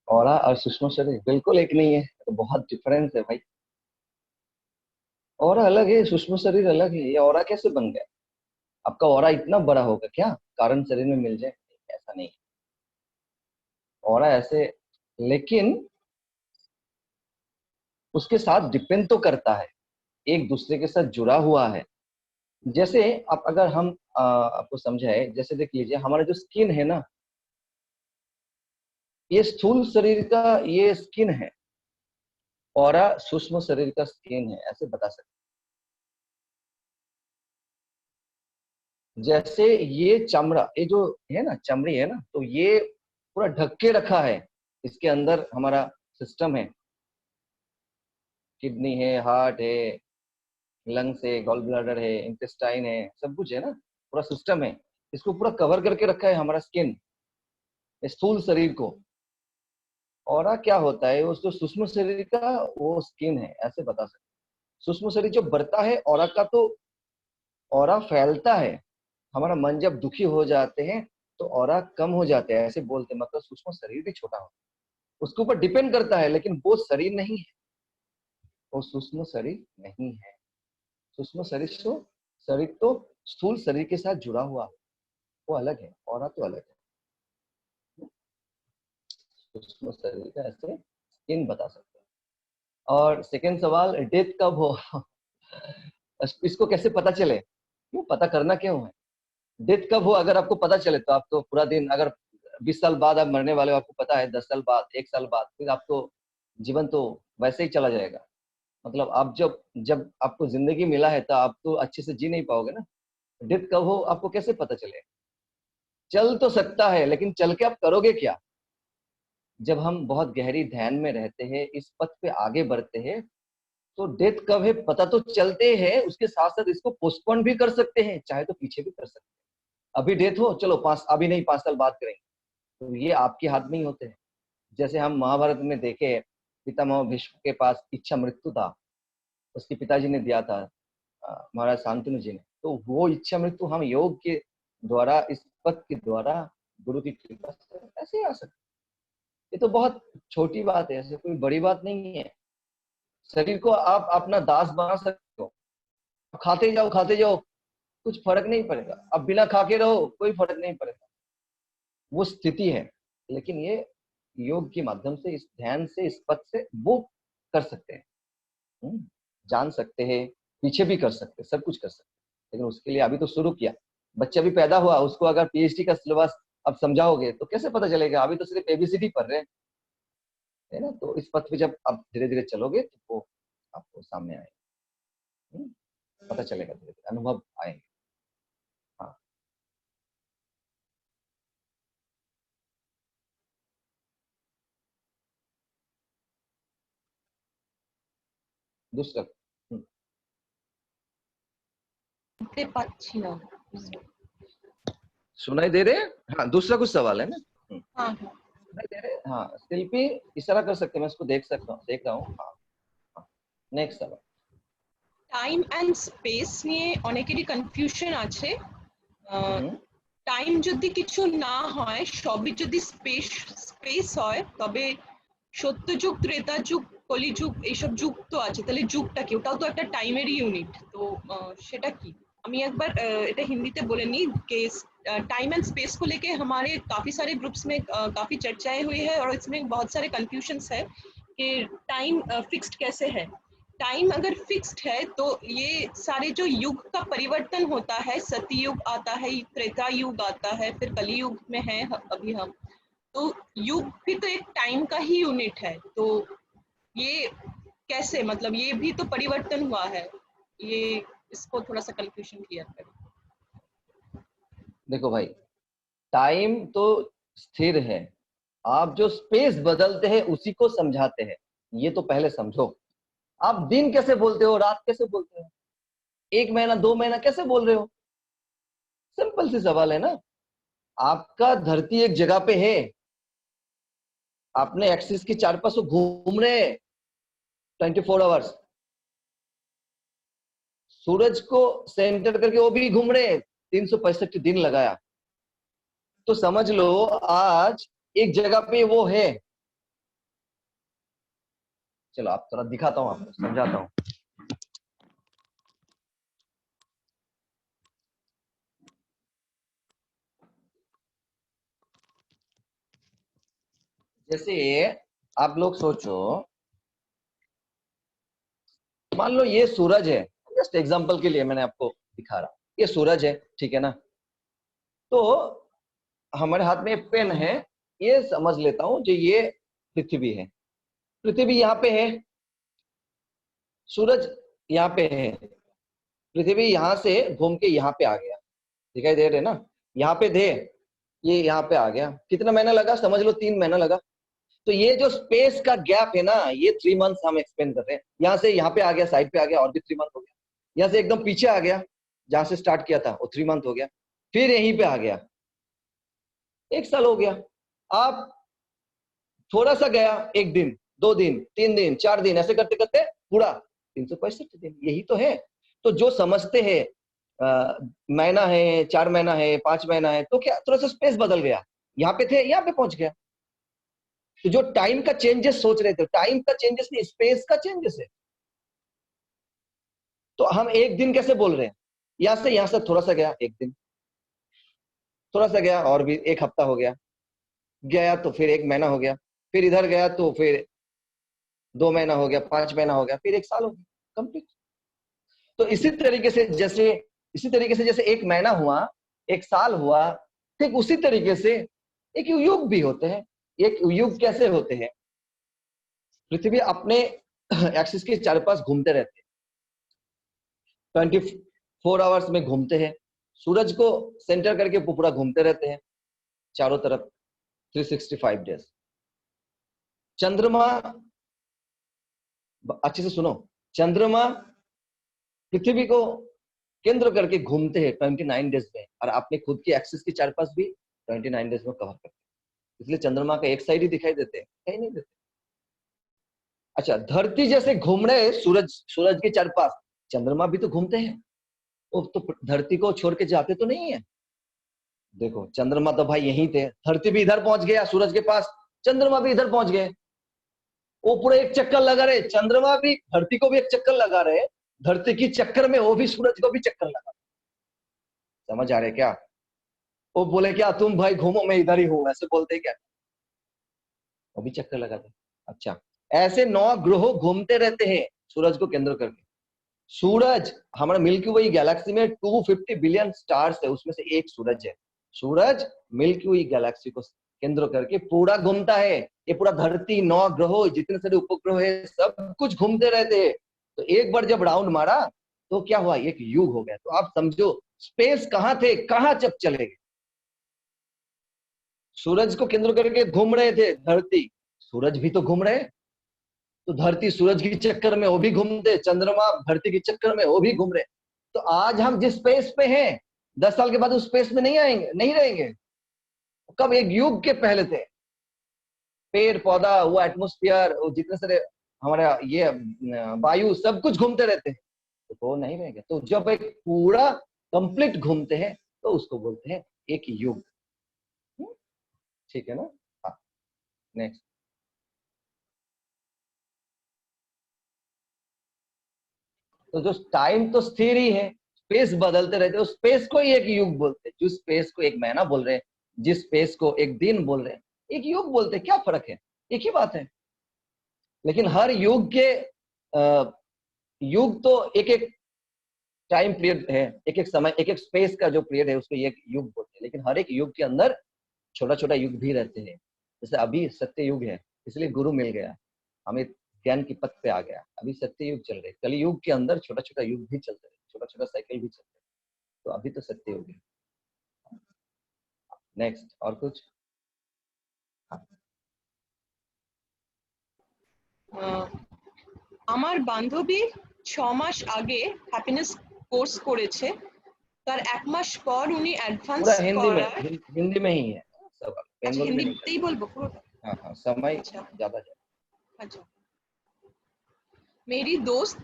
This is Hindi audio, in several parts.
ऑरा और सूक्ष्म शरीर बिल्कुल एक नहीं है, तो बहुत डिफरेंस है भाई। ऑरा अलग है, सूक्ष्म शरीर अलग है। ये ऑरा कैसे बन गया? आपका ऑरा इतना बड़ा होगा क्या कारण शरीर में मिल जाए? ऐसा नहीं। ऑरा ऐसे, लेकिन उसके साथ डिपेंड तो करता है, एक दूसरे के साथ जुड़ा हुआ है। जैसे आप अगर हम आपको समझाए, जैसे देख लीजिए हमारा जो स्किन है ना, ये स्थूल शरीर का ये स्किन है, ऑरा सूक्ष्म शरीर का स्किन है, ऐसे बता सकते हैं। जैसे ये चमड़ा, ये जो है ना चमड़ी है ना, तो ये पूरा ढक के रखा है। इसके अंदर हमारा सिस्टम है, किडनी है, हार्ट है, लंग्स है, गॉल ब्लैडर है, इंटेस्टाइन है, सब कुछ है ना, पूरा सिस्टम है। इसको पूरा कवर करके रखा है हमारा स्किन, स्थूल शरीर को। ऑरा क्या होता है, उस जो सूक्ष्म शरीर का वो स्किन है, ऐसे बता सकते हैं। सूक्ष्म शरीर जो बढ़ता है ऑरा का, तो ऑरा फैलता है। हमारा मन जब दुखी हो जाते हैं तो ऑरा कम हो जाते हैं, ऐसे बोलते हैं, मतलब सूक्ष्म शरीर भी छोटा होता है। उसके ऊपर डिपेंड करता है, लेकिन वो शरीर नहीं है, वो सूक्ष्म शरीर नहीं है। सूक्ष्म शरीर तो, शरीर तो स्थूल शरीर के साथ जुड़ा हुआ है, वो अलग है, ऑरा तो अलग है। सूक्ष्म शरीर का ऐसे स्किन बता सकते हैं। और सेकंड सवाल, डेथ कब हो? इसको कैसे पता चले, क्यों पता करना क्यों है? डेथ कब हो अगर आपको पता चले तो आप तो पूरा दिन, अगर 20 साल बाद आप मरने वाले हो, आपको पता है 10 साल बाद, 1 साल बाद, फिर आपको जीवन तो वैसे ही चला जाएगा। मतलब आप जब जब आपको जिंदगी मिला है तो आप तो अच्छे से जी नहीं पाओगे ना। डेथ कब हो आपको कैसे पता चले? चल तो सकता है, लेकिन चल के आप करोगे क्या? जब हम बहुत गहरी ध्यान में रहते हैं, इस पथ पे आगे बढ़ते हैं, तो डेथ कब है पता तो चलते हैं, उसके साथ साथ इसको पोस्टपोन भी कर सकते हैं, चाहे तो पीछे भी कर सकते हैं। अभी डेथ हो, चलो पांच, अभी नहीं 5 साल बाद करेंगे, तो ये आपके हाथ में ही होते हैं। जैसे हम महाभारत में देखे, पितामह भीष्म के पास इच्छा मृत्यु था, उसके पिताजी ने दिया था, महाराज शांतनु जी ने। तो वो इच्छा मृत्यु हम योग के द्वारा, इस पथ के द्वारा, गुरु की कृपा से ऐसे ही आ सकते। ये तो बहुत छोटी बात है, ऐसे कोई बड़ी बात नहीं है। शरीर को आप अपना दास बना सकते हो, खाते जाओ, कुछ फर्क नहीं पड़ेगा। अब बिना खा के रहो, कोई फर्क नहीं पड़ेगा, वो स्थिति है। लेकिन ये योग के माध्यम से, इस ध्यान से, इस पथ से वो कर सकते हैं। जान सकते हैं, पीछे भी कर सकते हैं, सब कुछ कर सकते हैं। लेकिन उसके लिए अभी तो शुरू किया। बच्चा भी पैदा हुआ, उसको अगर पीएचडी का सिलेबस अब समझाओगे तो कैसे पता चलेगा? अभी तो सिर्फ एबीसीडी पढ़ रहे हैं, है ना। तो इस पथ पे जब आप धीरे धीरे चलोगे तो वो आपको सामने आएगा। पता चलेगा, धीरे धीरे अनुभव आएंगे। हाँ, दूसरा। শুনতে পাচ্ছি না। सुनाई दे रहे हैं? हाँ, दूसरा कुछ सवाल है ना? हाँ हाँ। सुनाई दे रहे हैं? हाँ, शिल्पी इशारा कर सकते हैं, मैं इसको देख सकता हूँ, देख रहा हूँ। हाँ, नेक्स्ट सवाल। টাইম অ্যান্ড স্পেস নিয়ে অনেকেরই কনফিউশন আছে। টাইম যদি কিছু না হয়, সবই যদি স্পেস স্পেস হয়, তবে সত্যযুগ, ত্রেতা যুগ, কলিযুগ এইসব যুগ তো আছে, তাহলে যুগটা কি? ওটাও তো একটা টাইমেরই ইউনিট। তো সেটা কি? আমি একবার এটা हिंदी बोले नहीं कि टाइम एंड स्पेस को लेके हमारे काफी सारे ग्रुप्स में काफी चर्चाएं हुई है, और इसमें बहुत सारे कंफ्यूजन्स है कि टाइम फिक्स्ड कैसे है। टाइम अगर फिक्स्ड है तो ये सारे जो युग का परिवर्तन होता है, सतयुग आता है, त्रेता युग आता है, फिर कलयुग में है अभी हम। तो युग भी तो एक टाइम का ही यूनिट है। तो ये कैसे, मतलब ये भी तो परिवर्तन हुआ है। ये इसको थोड़ा सा कंफ्यूजन क्लियर करें। देखो भाई, टाइम तो स्थिर है, आप जो स्पेस बदलते हैं उसी को समझाते हैं। ये तो पहले समझो। आप दिन कैसे बोलते हो, रात कैसे बोलते हो, 1 महीना 2 महीना कैसे बोल रहे हो? सिंपल सी सवाल है ना। आपका धरती एक जगह पे है, आपने एक्सिस के चार पासों घूम रहे हैं 24 आवर्स। सूरज को सेंटर करके वो भी घूम रहे हैं, 365 दिन लगाया। तो समझ लो आज एक जगह पे वो है, चलो आप थोड़ा दिखाता हूँ, आपको समझाता हूँ। जैसे आप लोग सोचो, मान लो ये सूरज है, जस्ट एग्जांपल के लिए मैंने आपको दिखा रहा, ये सूरज है, ठीक है ना। तो हमारे हाथ में एक पेन है, ये समझ लेता हूं जो ये पृथ्वी है, पृथ्वी यहाँ पे है, सूरज यहाँ पे है, पृथ्वी यहाँ से घूम के यहाँ पे आ गया, दिखाई दे रहे ना, यहाँ पे थे, ये यहाँ पे आ गया। कितना महीना लगा समझ लो, 3 महीना लगा। तो ये जो स्पेस का गैप है ना, ये 3 मंथ्स हम एक्सपेंड कर रहे हैं। यहाँ से यहाँ पे आ गया, साइड पे आ गया, और भी 3 मंथ हो गया। यहाँ से एकदम पीछे आ गया, जहां से स्टार्ट किया था वो 3 मंथ हो गया, फिर यहीं पे आ गया, 1 साल हो गया। आप थोड़ा सा गया, 1 दिन, 2 दिन, 3 दिन, 4 दिन, ऐसे करते करते पूरा 365 दिन, यही तो है। तो जो समझते हैं महीना है, 4 महीना है, 5 महीना है, तो क्या थोड़ा सा स्पेस बदल गया, यहाँ पे थे यहाँ पे पहुंच गया। तो जो टाइम का चेंजेस सोच रहे थे, टाइम का चेंजेस नहीं, स्पेस का चेंजेस है। तो हम 1 दिन कैसे बोल रहे हैं, यहां से थोड़ा सा गया 1 दिन, थोड़ा सा गया और भी 1 हफ्ता हो गया, गया तो फिर 1 महीना हो गया, फिर इधर गया तो फिर 2 महीना हो गया, 5 महीना हो गया, फिर 1 साल हो गया कंप्लीट। तो इसी तरीके से जैसे 1 महीना हुआ, 1 साल हुआ, ठीक उसी तरीके से एक युग भी होते हैं। एक युग कैसे होते हैं, पृथ्वी अपने एक्सिस के चारों पास घूमते रहते हैं, 24 आवर्स में घूमते हैं, सूरज को सेंटर करके पूरा घूमते रहते हैं चारों तरफ 365 डेज। चंद्रमा, अच्छे से सुनो, चंद्रमा पृथ्वी को केंद्र करके घूमते हैं 29 डेज में, और अपने खुद के एक्सिस के चार पास भी 29 डेज में कवर करते हैं। इसलिए चंद्रमा का एक साइड ही दिखाई देते हैं, कहीं नहीं देते। अच्छा, धरती जैसे घूम रहे सूरज के चार पास, चंद्रमा भी तो घूमते हैं, वो तो धरती को छोड़ के जाते तो नहीं है। देखो चंद्रमा तो भाई यहीं थे, धरती भी इधर पहुंच गया सूरज के पास, चंद्रमा भी इधर पहुंच गए, वो पूरे एक चक्कर लगा रहे, चंद्रमा भी धरती को भी एक चक्कर लगा रहे, धरती की चक्कर में वो भी सूरज को भी चक्कर लगा। समझ आ रहे क्या? वो बोले क्या तुम भाई घूमो मैं इधर ही हूं, ऐसे बोलते क्या? वो भी चक्कर लगाते। अच्छा, ऐसे 9 ग्रह घूमते रहते हैं सूरज को केंद्र करके। सूरज, हमारा मिल्की वे गैलेक्सी में 250 बिलियन स्टार्स है, उसमें से एक सूरज है। सूरज मिल्की वे गैलेक्सी को केंद्र करके पूरा घूमता है। ये पूरा धरती, 9 ग्रह, जितने सारे उपग्रह है, सब कुछ घूमते रहते हैं। तो एक बार जब राउंड मारा तो क्या हुआ, एक युग हो गया। तो आप समझो स्पेस कहाँ थे, कहाँ जब चले गए। सूरज को केंद्र करके घूम रहे थे धरती, सूरज भी तो घूम रहे, तो धरती सूरज के चक्कर में वो भी घूमते, चंद्रमा धरती के चक्कर में वो भी घूम रहे। तो आज हम जिस स्पेस पे हैं, 10 साल के बाद उस स्पेस में नहीं आएंगे, नहीं रहेंगे। कब, एक युग के पहले थे। पेड़ पौधा, वो एटमोस्फियर, वो जितने सारे हमारा ये वायु, सब कुछ घूमते रहते हैं, तो वो नहीं रहेंगे। तो जब एक पूरा कंप्लीट घूमते हैं तो उसको बोलते हैं एक युग। ठीक है ना? हाँ, नेक्स्ट। तो जो टाइम तो स्थिर ही है, स्पेस बदलते रहते हैं, उस स्पेस को ही एक युग बोलते हैं। जिस स्पेस को 1 महीना बोल रहे हैं, जिस स्पेस को 1 दिन बोल रहे हैं, एक युग बोलते हैं। क्या फर्क है, एक ही बात है। लेकिन हर युग के युग तो एक एक टाइम पीरियड है, एक एक समय, एक एक स्पेस का जो पीरियड है उसको एक युग बोलते हैं। लेकिन हर एक युग के अंदर छोटा छोटा युग भी रहते हैं। जैसे अभी सत्य युग है, इसलिए गुरु मिल गया हमें, ज्ञान की पथ पे आ गया। अभी सत्य युग चल रहे, कली युग के अंदर छोटा छोटा युग भी चलते रहे, छोटा छोटा साइकिल भी चलते रहे। तो अभी तो सत्य युग है। नेक्स्ट, और कुछ? আমার বান্ধবী 6 মাস আগে হ্যাপিনেস কোর্স করেছে, তার 1 মাস পর উনি অ্যাডভান্স पूरा हिंदी में, করার। हिंदी में ही है सब, আচ্ছা, बंगाली में नहीं হিন্দিতেই करेंगे। বলবো পুরোটা? हाँ हाँ, समय अच्छा ज्यादा जाए। अच्छा। मेरी दोस्त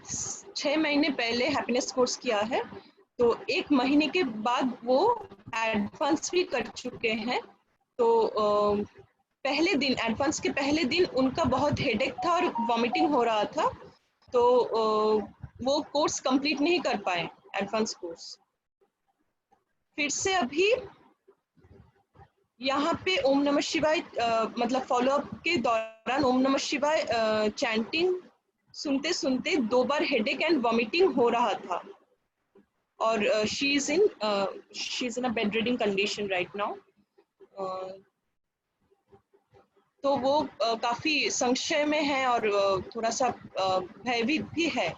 6 महीने पहले हैप्पीनेस कोर्स किया है, तो 1 महीने के बाद वो एडवांस भी कर चुके हैं। तो पहले दिन, एडवांस के पहले दिन उनका बहुत हेडेक था और वॉमिटिंग हो रहा था, तो वो कोर्स कंप्लीट नहीं कर पाए, एडवांस कोर्स। फिर से अभी यहाँ पे ओम नमः शिवाय मतलब फॉलोअप के दौरान ओम नमः शिवाय चैंटिंग सुनते सुनते 2 बार हेडेक एंड वॉमिटिंग हो रहा था, और she is in a bed reading condition right now. तो वो काफी संशय में है और थोड़ा सा भयभीत भी है।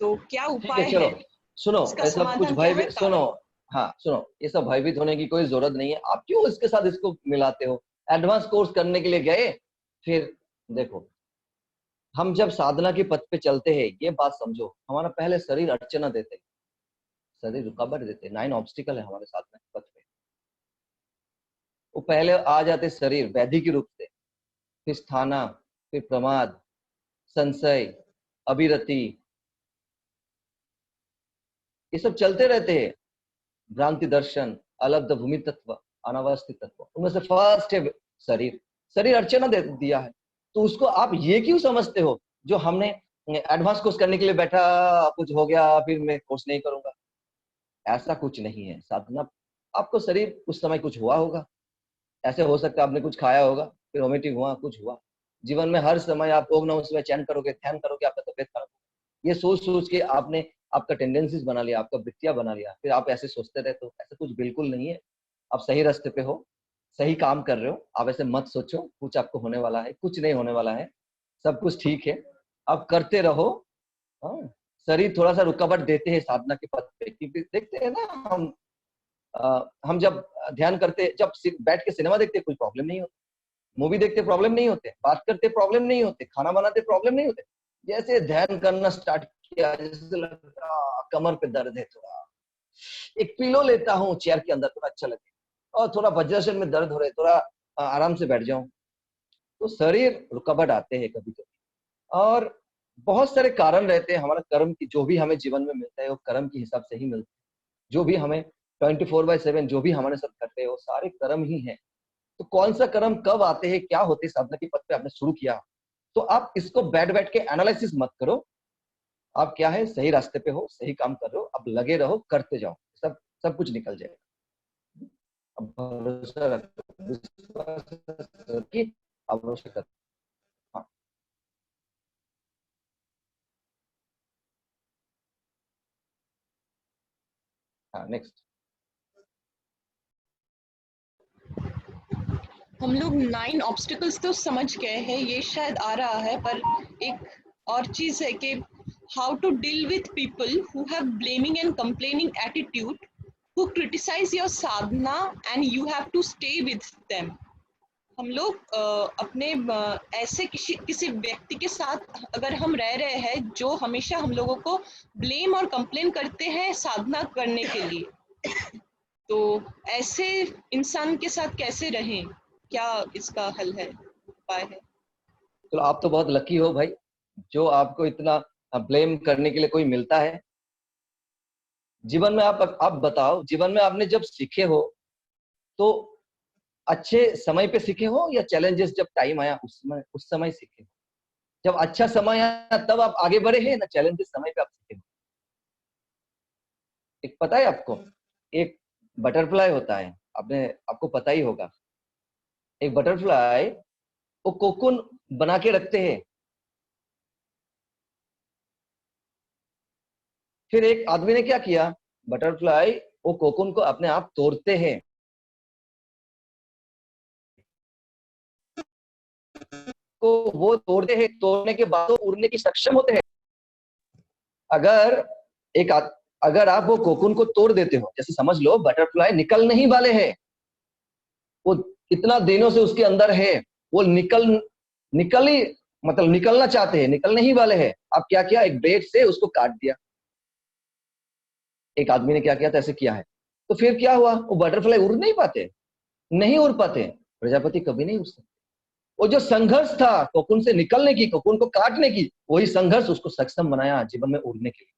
तो क्या ठीक है, उपाय चलो है, सुनो, इसका ये सब कुछ समाधान क्या है, भयभीत सुनो। कारण? हाँ सुनो, ये सब भयभीत होने की कोई जरूरत नहीं है। आप क्यों इसके साथ इसको मिलाते हो? एडवांस कोर्स करने के लिए गए, फिर देखो, हम जब साधना के पथ पे चलते हैं, ये बात समझो, हमारा पहले शरीर अर्चना देते, शरीर रुकावट देते, 9 ऑब्स्टिकल है हमारे साधना के पथ पे। वो पहले आ जाते शरीर व्याधि के रूप से, फिर स्थाना, फिर प्रमाद, संशय, अभिरति, ये सब चलते रहते हैं। भ्रांति दर्शन, अलब्ध भूमि तत्व, अनावस्थित तत्व, उनमें से फर्स्ट है शरीर। शरीर अर्चना दे दिया है, तो उसको आप ये क्यों समझते हो जो हमने एडवांस कोर्स करने के लिए बैठा, कुछ हो गया फिर मैं कोर्स नहीं करूंगा? ऐसा कुछ नहीं है। साधना, आपको शरीर उस समय कुछ हुआ होगा, ऐसे हो सकता है आपने कुछ खाया होगा, फिर वोमिटिंग हुआ, कुछ हुआ। जीवन में हर समय आप ओम नमः शिवाय चैन करोगे, ध्यान करोगे, आपका तबियत खराब होगा। ये सोच सोच के आपने आपका टेंडेंसीज बना लिया, आपका वृत्तियां बना लिया, फिर आप ऐसे सोचते रहते हो। ऐसा कुछ बिल्कुल नहीं है। आप सही रास्ते पे हो, सही काम कर रहे हो। आप ऐसे मत सोचो कुछ आपको होने वाला है, कुछ नहीं होने वाला है, सब कुछ ठीक है। आप करते रहो। हाँ, शरीर थोड़ा सा रुकावट देते हैं साधना के पथ पे, क्योंकि देखते हैं ना हम जब ध्यान करते, जब बैठ के सिनेमा देखते कोई प्रॉब्लम नहीं होती, मूवी देखते प्रॉब्लम नहीं होते, बात करते प्रॉब्लम नहीं होते, खाना बनाते प्रॉब्लम नहीं होते। जैसे ध्यान करना स्टार्ट किया, जैसे लगता कमर पे दर्द है, थोड़ा एक पिलो लेता हूँ चेयर के अंदर, थोड़ा अच्छा लगे, और थोड़ा वज्रासन में दर्द हो रहा है, थोड़ा आराम से बैठ जाऊं, तो शरीर रुकावट आते हैं कभी कभी। और बहुत सारे कारण रहते हैं। हमारा कर्म की जो भी हमें जीवन में मिलता है वो कर्म के हिसाब से ही मिलता है। जो भी हमें 24/7 जो भी हमारे साथ करते हैं वो सारे कर्म ही हैं। तो कौन सा कर्म कब आते हैं, क्या होते हैं, साधना के पथ पे आपने शुरू किया, तो आप इसको बैठ बैठ के एनालिसिस मत करो। आप क्या है, सही रास्ते पे हो, सही काम कर रहे हो, अब लगे रहो, करते जाओ, सब सब कुछ निकल जाएगा। अब भरोसा रखो, विश्वास की आवश्यकता। हाँ, हाँ, नेक्स्ट। हम लोग 9 ऑब्स्टिकल्स तो समझ गए हैं, ये शायद आ रहा है, पर एक और चीज है कि how to deal with people who have blaming and complaining attitude, who criticize your sadhana and you have to stay with them। हम लोग अपने ऐसे किसी किसी व्यक्ति के साथ अगर हम रह रहे हैं जो हमेशा हम लोगों को ब्लेम और कंप्लेन करते हैं साधना करने के लिए, तो ऐसे इंसान के साथ कैसे रहें, क्या इसका हल है, उपाय है? तो आप तो बहुत लकी हो भाई, जो आपको इतना ब्लेम करने के लिए कोई मिलता है जीवन में। आप बताओ, जीवन में आपने जब सीखे हो तो अच्छे समय पे सीखे हो, या चैलेंजेस जब टाइम आया उस समय सीखे हो? जब अच्छा समय आया तब आप आगे बढ़े हैं, ना चैलेंजेस समय पे आप सीखे हो? एक पता है आपको, एक बटरफ्लाई होता है, आपने आपको पता ही होगा। एक बटरफ्लाई वो कोकून बना के रखते हैं। फिर एक आदमी ने क्या किया, बटरफ्लाई वो कोकून को अपने आप तोड़ते हैं। को वो तोड़ते हैं, तोड़ने के बाद वो उड़ने की सक्षम होते हैं। अगर एक अगर आप वो कोकून को तोड़ देते हो, जैसे समझ लो बटरफ्लाई निकल नहीं वाले हैं, वो कितना दिनों से उसके अंदर है, वो निकल ही मतलब निकलना चाहते हैं, निकल नहीं वाले हैं। आप क्या किया, एक ब्लेड से उसको काट दिया। एक आदमी ने क्या किया था, ऐसे किया है। तो फिर क्या हुआ, वो बटरफ्लाई उड़ नहीं पाते, नहीं उड़ पाते। प्रजापति कभी नहीं उड़ सकते। वो जो संघर्ष था कोकून से निकलने की, कोकून को काटने की, वही संघर्ष उसको सक्षम बनाया जीवन में उड़ने के लिए।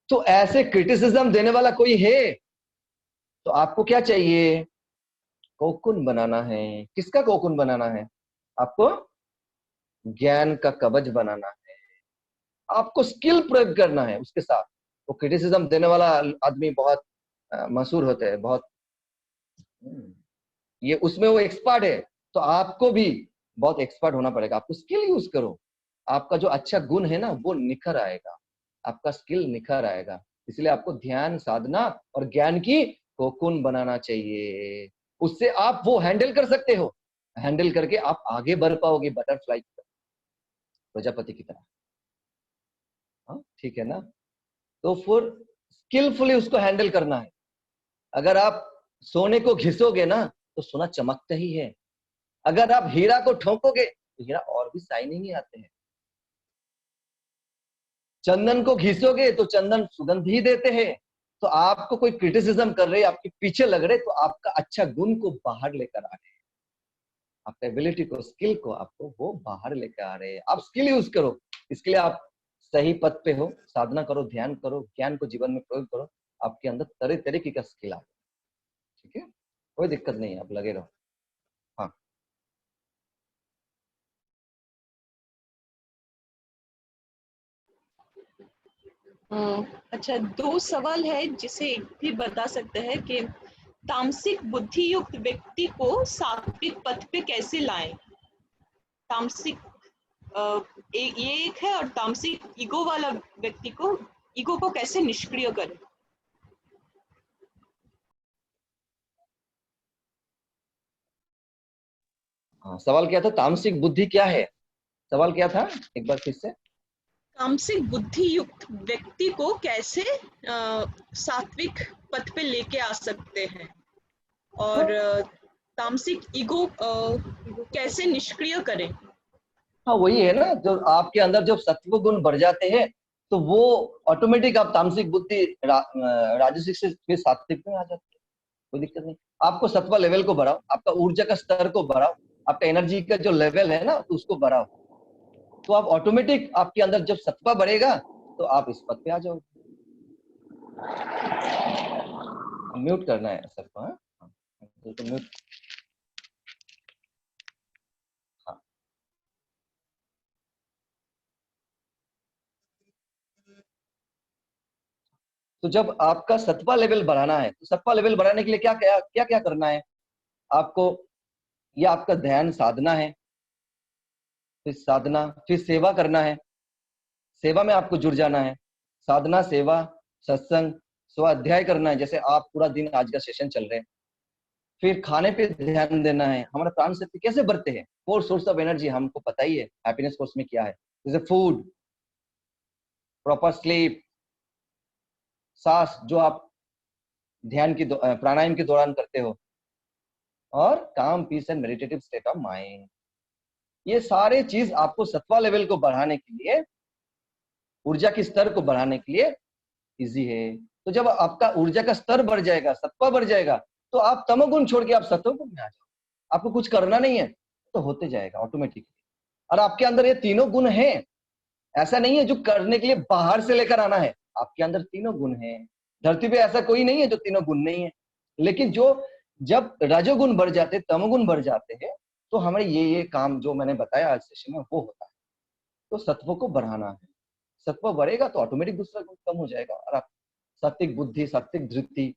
तो ऐसे क्रिटिसिज्म देने वाला कोई है तो आपको क्या चाहिए, कोकुन बनाना है। किसका कोकुन बनाना है? आपको ज्ञान का कवच बनाना है। आपको स्किल प्रयोग करना है उसके साथ। वो क्रिटिसिज्म देने वाला आदमी बहुत मशहूर होते हैं, बहुत ये उसमें वो एक्सपर्ट है। तो आपको भी बहुत एक्सपर्ट होना पड़ेगा। आपको स्किल यूज करो। आपका जो अच्छा गुण है ना वो निखर आएगा, आपका स्किल निखर आएगा। इसलिए आपको ध्यान, साधना और ज्ञान की कोकुन बनाना चाहिए। उससे आप वो हैंडल कर सकते हो। हैंडल करके आप आगे बढ़ पाओगे बटरफ्लाई की तरह, प्रजापति की तरह। हाँ ठीक है ना? तो फिर स्किलफुली उसको हैंडल करना है। अगर आप सोने को घिसोगे ना तो सोना चमकता ही है। अगर आप हीरा को ठोकोगे तो हीरा और भी शाइनिंग ही आते हैं। चंदन को घिसोगे तो चंदन सुगंध ही देते हैं। तो आपको कोई क्रिटिसिज्म कर रहे, आपके पीछे लग रहे, तो आपका अच्छा गुण को बाहर लेकर आ रहे हैं, आपका एबिलिटी को, स्किल को, आपको वो बाहर लेकर आ रहे हैं। आप स्किल यूज करो। इसके लिए आप सही पथ पे हो। साधना करो, ध्यान करो, ज्ञान को जीवन में प्रयोग करो। आपके अंदर तरह तरीके का स्किल आ। ठीक है, कोई दिक्कत नहीं है, आप लगे रहो। हाँ अच्छा, दो सवाल है जिसे एक भी बता सकते हैं कि तामसिक बुद्धि युक्त व्यक्ति को सात्विक पथ पे कैसे लाएं। तामसिक ये एक है, और तामसिक ईगो वाला व्यक्ति को, ईगो को कैसे निष्क्रिय करें। हाँ, सवाल क्या था? तामसिक बुद्धि क्या है? सवाल क्या था, एक बार फिर से। तामसिक बुद्धि युक्त व्यक्ति को कैसे सात्विक पथ पे लेके आ सकते हैं, और तामसिक ईगो कैसे निष्क्रिय करें। हाँ वही है ना, जो आपके अंदर जब सत्व गुण बढ़ जाते हैं तो वो ऑटोमेटिक आप तामसिक बुद्धि राजसिक से फिर सात्विक में आ जाते हैं। कोई दिक्कत नहीं। आपको सत्व लेवल को बढ़ाओ, आपका ऊर्जा का स्तर को बढ़ाओ, आपका एनर्जी का जो लेवल है ना तो उसको बढ़ाओ। तो आप ऑटोमेटिक, आपके अंदर जब सत्व बढ़ेगा तो आप इस पद पे आ जाओगे। म्यूट करना है सबको। हाँ तो म्यूट। हाँ तो जब आपका सत्वा लेवल बढ़ाना है तो सत्वा लेवल बढ़ाने के लिए क्या क्या क्या क्या करना है आपको? ये आपका ध्यान साधना है, फिर साधना, फिर सेवा करना है। सेवा में आपको जुड़ जाना है। साधना, सेवा, सत्संग, स्वाध्याय करना है। जैसे आप पूरा दिन आज का सेशन चल रहे हैं। फिर खाने पे ध्यान देना है। हमारा प्राण शक्ति कैसे बढ़ते हैं? फोर सोर्स ऑफ एनर्जी हमको पता ही है हैप्पीनेस कोर्स में क्या है। जैसे फूड, प्रॉपर स्लीप, सांस जो आप ध्यान की प्राणायाम के दौरान करते हो, और काम, peace and meditative state of mind. ये सारे चीज आपको सत्वा लेवल को बढ़ाने के लिए, ऊर्जा के स्तर को बढ़ाने के लिए इजी है। तो जब आपका ऊर्जा का स्तर बढ़ जाएगा, सत्वा बढ़ जाएगा, तो आप तमोगुण छोड़ के आप सत्वगुण में आ जाओ। आपको कुछ करना नहीं है, तो होते जाएगा ऑटोमेटिकली। और आपके अंदर ये तीनों गुण हैं। ऐसा नहीं है जो करने के लिए बाहर से लेकर आना है। आपके अंदर तीनों गुण हैं। धरती पे ऐसा कोई नहीं है जो तीनों गुण नहीं है। लेकिन जो जब रजोगुण बढ़ जाते, तमोगुण बढ़ जाते हैं, तो हमें ये काम जो मैंने बताया आज सेशन में वो होता है। तो सत्व को बढ़ाना है। सत्व बढ़ेगा तो ऑटोमेटिक दूसरा गुण कम हो जाएगा और आप सात्विक बुद्धि, सात्विक धृति,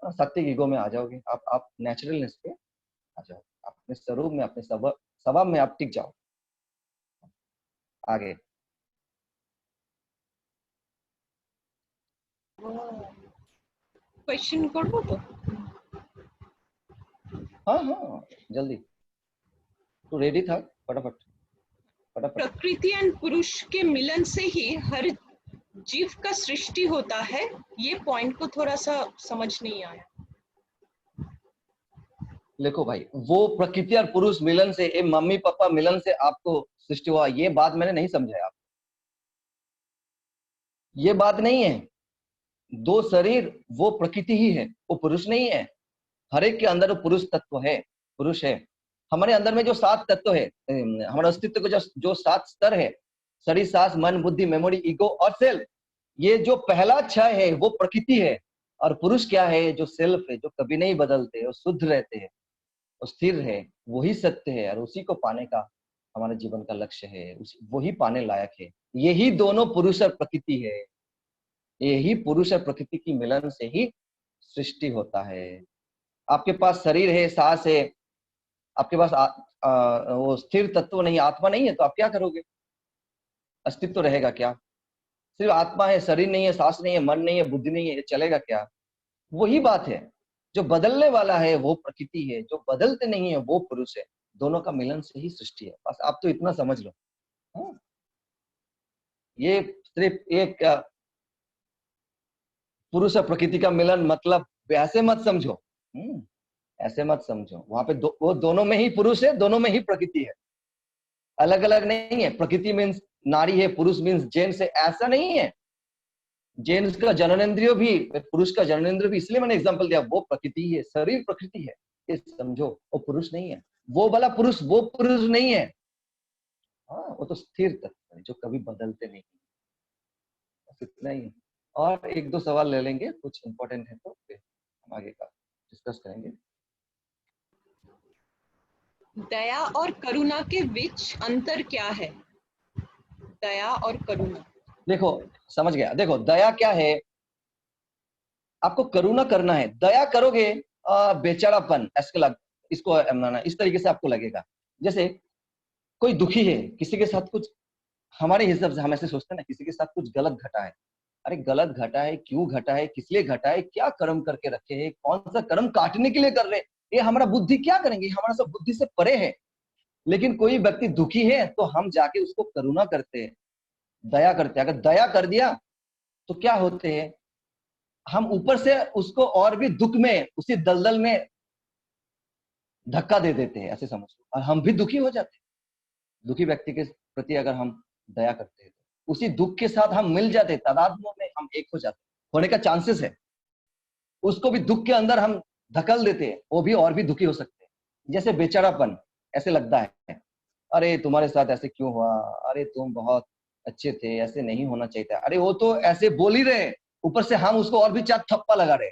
सात्विक ईगो में आ जाओगे। आप नेचुरलनेस पे आ जाओगे। अपने स्वरूप में, अपने स्वभाव में आप टिक जाओ। आगे क्वेश्चन करो तो। हाँ हाँ जल्दी। तो रेडी था? फटाफट फटाफट। प्रकृति एंड पुरुष के मिलन से ही हर जीव का सृष्टि होता है। ये पॉइंट को थोड़ा सा समझ नहीं आया। देखो भाई, वो प्रकृति और पुरुष मिलन से, ए मम्मी पापा मिलन से आपको सृष्टि हुआ, ये बात मैंने नहीं समझाया। आप ये बात नहीं है। दो शरीर वो प्रकृति ही है, वो पुरुष नहीं है। हर एक के अंदर वो पुरुष तत्व है, पुरुष है। हमारे अंदर में जो सात तत्व है, हमारे अस्तित्व के जो सात स्तर है, शरीर, सांस, मन, बुद्धि, मेमोरी, ईगो और सेल्फ। ये जो पहला छह है वो प्रकृति है। और पुरुष क्या है? जो सेल्फ है, जो कभी नहीं बदलते, वो शुद्ध रहते हैं। वो स्थिर है, वही सत्य है, और उसी को पाने का हमारे जीवन का लक्ष्य है, वही पाने लायक है। यही दोनों पुरुष और प्रकृति है, यही पुरुष और प्रकृति की मिलन से ही सृष्टि होता है। आपके पास शरीर है, सांस है, आपके पास वो स्थिर तत्व नहीं, आत्मा नहीं है, तो आप क्या करोगे? अस्तित्व रहेगा क्या? सिर्फ आत्मा है, शरीर नहीं है, सांस नहीं है, मन नहीं है, बुद्धि नहीं है, ये चलेगा क्या? वही बात है, जो बदलने वाला है वो प्रकृति है, जो बदलते नहीं है वो पुरुष है। दोनों का मिलन से ही सृष्टि है। बस आप तो इतना समझ लो। हाँ? ये सिर्फ एक पुरुष और प्रकृति का मिलन मतलब ऐसे मत समझो। ऐसे मत समझो। वहां पे वो दोनों में ही पुरुष है, दोनों में ही प्रकृति है, अलग अलग नहीं है। प्रकृति मीन्स नारी है, पुरुष मीन्स जेंट्स है, ऐसा नहीं है। जेंट्स का जननेंद्रिय भी, पुरुष का जननेंद्रिय भी, इसलिए मैंने एग्जांपल दिया, वो प्रकृति है, शरीर प्रकृति है, ये समझो। वो पुरुष नहीं है, वो वाला पुरुष वो पुरुष नहीं है। हाँ, वो तो स्थिर तत्व है जो कभी बदलते नहीं। बस इतना ही है। और एक दो सवाल ले लेंगे, कुछ इंपॉर्टेंट है तो फिर हम आगे का डिस्कस करेंगे। दया और करुणा के बीच अंतर क्या है? दया और करुणा, देखो समझ गया। देखो दया क्या है, आपको करुणा करना है। दया करोगे बेचारापन इसको इस तरीके से आपको लगेगा। जैसे कोई दुखी है, किसी के साथ कुछ, हमारे हिसाब से हम ऐसे सोचते हैं ना, किसी के साथ कुछ गलत घटा है। अरे गलत घटा है, क्यों घटा है, किस लिए घटा है, क्या कर्म करके रखे हैं, कौन सा कर्म काटने के लिए कर रहे हैं, ये हमारा बुद्धि क्या करेंगे, हमारा सब बुद्धि से परे है। लेकिन कोई व्यक्ति दुखी है तो हम जाके उसको करुणा करते हैं, दया करते हैं। अगर दया कर दिया तो क्या होते हैं, हम ऊपर से उसको और भी दुख में, उसी दलदल में धक्का दे देते हैं, ऐसे समझ लो, और हम भी दुखी हो जाते हैं। दुखी व्यक्ति के प्रति अगर हम दया करते हैं तो उसी दुख के साथ हम मिल जाते हैं, तादात्म्य में हम एक हो जाते हैं, होने का चांसेस है। उसको भी दुख के अंदर हम धकल देते हैं, वो भी और भी दुखी हो सकते हैं। जैसे बेचारापन, ऐसे लगता है, अरे तुम्हारे साथ ऐसे क्यों हुआ, अरे तुम बहुत अच्छे थे, ऐसे नहीं होना चाहिए था। अरे वो तो ऐसे बोल ही रहे, ऊपर से हम उसको और भी चार थप्पा लगा रहे।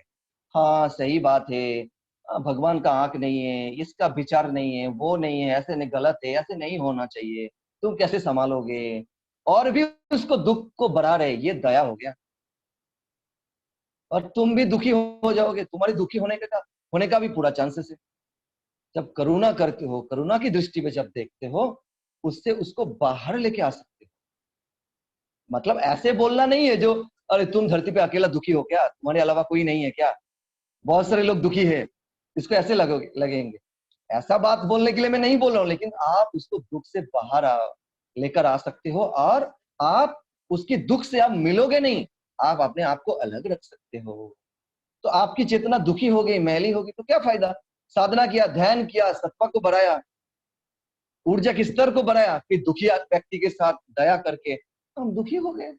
हाँ सही बात है, भगवान का आंख नहीं है, इसका विचार नहीं है, वो नहीं है, ऐसे नहीं, गलत है, ऐसे नहीं होना चाहिए, तुम कैसे संभालोगे, और भी उसको दुख को बढ़ा रहे। ये दया हो गया। और तुम भी दुखी हो जाओगे, तुम्हारी दुखी होने का भी पूरा चांसेस है। जब करुणा करते हो, करुणा की दृष्टि में जब देखते हो, उससे उसको बाहर लेके आ सकते हो। मतलब ऐसे बोलना नहीं है जो, अरे तुम धरती पे अकेला दुखी हो क्या, तुम्हारे अलावा कोई नहीं है क्या, बहुत सारे लोग दुखी है, इसको ऐसे लगेंगे। ऐसा बात बोलने के लिए मैं नहीं बोल रहा हूँ, लेकिन आप उसको दुख से बाहर लेकर आ सकते हो, और आप उसकी दुख से आप मिलोगे नहीं, आप अपने आप को अलग रख सकते हो। तो आपकी चेतना दुखी हो गई, मैली होगी, तो क्या फायदा? साधना किया, ध्यान किया, सत्ता को बढ़ाया, ऊर्जा के स्तर को बढ़ाया, फिर दुखी व्यक्ति के साथ दया करके हम दुखी हो गए,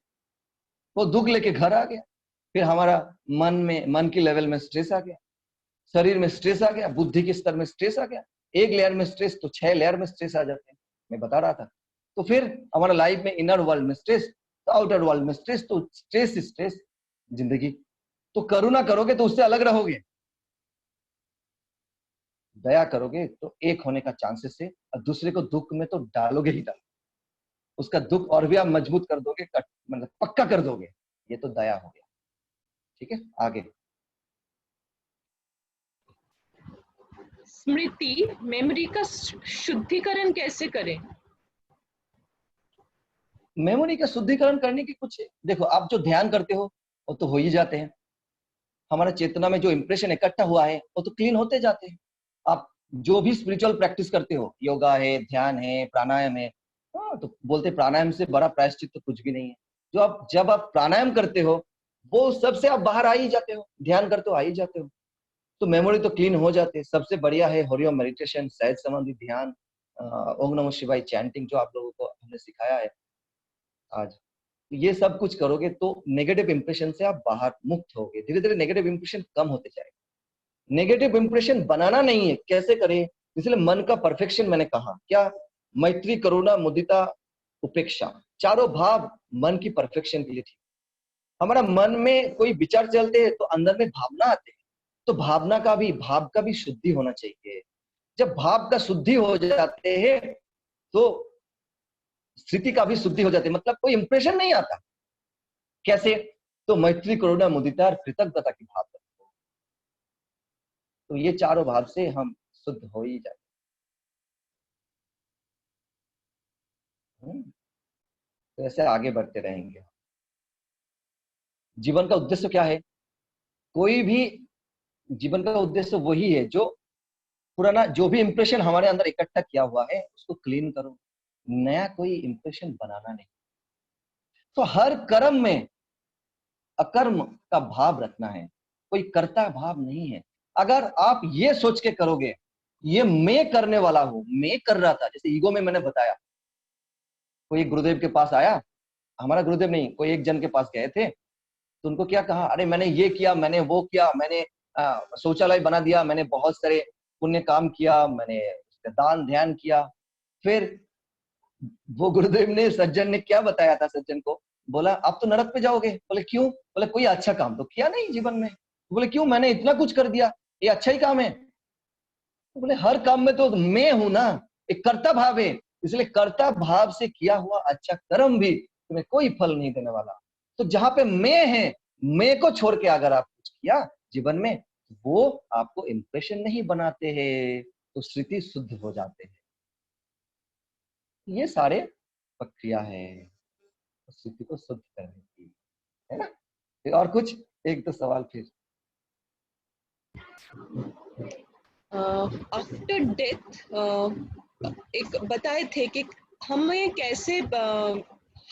वो दुख लेके घर आ गया। फिर हमारा मन की लेवल में स्ट्रेस आ गया, शरीर में स्ट्रेस आ गया, बुद्धि के स्तर में स्ट्रेस आ गया। एक लेयर में स्ट्रेस तो 6 लेयर में स्ट्रेस आ जाते हैं, मैं बता रहा था। तो फिर हमारा लाइफ में इनर वर्ल्ड में स्ट्रेस, तो आउटर वर्ल्ड में स्ट्रेस, तो स्ट्रेस जिंदगी। तो करुणा करोगे तो उससे अलग रहोगे, दया करोगे तो एक होने का चांसेस है, और दूसरे को दुख में तो डालोगे ही डालोगे, उसका दुख और भी आप मजबूत कर दोगे, मतलब पक्का कर दोगे। ये तो दया हो गया। ठीक है, आगे। स्मृति, मेमोरी का शुद्धिकरण कैसे करें? मेमोरी का शुद्धिकरण करने की कुछ, देखो आप जो ध्यान करते हो वो तो हो ही जाते हैं। हमारा चेतना में जो इंप्रेशन इकट्ठा हुआ है वो तो क्लीन होते जाते हैं। आप जो भी स्पिरिचुअल प्रैक्टिस करते हो, योगा है, ध्यान है, प्राणायाम है, हाँ, तो बोलते प्राणायाम से बड़ा प्रायश्चित तो कुछ भी नहीं है। जब आप प्राणायाम करते हो, वो सबसे आप बाहर आ ही जाते हो, ध्यान करते हो आ ही जाते हो, तो मेमोरी तो क्लीन हो जाते हैं। सबसे बढ़िया है हरिओम मेडिटेशन, सहज समाधि ध्यान, ओम नमः शिवाय चैंटिंग, जो आप लोगों को हमने सिखाया है आज। ये सब कुछ करोगे तो नेगेटिव इंप्रेशन से आप बाहर मुक्त होगे। धीरे धीरे नेगेटिव इंप्रेशन कम होते जाएगा। नेगेटिव इंप्रेशन बनाना नहीं है, कैसे करें? इसलिए मन का परफेक्शन मैंने कहा, क्या? मैत्री, करुणा, मुदिता, उपेक्षा, चारों भाव मन की परफेक्शन के लिए ठीक। हमारा मन में कोई विचार चलते हैं तो अंदर में भावना आते हैं, तो भाव का भी शुद्धि होना चाहिए। जब भाव का शुद्धि हो जाते हैं तो स्थिति का भी शुद्धि हो जाती है, मतलब कोई इंप्रेशन नहीं आता। कैसे? तो मैत्री, करुणा, मुदिता और कृतज्ञता की भाव, तो ये चारों भाव से हम शुद्ध हो ही जाते हैं। तो ऐसे आगे बढ़ते रहेंगे। जीवन का उद्देश्य क्या है? कोई भी जीवन का उद्देश्य वही है जो पुराना जो भी इंप्रेशन हमारे अंदर इकट्ठा किया हुआ है उसको क्लीन करो, नया कोई इंप्रेशन बनाना नहीं। तो हर कर्म में अकर्म का भाव रखना है, कोई कर्ता भाव नहीं है। अगर आप ये सोच के करोगे ये मैं करने वाला हूं, मैं कर रहा था, जैसे ईगो में मैंने बताया, कोई गुरुदेव के पास आया, हमारा गुरुदेव नहीं, कोई एक जन के पास गए थे, तो उनको क्या कहा, अरे मैंने ये किया, मैंने वो किया, मैंने शौचालय बना दिया, मैंने बहुत सारे पुण्य काम किया, मैंने दान ध्यान किया। फिर वो गुरुदेव ने, सज्जन ने क्या बताया था सज्जन को, बोला आप तो नरक पे जाओगे। बोले क्यों? बोले कोई अच्छा काम तो किया नहीं जीवन में। बोले क्यों? मैंने इतना कुछ कर दिया, ये अच्छा ही काम है। तो बोले हर काम में तो मैं हूं ना, एक कर्ता भाव है, इसलिए कर्ता भाव से किया हुआ अच्छा कर्म भी तुम्हें कोई फल नहीं देने वाला। तो जहां पे मैं है, मैं को छोड़ के अगर आप कुछ किया जीवन में, वो आपको इंप्रेशन नहीं बनाते हैं, तो स्थिति शुद्ध हो जाते हैं। ये सारे प्रक्रिया है स्थिति को शुद्ध करने की, है ना? फिर और कुछ एक दो सवाल फिर। आफ्टर डेथ एक बताए थे कि हमें कैसे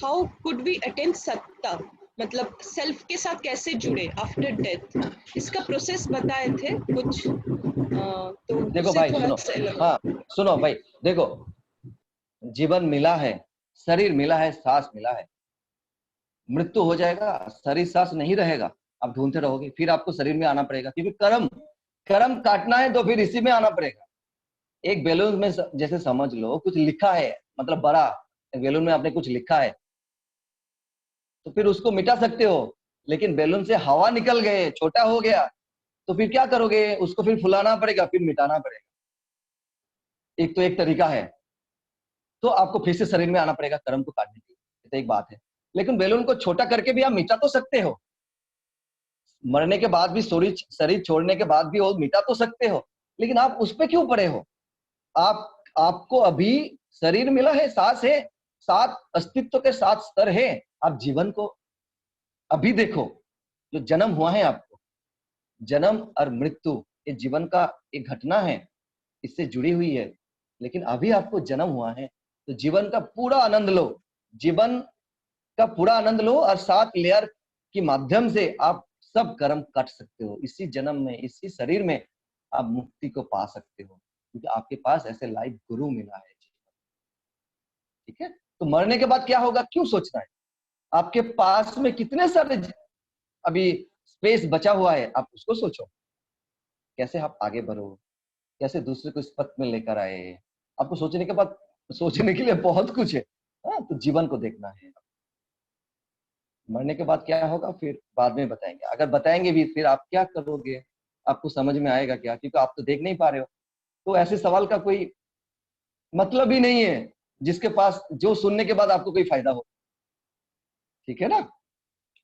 हाउ कुड वी अटेन सत्ता, मतलब सेल्फ के साथ कैसे जुड़े आफ्टर डेथ, इसका प्रोसेस बताए थे कुछ। तो देखो उससे भाई थोड़ा सुनो, हाँ सुनो भाई, देखो जीवन मिला है, शरीर मिला है, सांस मिला है, मृत्यु हो जाएगा, शरीर सांस नहीं रहेगा, आप ढूंढते रहोगे, फिर आपको शरीर में आना पड़ेगा, क्योंकि कर्म कर्म काटना है तो फिर इसी में आना पड़ेगा। एक बैलून में जैसे समझ लो कुछ लिखा है, मतलब बड़ा बैलून में आपने कुछ लिखा है, तो फिर उसको मिटा सकते हो, लेकिन बैलून से हवा निकल गए, छोटा हो गया, तो फिर क्या करोगे? उसको फिर फुलाना पड़ेगा, फिर मिटाना पड़ेगा। एक तो एक तरीका है, तो आपको फिर से शरीर में आना पड़ेगा कर्म को काटने के लिए, ये तो एक बात है। लेकिन बैलून को छोटा करके भी आप मिटा तो सकते हो, मरने के बाद भी, शरीर शरीर छोड़ने के बाद भी वो मिटा तो सकते हो, लेकिन आप उस पे क्यों पड़े हो? आपको अभी शरीर मिला है, सांस है, 7 अस्तित्व के 7 स्तर है। आप जीवन को अभी देखो, जो जन्म हुआ है आपको, जन्म और मृत्यु ये जीवन का एक घटना है, इससे जुड़ी हुई है। लेकिन अभी आपको जन्म हुआ है तो जीवन का पूरा आनंद लो, जीवन का पूरा आनंद लो, और 7 लेयर के माध्यम से आप सब कर्म काट सकते हो। इसी जन्म में, इसी शरीर में आप मुक्ति को पा सकते हो, क्योंकि आपके पास ऐसे लाइव गुरु मिला है। ठीक है? तो मरने के बाद क्या होगा, क्यों सोचना है? आपके पास में कितने सारे अभी स्पेस बचा हुआ है, आप उसको सोचो, कैसे आप आगे बढ़ो, कैसे दूसरे को इस पथ में लेकर आए। आपको सोचने के बाद, सोचने के लिए बहुत कुछ है। हाँ, तो जीवन को देखना है। मरने के बाद क्या होगा फिर बाद में बताएंगे, अगर बताएंगे भी फिर आप क्या करोगे, आपको समझ में आएगा क्या? क्योंकि आप तो देख नहीं पा रहे हो। तो ऐसे सवाल का कोई मतलब ही नहीं है जिसके पास, जो सुनने के बाद आपको कोई फायदा हो। ठीक है ना?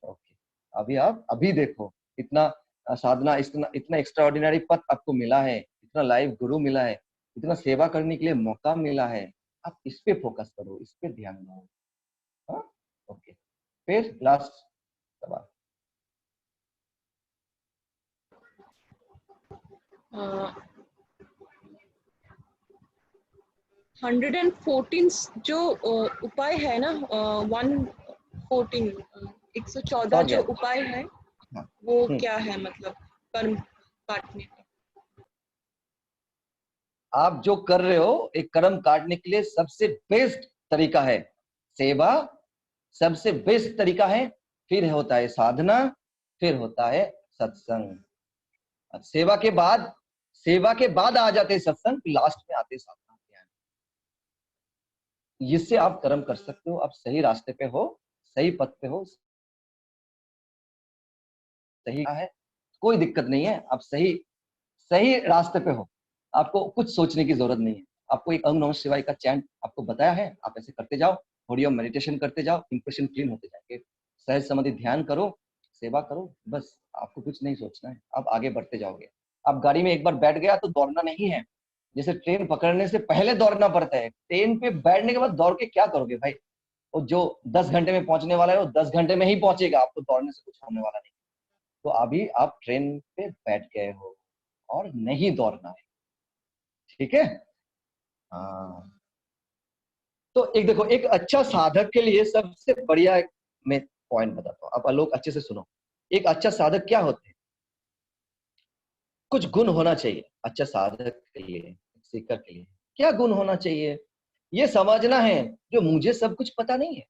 ओके, अभी आप अभी देखो, इतना साधना, इतना इतना एक्स्ट्राऑर्डिनरी पथ आपको मिला है, इतना लाइव गुरु मिला है, इतना सेवा करने के लिए मौका मिला है। आप इस पे फोकस करो, इस पे ध्यान दो। हाँ, ओके। फिर लास्ट सवाल। 114 जो उपाय है ना, 114 114 समझ जो गया? उपाय है हाँ। वो क्या है, मतलब कर्म काटने का? आप जो कर रहे हो एक कर्म काटने के लिए सबसे बेस्ट तरीका है सेवा, सबसे बेस्ट तरीका है, फिर होता है साधना, फिर होता है सत्संग। सेवा के बाद, सेवा के बाद आ जाते हैं सत्संग, फिर लास्ट में आते हैं साधना ध्यान। इससे आप कर्म कर सकते हो, आप सही रास्ते पे हो, सही पथ पे हो, सही है, कोई दिक्कत नहीं है, आप सही सही रास्ते पे हो। आपको कुछ सोचने की जरूरत नहीं है। आपको एक ओम नमः शिवाय का चैंट आपको बताया है, आप ऐसे करते जाओ, थोड़ी और मेडिटेशन करते जाओ, इंप्रेशन क्लीन होते जाएंगे। सहज समाधि ध्यान करो, सेवा करो, बस आपको कुछ नहीं सोचना है, आप आगे बढ़ते जाओगे। आप गाड़ी में एक बार बैठ गया तो दौड़ना नहीं है। जैसे ट्रेन पकड़ने से पहले दौड़ना पड़ता है, ट्रेन पे बैठने के बाद दौड़ के क्या करोगे भाई? वो जो 10 घंटे में पहुंचने वाला है वो 10 घंटे में ही पहुंचेगा, आपको दौड़ने से कुछ होने वाला नहीं। तो अभी आप ट्रेन पे बैठ गए हो और नहीं दौड़ना है, ठीक है? हाँ। तो एक देखो, एक अच्छा साधक के लिए सबसे बढ़िया मैं पॉइंट बताता हूँ, अब लोग अच्छे से सुनो। एक अच्छा साधक क्या होते हैं? कुछ गुण होना चाहिए अच्छा साधक के लिए, सीकर के लिए। क्या गुण होना चाहिए? ये समझना है जो मुझे सब कुछ पता नहीं है,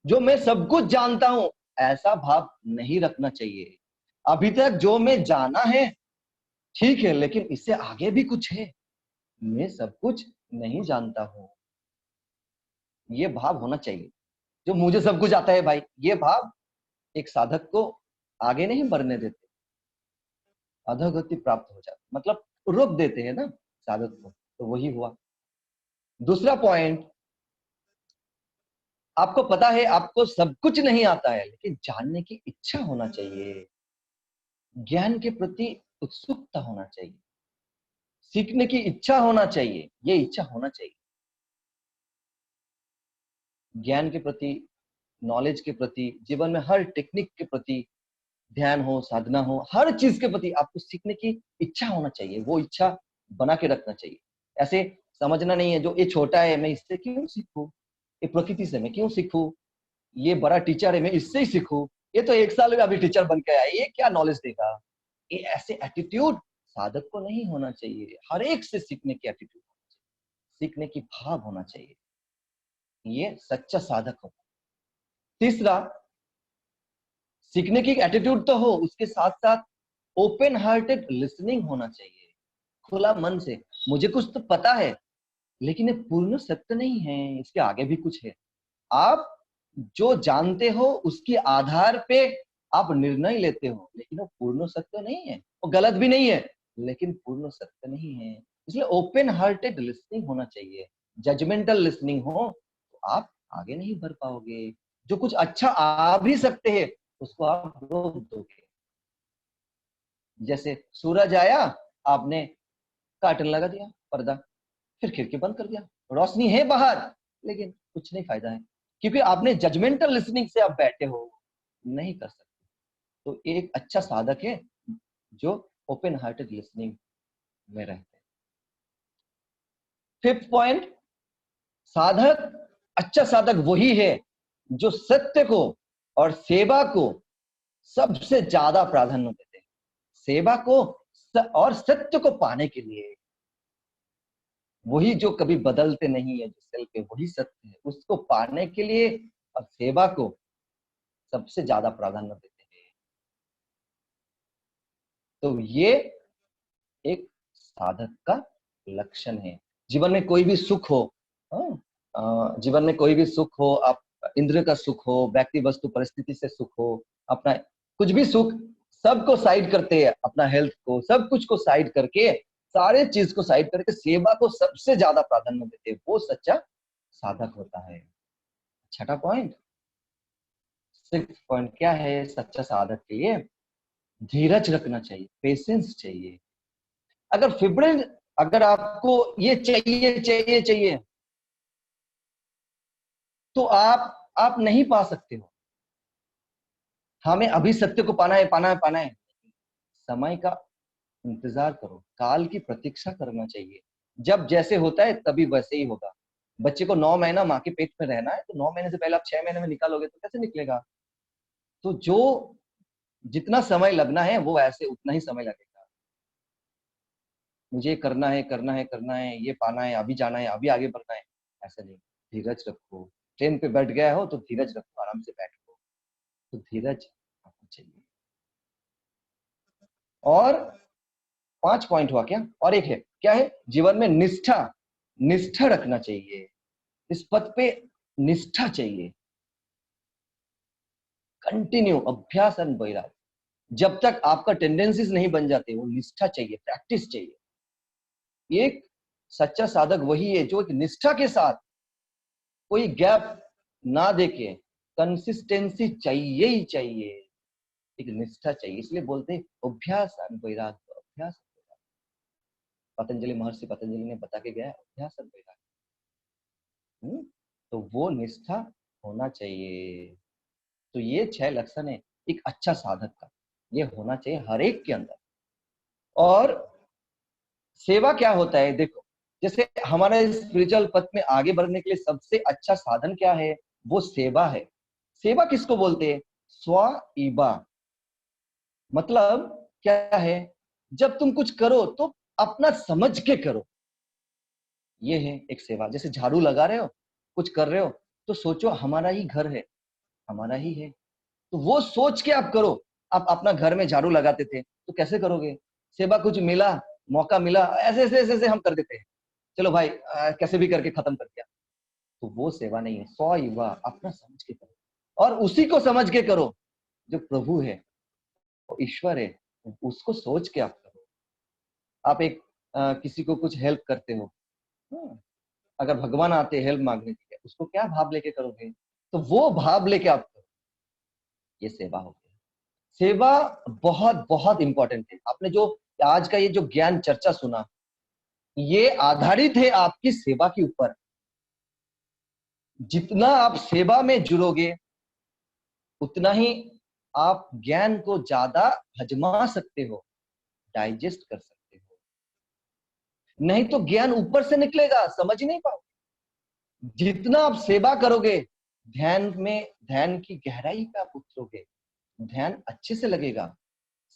जो मैं सब कुछ जानता हूं, ऐसा भाव नहीं रखना चाहिए। अभी तक जो मैं जाना है ठीक है, लेकिन इससे आगे भी कुछ है, मैं सब कुछ नहीं जानता हूं, ये भाव होना चाहिए। जो मुझे सब कुछ आता है भाई, ये भाव एक साधक को आगे नहीं बढ़ने देते, अधोगति प्राप्त हो जाती, मतलब रोक देते हैं ना साधक को। तो वही हुआ। दूसरा पॉइंट, आपको पता है आपको सब कुछ नहीं आता है, लेकिन जानने की इच्छा होना चाहिए, ज्ञान के प्रति उत्सुकता होना चाहिए, सीखने की इच्छा होना चाहिए, ये इच्छा होना चाहिए। ज्ञान के प्रति, नॉलेज के प्रति, जीवन में हर टेक्निक के प्रति ध्यान हो, साधना हो, हर चीज के प्रति आपको सीखने की इच्छा होना चाहिए, वो इच्छा बना के रखना चाहिए। ऐसे समझना नहीं है जो ये छोटा है मैं इससे क्यों सीखूं, ये प्रकृति से मैं क्यों सीखूं, ये बड़ा टीचर है मैं इससे ही सीखूं, ये तो 1 साल में अभी टीचर बन के आया, ये क्या नॉलेज देगा। ये ऐसे एटीट्यूड साधक को नहीं होना चाहिए। हर एक से सीखने की एटीट्यूड, सीखने की भाव होना चाहिए, ये सच्चा साधक होगा। तीसरा, सीखने की एटीट्यूड तो हो, उसके साथ साथ ओपन हार्टेड लिसनिंग होना चाहिए, खुला मन से। मुझे कुछ तो पता है, लेकिन ये पूर्ण सत्य नहीं है, इसके आगे भी कुछ है। आप जो जानते हो उसके आधार पे आप निर्णय लेते हो, लेकिन वो पूर्ण सत्य नहीं है, वो गलत भी नहीं है, लेकिन पूर्ण सत्य नहीं है। इसलिए ओपन हार्टेड लिसनिंग होना चाहिए। जजमेंटल लिसनिंग हो तो आप आगे नहीं बढ़ पाओगे। जो कुछ अच्छा आ भी सकते हैं उसको आप रोक दोगे। जैसे सूरज आया, आपने कार्टन लगा दिया, पर्दा, फिर खिड़की बंद कर दिया, रोशनी है बाहर लेकिन कुछ नहीं फायदा है, क्योंकि आपने जजमेंटल लिसनिंग से आप बैठे हो, नहीं कर सकते। तो एक अच्छा साधक है जो ओपन हार्टेड लिसनिंग में रहते हैं। फिफ्थ पॉइंट, साधक, अच्छा साधक वही है जो सत्य को और सेवा को सबसे ज्यादा प्राधान्य देते हैं। सेवा को और सत्य को पाने के लिए, वही जो कभी बदलते नहीं है, जो सेल्फ है वही सत्य है, उसको पाने के लिए और सेवा को सबसे ज्यादा प्राधान्य देते हैं। तो ये एक साधक का लक्षण है। जीवन में कोई भी सुख हो, जीवन में कोई भी सुख हो, आप इंद्रिय का सुख हो, व्यक्ति वस्तु परिस्थिति से सुख हो, अपना कुछ भी सुख, सबको साइड करते हैं, अपना हेल्थ को, सब कुछ को साइड करके, सारे चीज को साइड करके सेवा को सबसे ज्यादा प्राधान्य देते हैं, वो सच्चा साधक होता है। छठा पॉइंट, सिक्स पॉइंट क्या है सच्चा साधक के लिए? धीरज रखना चाहिए, पेशेंस चाहिए। अगर फिब्रिल, अगर आपको ये चाहिए चाहिए चाहिए तो आप नहीं पा सकते हो। हमें अभी सत्य को पाना है, पाना है, पाना है। समय का इंतजार करो, काल की प्रतीक्षा करना चाहिए। जब जैसे होता है तभी वैसे ही होगा। बच्चे को 9 महीना माँ के पेट में रहना है, तो 9 महीने से पहले आप 6 महीने में निकालोगे तो कैसे निकलेगा? तो जो जितना समय लगना है वो ऐसे उतना ही समय लगेगा। मुझे करना है, करना है, करना है, ये पाना है, अभी जाना है, अभी आगे बढ़ना है, ऐसा नहीं। धीरज रखो। ट्रेन पे बैठ गया हो तो धीरज रखो, आराम से बैठो। तो धीरज आपको चाहिए। और 5 पॉइंट हुआ क्या? और एक है, क्या है? जीवन में निष्ठा, निष्ठा रखना चाहिए। इस पद पे निष्ठा चाहिए, कंटिन्यू अभ्यास एंड वैराग्य। जब तक आपका टेंडेंसीज नहीं बन जाते, वो निष्ठा चाहिए, प्रैक्टिस चाहिए। एक सच्चा साधक वही है जो एक निष्ठा के साथ कोई गैप ना देके, कंसिस्टेंसी चाहिए ही चाहिए, एक निष्ठा चाहिए। इसलिए बोलते हैं अभ्यास वैराग्य, अभ्यास वैराग्य। पतंजलि, महर्षि पतंजलि ने बता के गया अभ्यास वैराग्य। तो वो निष्ठा होना चाहिए। तो ये 6 लक्षण है एक अच्छा साधक का, ये होना चाहिए हर एक के अंदर। और सेवा क्या होता है, देखो जैसे हमारे स्पिरिचुअल पथ में आगे बढ़ने के लिए सबसे अच्छा साधन क्या है, वो सेवा है। सेवा किसको बोलते हैं? स्व इबा। मतलब क्या है, जब तुम कुछ करो तो अपना समझ के करो, ये है एक सेवा। जैसे झाड़ू लगा रहे हो, कुछ कर रहे हो, तो सोचो हमारा ही घर है, हमारा ही है, तो वो सोच के आप करो। आप अपना घर में झाड़ू लगाते थे तो कैसे करोगे? सेवा कुछ मिला, मौका मिला, ऐसे ऐसे ऐसे ऐसे हम कर देते हैं, चलो भाई कैसे भी करके खत्म कर दिया। तो वो सेवा नहीं है। सौ युवा अपना समझ के करो, और उसी को समझ के करो जो प्रभु है, वो ईश्वर है, उसको सोच के आप करो। आप एक किसी को कुछ हेल्प करते हो, अगर भगवान आते हैं हेल्प मांगने के लिए, उसको क्या भाव लेके करोगे? तो वो भाव लेके आप करो, ये सेवा हो गई। सेवा बहुत बहुत इंपॉर्टेंट है। आपने जो आज का ये जो ज्ञान चर्चा सुना, ये आधारित है आपकी सेवा के ऊपर। जितना आप सेवा में जुड़ोगे, उतना ही आप ज्ञान को ज्यादा हजमा सकते हो, डाइजेस्ट कर सकते हो। नहीं तो ज्ञान ऊपर से निकलेगा, समझ नहीं पाओगे। जितना आप सेवा करोगे, ध्यान में, ध्यान की गहराई पे आप उतरोगे, ध्यान अच्छे से लगेगा।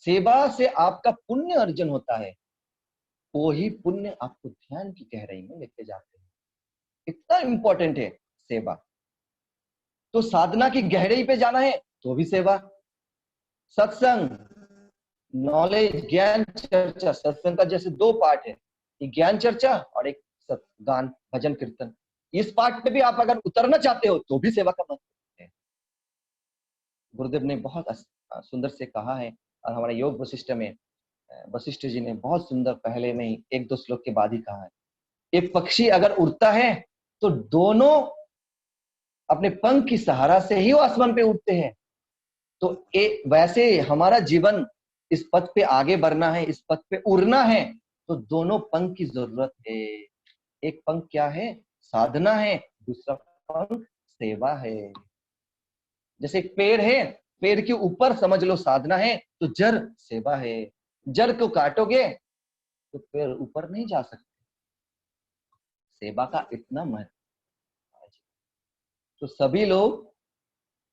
सेवा से आपका पुण्य अर्जन होता है, वो ही पुण्य आपको ध्यान की गहराई में लेके जाते हैं। इतना इंपॉर्टेंट है सेवा। तो साधना की गहराई पे जाना है तो भी सेवा। सत्संग, नॉलेज, ज्ञान चर्चा। सत्संग का जैसे 2 पार्ट है, एक ज्ञान चर्चा और एक गान भजन कीर्तन। इस पार्ट पे भी आप अगर उतरना चाहते हो तो भी सेवा का महत्व है। गुरुदेव ने बहुत सुंदर से कहा है, और हमारे योग वशिष्ठ में वशिष्ठ जी ने बहुत सुंदर पहले में ही 1-2 श्लोक के बाद ही कहा है, एक पक्षी अगर उड़ता है तो दोनों अपने पंख की सहारा से ही वो आसमान पे उड़ते हैं। तो वैसे हमारा जीवन, इस पथ पे आगे बढ़ना है, इस पथ पे उड़ना है, तो दोनों पंख की जरूरत है। एक पंख क्या है? साधना है, दूसरा पंख सेवा है। जैसे एक पेड़ है, पेड़ के ऊपर समझ लो साधना है, तो जड़ सेवा है। जड़ को काटोगे तो पेड़ ऊपर नहीं जा सकते। सेवा का इतना महत्व। तो सभी लोग,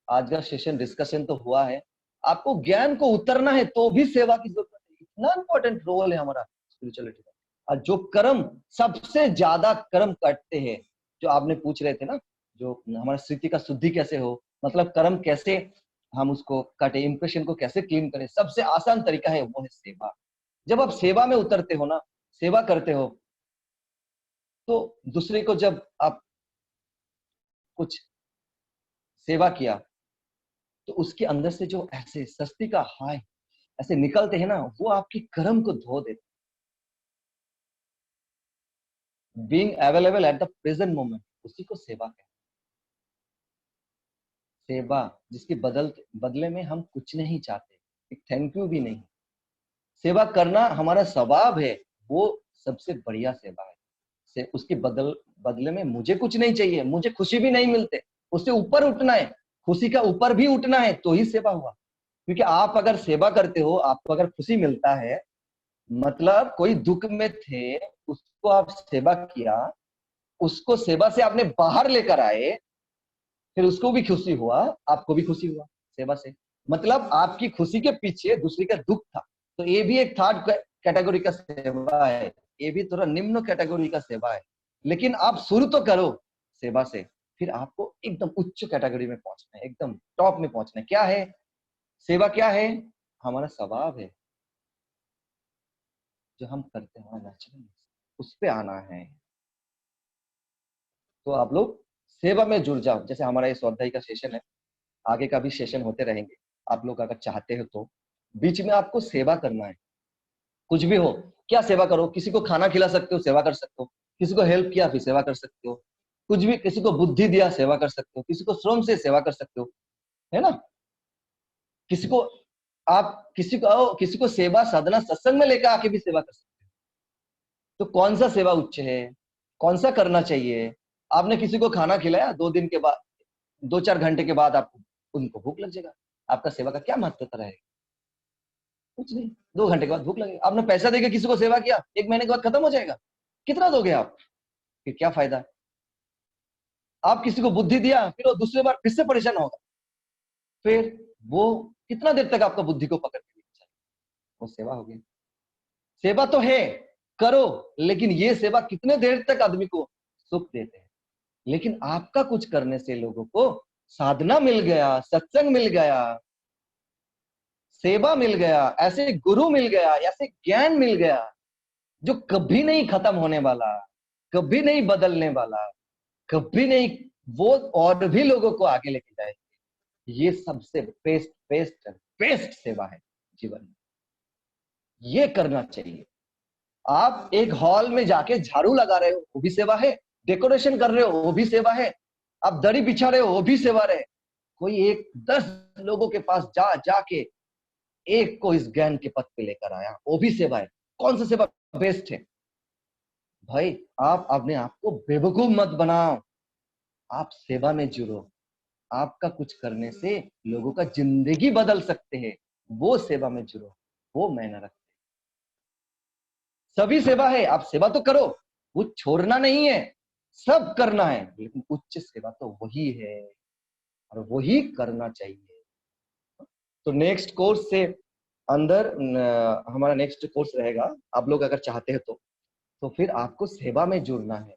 आज का सेशन डिस्कशन तो हुआ है, आपको ज्ञान को उतरना है तो भी सेवा की जरूरत है। इतना इंपॉर्टेंट रोल है हमारा स्पिरिचुअलिटी का। और जो कर्म, सबसे ज्यादा कर्म करते हैं, जो आपने पूछ रहे थे ना, जो हमारा स्थिति का शुद्धि कैसे हो, मतलब कर्म कैसे हम उसको काटे, इंप्रेशन को कैसे क्लीन करें, सबसे आसान तरीका है वो है सेवा। जब आप सेवा में उतरते हो ना, सेवा करते हो, तो दूसरे को जब आप कुछ सेवा किया, तो उसके अंदर से जो ऐसे सस्ती का हाय ऐसे निकलते हैं ना, वो आपकी कर्म को धो देते। Being available at the present moment, उसी को सेवा कहते हैं। सेवा जिसके बदले में हम कुछ नहीं चाहते, एक थैंक यू भी नहीं। सेवा करना हमारा स्वभाव है, वो सबसे बढ़िया सेवा है। उसके बदले में मुझे कुछ नहीं चाहिए, मुझे खुशी भी नहीं मिलते, उससे ऊपर उठना है, खुशी का ऊपर भी उठना है, तो ही सेवा हुआ। क्योंकि आप अगर सेवा करते हो, आपको अगर खुशी मिलता है, मतलब कोई दुख में थे, उसको आप सेवा किया, उसको सेवा से आपने बाहर लेकर आए, फिर उसको भी खुशी हुआ, आपको भी खुशी हुआ सेवा से। मतलब आपकी खुशी के पीछे दूसरे का दुख था। तो ये भी एक थर्ड कैटेगरी का सेवा है, ये भी थोड़ा निम्न कैटेगरी का सेवा है। लेकिन आप शुरू तो करो सेवा से, फिर आपको एकदम उच्च कैटेगरी में पहुंचना है, एकदम टॉप में पहुंचना है। क्या है सेवा? क्या है? हमारा स्वभाव है, जो हम करते हैं नेचुरल, उस पे आना है। तो आप लोग सेवा में जुड़ जाओ। जैसे हमारा ये स्वाध्याय का सेशन है, आगे का भी सेशन होते रहेंगे। आप लोग अगर चाहते हो तो बीच में आपको सेवा करना है, कुछ भी हो, क्या सेवा करो, किसी को खाना खिला सकते हो, सेवा कर सकते हो, किसी को हेल्प किया फिर सेवा कर सकते हो, कुछ भी, किसी को बुद्धि दिया सेवा कर सकते हो, किसी को श्रम से सेवा कर सकते हो, है ना। किसी को आप किसी को सेवा साधना सत्संग में लेकर आके भी सेवा कर सकते हो। तो कौन सा सेवा उच्च है, कौन सा करना चाहिए। आपने किसी को खाना खिलाया, 2 दिन के बाद, 2-4 घंटे के बाद आपको उनको भूख लग जाएगा, आपका सेवा का क्या महत्वता रहेगा, कुछ नहीं। 2 घंटे के बाद भूख लगेगी। आपने पैसा देके किसी को सेवा किया, 1 महीने के बाद खत्म हो जाएगा, कितना दोगे आप, फिर क्या फायदा। आप किसी को बुद्धि दिया, फिर वो दूसरी बार फिर से परेशान होगा, फिर वो कितना देर तक आपका बुद्धि को पकड़ के लेके, वो सेवा होगी। सेवा तो है, करो, लेकिन ये सेवा कितने देर तक आदमी को सुख देते हैं। लेकिन आपका कुछ करने से लोगों को साधना मिल गया, सत्संग मिल गया, सेवा मिल गया, ऐसे गुरु मिल गया, ऐसे ज्ञान मिल गया जो कभी नहीं खत्म होने वाला, कभी नहीं बदलने वाला, कभी नहीं, वो और भी लोगों को आगे लेके जाएगी। ये सबसे बेस्ट बेस्ट बेस्ट सेवा है जीवन में, ये करना चाहिए। आप एक हॉल में जाके झाड़ू लगा रहे हो, वो भी सेवा है। डेकोरेशन कर रहे हो, वो भी सेवा है। आप दरी बिछा रहे हो, वो भी सेवा है। कोई 10 लोगों के पास जाके एक को इस ज्ञान के पथ पे लेकर आया, वो भी सेवा है। कौन सा सेवा बेस्ट है भाई। आप अपने आप को बेवकूफ मत बनाओ, आप सेवा में जुड़ो। आपका कुछ करने से लोगों का जिंदगी बदल सकते हैं, वो सेवा में जुड़ो, वो मायने रखते। सभी सेवा है, आप सेवा तो करो, वो छोड़ना नहीं है, सब करना है, लेकिन उच्च सेवा तो वही है और वही करना चाहिए। तो नेक्स्ट कोर्स से अंदर हमारा नेक्स्ट कोर्स रहेगा, आप लोग अगर चाहते हैं तो फिर आपको सेवा में जुड़ना है।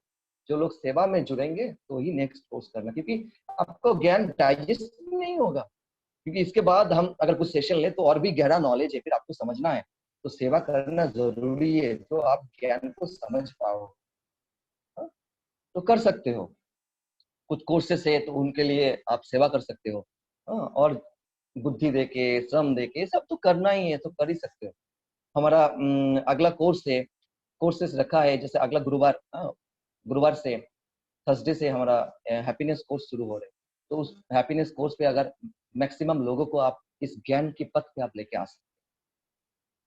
जो लोग सेवा में जुड़ेंगे तो ही नेक्स्ट कोर्स करना, क्योंकि आपको ज्ञान डाइजेस्ट नहीं होगा। क्योंकि इसके बाद हम अगर कुछ सेशन ले तो और भी गहरा नॉलेज है, फिर आपको समझना है। तो सेवा करना जरूरी है, तो आप ज्ञान को समझ पाओ। हाँ? तो कर सकते हो, कुछ कोर्सेस है तो उनके लिए आप सेवा कर सकते हो। हाँ, और बुद्धि देके, श्रम देके, सब तो करना ही है, तो कर ही सकते हो। हमारा अगला कोर्स है, कोर्सेस रखा है, जैसे अगला गुरुवार, गुरुवार से थर्सडे से हमारा हैप्पीनेस कोर्स शुरू हो रहे हैं। तो उस हैप्पीनेस कोर्स पे अगर मैक्सिमम लोगों को आप इस ज्ञान के पथ पे आप लेके आ सकते,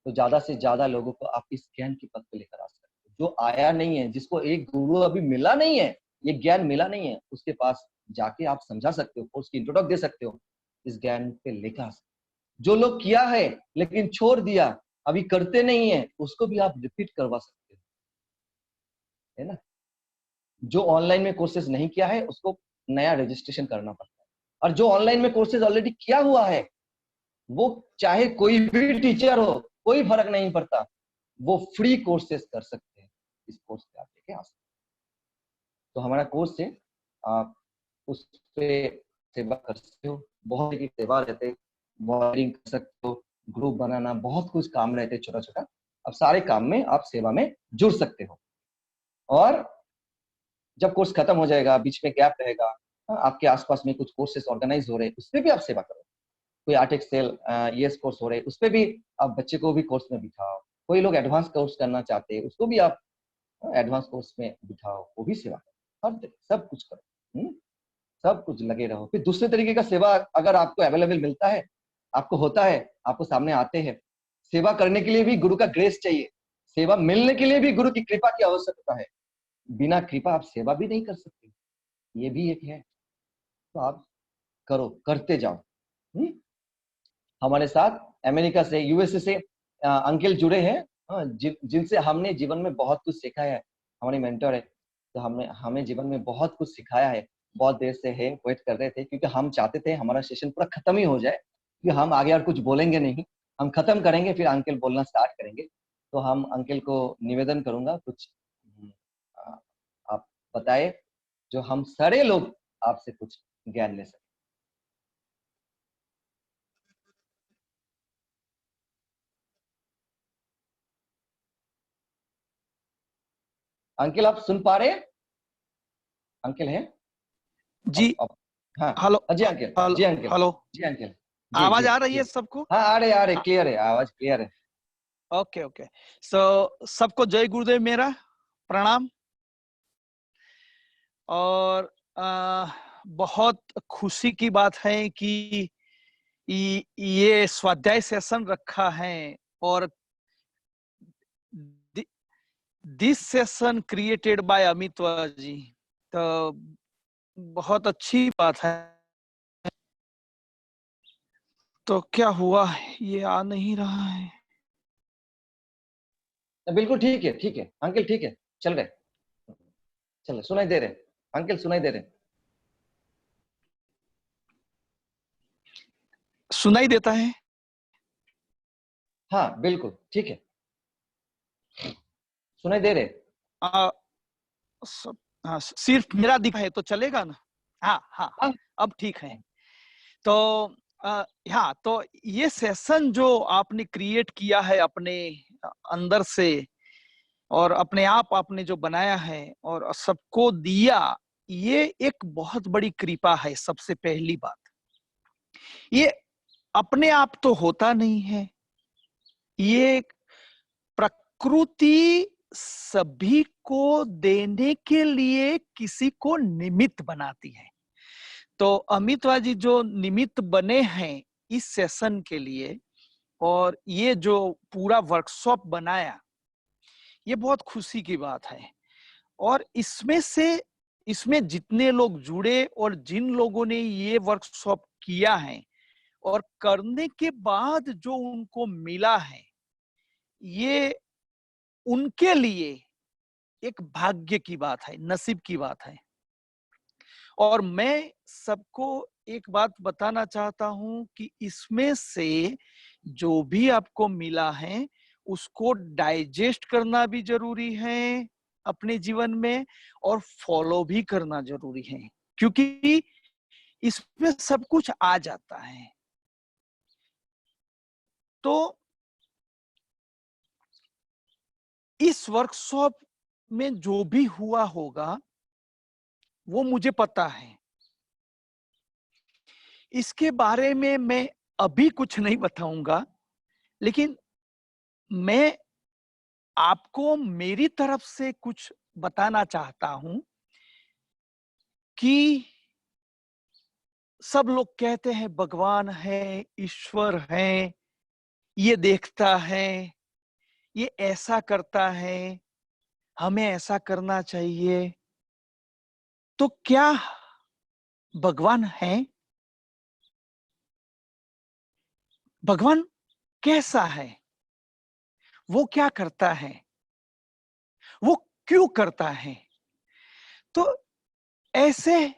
तो ज्यादा से ज्यादा लोगों को आप इस ज्ञान के पथ पे लेकर आ सकते। जो आया नहीं है, जिसको एक गुरु अभी मिला नहीं है, ये ज्ञान मिला नहीं है, उसके पास जाके आप समझा सकते हो, उसकी इंट्रोडक्ट दे सकते हो, इस ज्ञान पे लेकर आ सकते हो। जो लोग किया है लेकिन छोड़ दिया, अभी करते नहीं है, उसको भी आप रिपीट करवा सकते हो, है ना। जो ऑनलाइन में कोर्सेज नहीं किया है उसको नया रजिस्ट्रेशन करना पड़ता है, और जो ऑनलाइन में कोर्सेज ऑलरेडी किया हुआ है, वो चाहे कोई भी टीचर हो, कोई फर्क नहीं पड़ता, वो फ्री कोर्सेज कर सकते हैं। इस कोर्स पे आप लेके आ सकते हैं। तो हमारा कोर्स है, आप उस पे सेवा कर सकते हो, बहुत ही सेवा रहते, मॉडलिंग कर सकते हो, ग्रुप बनाना, बहुत कुछ काम रहते छोटा छोटा। अब सारे काम में आप सेवा में जुड़ सकते हो। और जब कोर्स खत्म हो जाएगा, बीच में गैप रहेगा, आपके आसपास में कुछ कोर्सेज ऑर्गेनाइज हो रहे हैं, उस पर भी आप सेवा करो। कोई आर्ट एक्सेल ईएस कोर्स हो रहे हैं, उस पर भी आप बच्चे को भी कोर्स में बिठाओ। कोई लोग एडवांस कोर्स करना चाहते हैं, उसको भी आप एडवांस कोर्स में बिठाओ, वो भी सेवा करो। हर सब कुछ करो, सब कुछ लगे रहो। फिर दूसरे तरीके का सेवा अगर आपको अवेलेबल मिलता है, आपको होता है, आपको सामने आते हैं, सेवा करने के लिए भी गुरु का ग्रेस चाहिए, सेवा मिलने के लिए भी गुरु की कृपा की आवश्यकता है। बिना कृपा आप सेवा भी नहीं कर सकते, ये भी एक है। तो आप करो, करते जाओ। हमारे साथ अमेरिका से, यूएसए से अंकल जुड़े हैं, जिनसे हमने जीवन में बहुत कुछ सीखा है। हमारे मेंटर है, तो हमने हमें जीवन में बहुत कुछ सिखाया है। बहुत देर से है, वेट कर रहे थे, क्योंकि हम चाहते थे हमारा सेशन पूरा खत्म ही हो जाए, कि हम आगे और कुछ बोलेंगे नहीं, हम खत्म करेंगे फिर अंकल बोलना स्टार्ट करेंगे। तो हम अंकल को निवेदन करूंगा, कुछ आप बताए, जो हम सारे लोग आपसे कुछ ज्ञान ले सके। अंकल आप सुन पा रहे हैं? अंकल है जी? हाँ हेलो? जी अंकल, जी अंकल, हेलो? जी अंकल, जी आवाज जी आ रही जी है सबको? हाँ, आ रहे क्लियर है, आवाज क्लियर है। Okay okay. सो सबको जय गुरुदेव, मेरा प्रणाम। और बहुत खुशी की बात है कि ये स्वाध्याय सेशन रखा है और दिस सेशन क्रिएटेड बाय अमितवा जी, तो बहुत अच्छी बात है। तो क्या हुआ, ये आ नहीं रहा है? बिल्कुल ठीक है अंकल, ठीक है, चल रहे, चल सुनाई दे रहे अंकल, सुनाई दे रहे। सुनाई देता है? हाँ बिल्कुल ठीक है, सुनाई दे रहे। आ, हाँ, सिर्फ मेरा दिखा है तो चलेगा ना? हाँ हाँ हाँ, हाँ अब ठीक है। तो हाँ, तो ये सेशन जो आपने क्रिएट किया है अपने अंदर से और अपने आप आपने जो बनाया है और सबको दिया, ये एक बहुत बड़ी कृपा है। सबसे पहली बात, ये अपने आप तो होता नहीं है, ये प्रकृति सभी को देने के लिए किसी को निमित्त बनाती है। तो अमितवा जी जो निमित्त बने हैं इस सेशन के लिए और ये जो पूरा वर्कशॉप बनाया, ये बहुत खुशी की बात है। और इसमें जितने लोग जुड़े और जिन लोगों ने ये वर्कशॉप किया है और करने के बाद जो उनको मिला है, ये उनके लिए एक भाग्य की बात है, नसीब की बात है। और मैं सबको एक बात बताना चाहता हूं कि इसमें से जो भी आपको मिला है उसको डाइजेस्ट करना भी जरूरी है अपने जीवन में और फॉलो भी करना जरूरी है, क्योंकि इसमें सब कुछ आ जाता है। तो इस वर्कशॉप में जो भी हुआ होगा वो मुझे पता है। इसके बारे में मैं अभी कुछ नहीं बताऊंगा, लेकिन मैं आपको मेरी तरफ से कुछ बताना चाहता हूं कि सब लोग कहते हैं भगवान है, ईश्वर है, ये देखता है, ये ऐसा करता है, हमें ऐसा करना चाहिए। तो क्या भगवान है? भगवान कैसा है? वो क्या करता है? वो क्यों करता है? तो ऐसे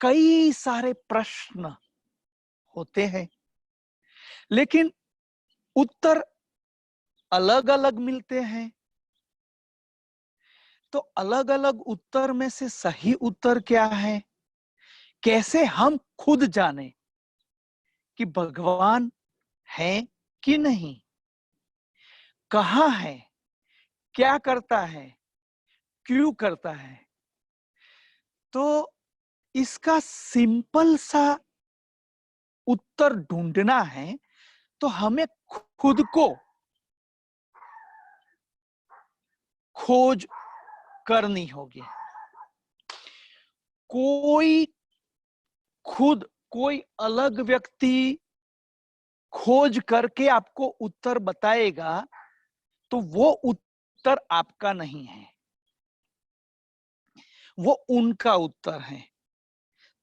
कई सारे प्रश्न होते हैं, लेकिन उत्तर अलग अलग मिलते हैं। तो अलग अलग उत्तर में से सही उत्तर क्या है, कैसे हम खुद जाने कि भगवान है कि नहीं, कहाँ है, क्या करता है, क्यों करता है? तो इसका सिंपल सा उत्तर ढूंढना है तो हमें खुद को खोज करनी होगी। कोई अलग व्यक्ति खोज करके आपको उत्तर बताएगा तो वो उत्तर आपका नहीं है, वो उनका उत्तर है।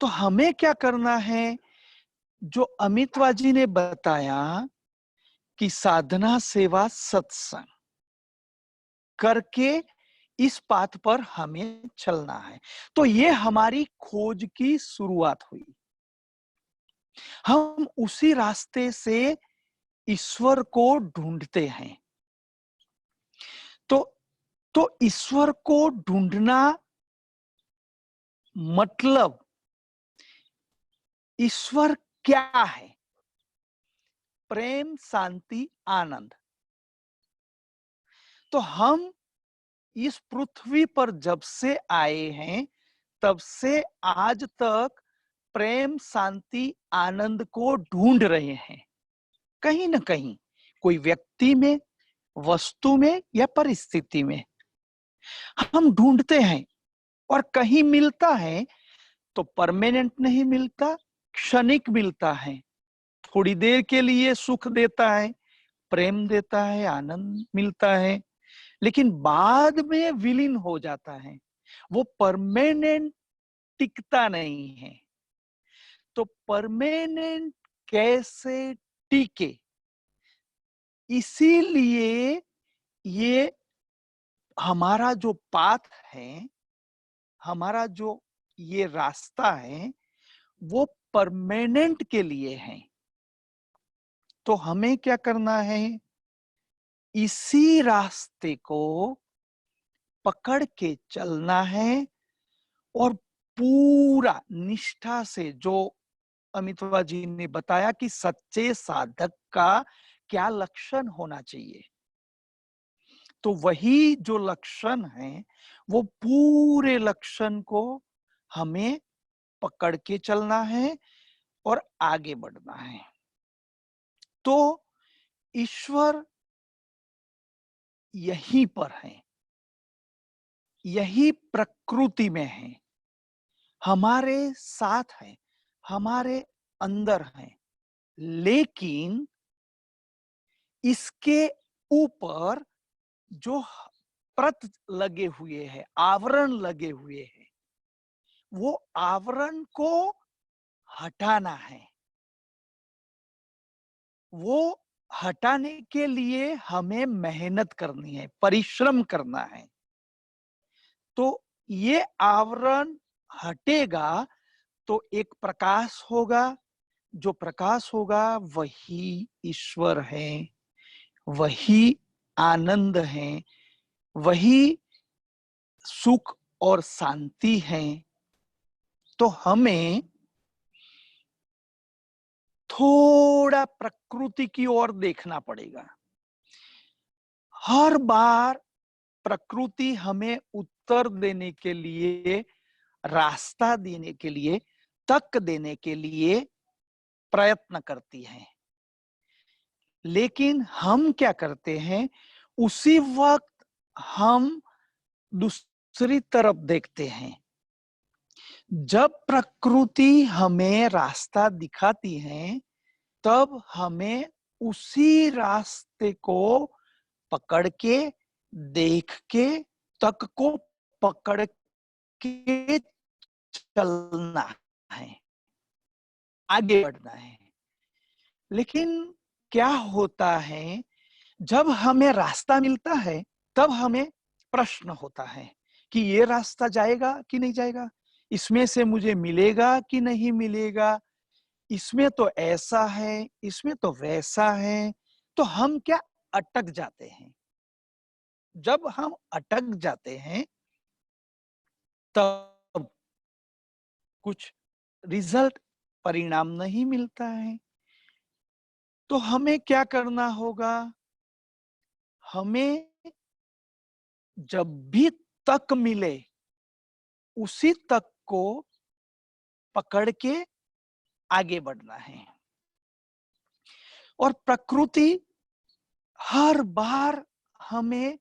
तो हमें क्या करना है, जो अमितवा जी ने बताया कि साधना सेवा सत्संग करके इस पाथ पर हमें चलना है। तो ये हमारी खोज की शुरुआत हुई। हम उसी रास्ते से ईश्वर को ढूंढते हैं। तो ईश्वर को ढूंढना मतलब ईश्वर क्या है? प्रेम, शांति, आनंद। तो हम इस पृथ्वी पर जब से आए हैं तब से आज तक प्रेम, शांति, आनंद को ढूंढ रहे हैं, कहीं ना कहीं, कोई व्यक्ति में, वस्तु में या परिस्थिति में हम ढूंढते हैं और कहीं मिलता है तो परमानेंट नहीं मिलता, क्षणिक मिलता है, थोड़ी देर के लिए सुख देता है, प्रेम देता है, आनंद मिलता है, लेकिन बाद में विलीन हो जाता है, वो परमानेंट टिकता नहीं है। तो परमानेंट कैसे टिके, इसीलिए ये हमारा जो पाथ है, हमारा जो ये रास्ता है, वो परमानेंट के लिए है। तो हमें क्या करना है, इसी रास्ते को पकड़ के चलना है और पूरा निष्ठा से, जो अमितवा जी ने बताया कि सच्चे साधक का क्या लक्षण होना चाहिए, तो वही जो लक्षण है वो पूरे लक्षण को हमें पकड़ के चलना है और आगे बढ़ना है। तो ईश्वर यहीं पर है, यही प्रकृति में है, हमारे साथ है, हमारे अंदर है, लेकिन इसके ऊपर जो प्रत लगे हुए हैं, आवरण लगे हुए हैं, वो आवरण को हटाना है। वो हटाने के लिए हमें मेहनत करनी है, परिश्रम करना है। तो ये आवरण हटेगा तो एक प्रकाश होगा, जो प्रकाश होगा वही ईश्वर है, वही आनंद है, वही सुख और शांति है। तो हमें थोड़ा प्रकृति की ओर देखना पड़ेगा। हर बार प्रकृति हमें उत्तर देने के लिए, रास्ता देने के लिए, तक देने के लिए प्रयत्न करती है, लेकिन हम क्या करते हैं, उसी वक्त हम दूसरी तरफ देखते हैं। जब प्रकृति हमें रास्ता दिखाती है, तब हमें उसी रास्ते को पकड़ के, देख के, तक को पकड़ के चलना है, आगे बढ़ना है। लेकिन क्या होता है, जब हमें रास्ता मिलता है तब हमें प्रश्न होता है कि ये रास्ता जाएगा कि नहीं जाएगा, इसमें से मुझे मिलेगा कि नहीं मिलेगा, इसमें तो ऐसा है, इसमें तो वैसा है। तो हम क्या अटक जाते हैं। जब हम अटक जाते हैं तब कुछ रिजल्ट, परिणाम नहीं मिलता है। तो हमें क्या करना होगा, हमें जब भी तक मिले उसी तक को पकड़ के आगे बढ़ना है। और प्रकृति हर बार हमें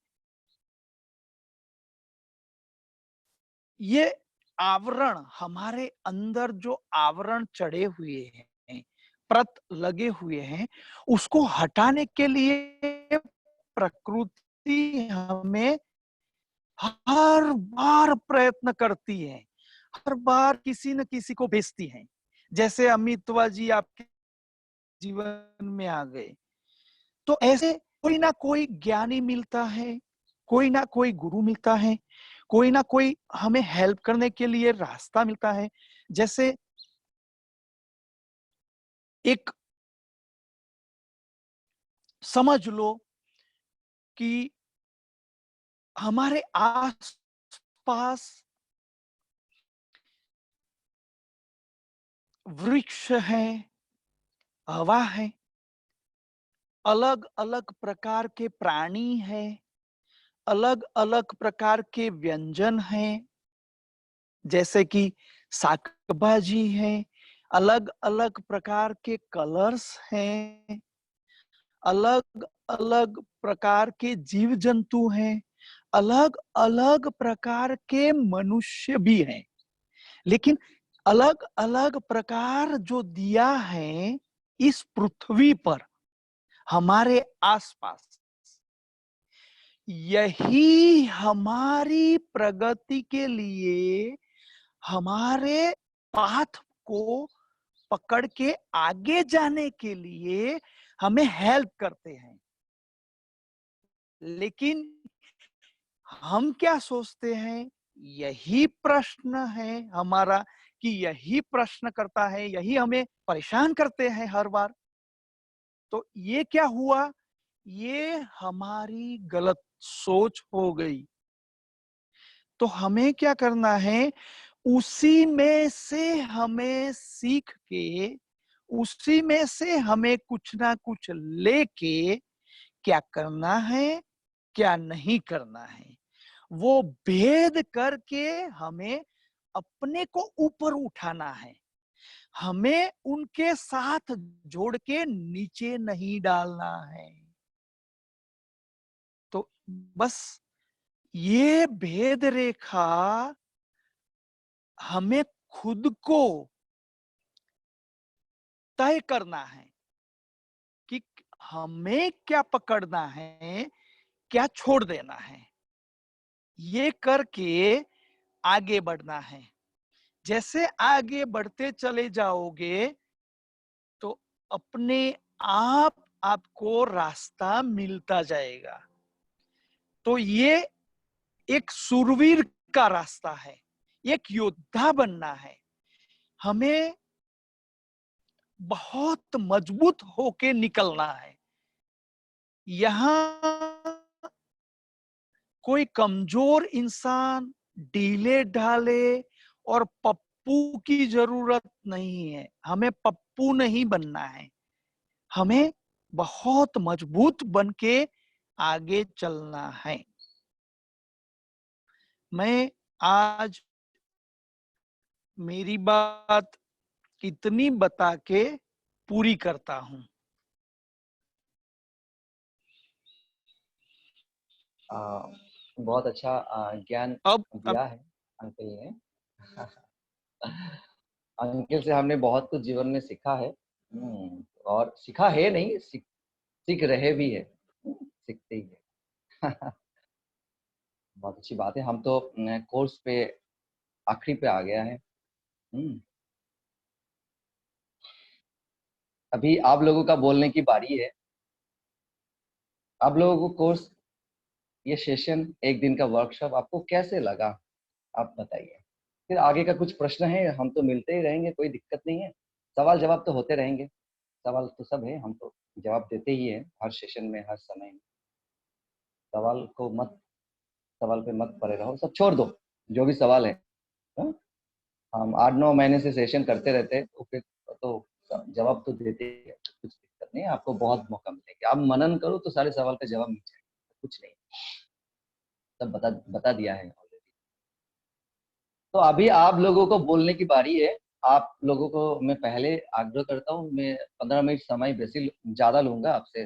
ये आवरण, हमारे अंदर जो आवरण चढ़े हुए हैं, प्रत लगे हुए हैं, उसको हटाने के लिए प्रकृति हमें हर बार प्रयत्न करती है, हर बार किसी न किसी को भेजती है। जैसे अमितवा जी आपके जीवन में आ गए, तो ऐसे कोई ना कोई ज्ञानी मिलता है, कोई ना कोई गुरु मिलता है, कोई ना कोई हमें हेल्प करने के लिए रास्ता मिलता है। जैसे एक समझ लो कि हमारे आस-पास वृक्ष है, हवा है, अलग अलग प्रकार के प्राणी है, अलग अलग प्रकार के व्यंजन हैं, जैसे कि शाकभाजी है, अलग अलग प्रकार के कलर्स हैं, अलग अलग प्रकार के जीव जंतु हैं, अलग अलग प्रकार के मनुष्य भी हैं, लेकिन अलग अलग प्रकार जो दिया है इस पृथ्वी पर हमारे आसपास, यही हमारी प्रगति के लिए, हमारे पाथ को पकड़ के आगे जाने के लिए हमें हेल्प करते हैं। लेकिन हम क्या सोचते हैं, यही प्रश्न है हमारा कि यही प्रश्न करता है, यही हमें परेशान करते हैं हर बार। तो ये क्या हुआ, ये हमारी गलत सोच हो गई। तो हमें क्या करना है, उसी में से हमें सीख के, उसी में से हमें कुछ ना कुछ लेके क्या करना है, क्या नहीं करना है, वो भेद करके हमें अपने को ऊपर उठाना है। हमें उनके साथ जोड़ के नीचे नहीं डालना है। तो बस ये भेद रेखा हमें खुद को तय करना है कि हमें क्या पकड़ना है, क्या छोड़ देना है। ये करके आगे बढ़ना है। जैसे आगे बढ़ते चले जाओगे तो अपने आप आपको रास्ता मिलता जाएगा। तो ये एक शूरवीर का रास्ता है, एक योद्धा बनना है। हमें बहुत मजबूत होके निकलना है। यहाँ कोई कमजोर इंसान ढीले ढाले और पप्पू की जरूरत नहीं है। हमें पप्पू नहीं बनना है, हमें बहुत मजबूत बन के आगे चलना है। मैं आज मेरी बात इतनी बता के पूरी करता हूं। बहुत अच्छा ज्ञान अब दिया है अंकल ने। अंकल से हमने बहुत कुछ जीवन में सीखा है। और सीखा है नहीं, सीख रहे भी है। सीखते ही है। बहुत अच्छी बात है। हम तो कोर्स पे आखिरी पे आ गया है। अभी आप लोगों का बोलने की बारी है। आप लोगों को कोर्स, ये सेशन, एक दिन का वर्कशॉप आपको कैसे लगा, आप बताइए। फिर आगे का कुछ प्रश्न है, हम तो मिलते ही रहेंगे, कोई दिक्कत नहीं है। सवाल जवाब तो होते रहेंगे, सवाल तो सब है, हम तो जवाब देते ही हैं हर सेशन में, हर समय में। सवाल को मत, सवाल पे मत पड़े रहो, सब छोड़ दो जो भी सवाल है। हाँ? हम 8-9 महीने से सेशन करते रहते हैं, तो फिर तो जवाब तो देते ही है, कुछ दिक्कत नहीं है। आपको बहुत मौका मिलेगा, आप मनन करो तो सारे सवाल का जवाब मिल जाएगा, कुछ नहीं, सब बता दिया है ऑलरेडी। तो अभी आप लोगों को बोलने की बारी है। आप लोगों को मैं पहले आग्रह करता हूँ, मैं 15 मिनट समय बेसी ज्यादा लूंगा आपसे।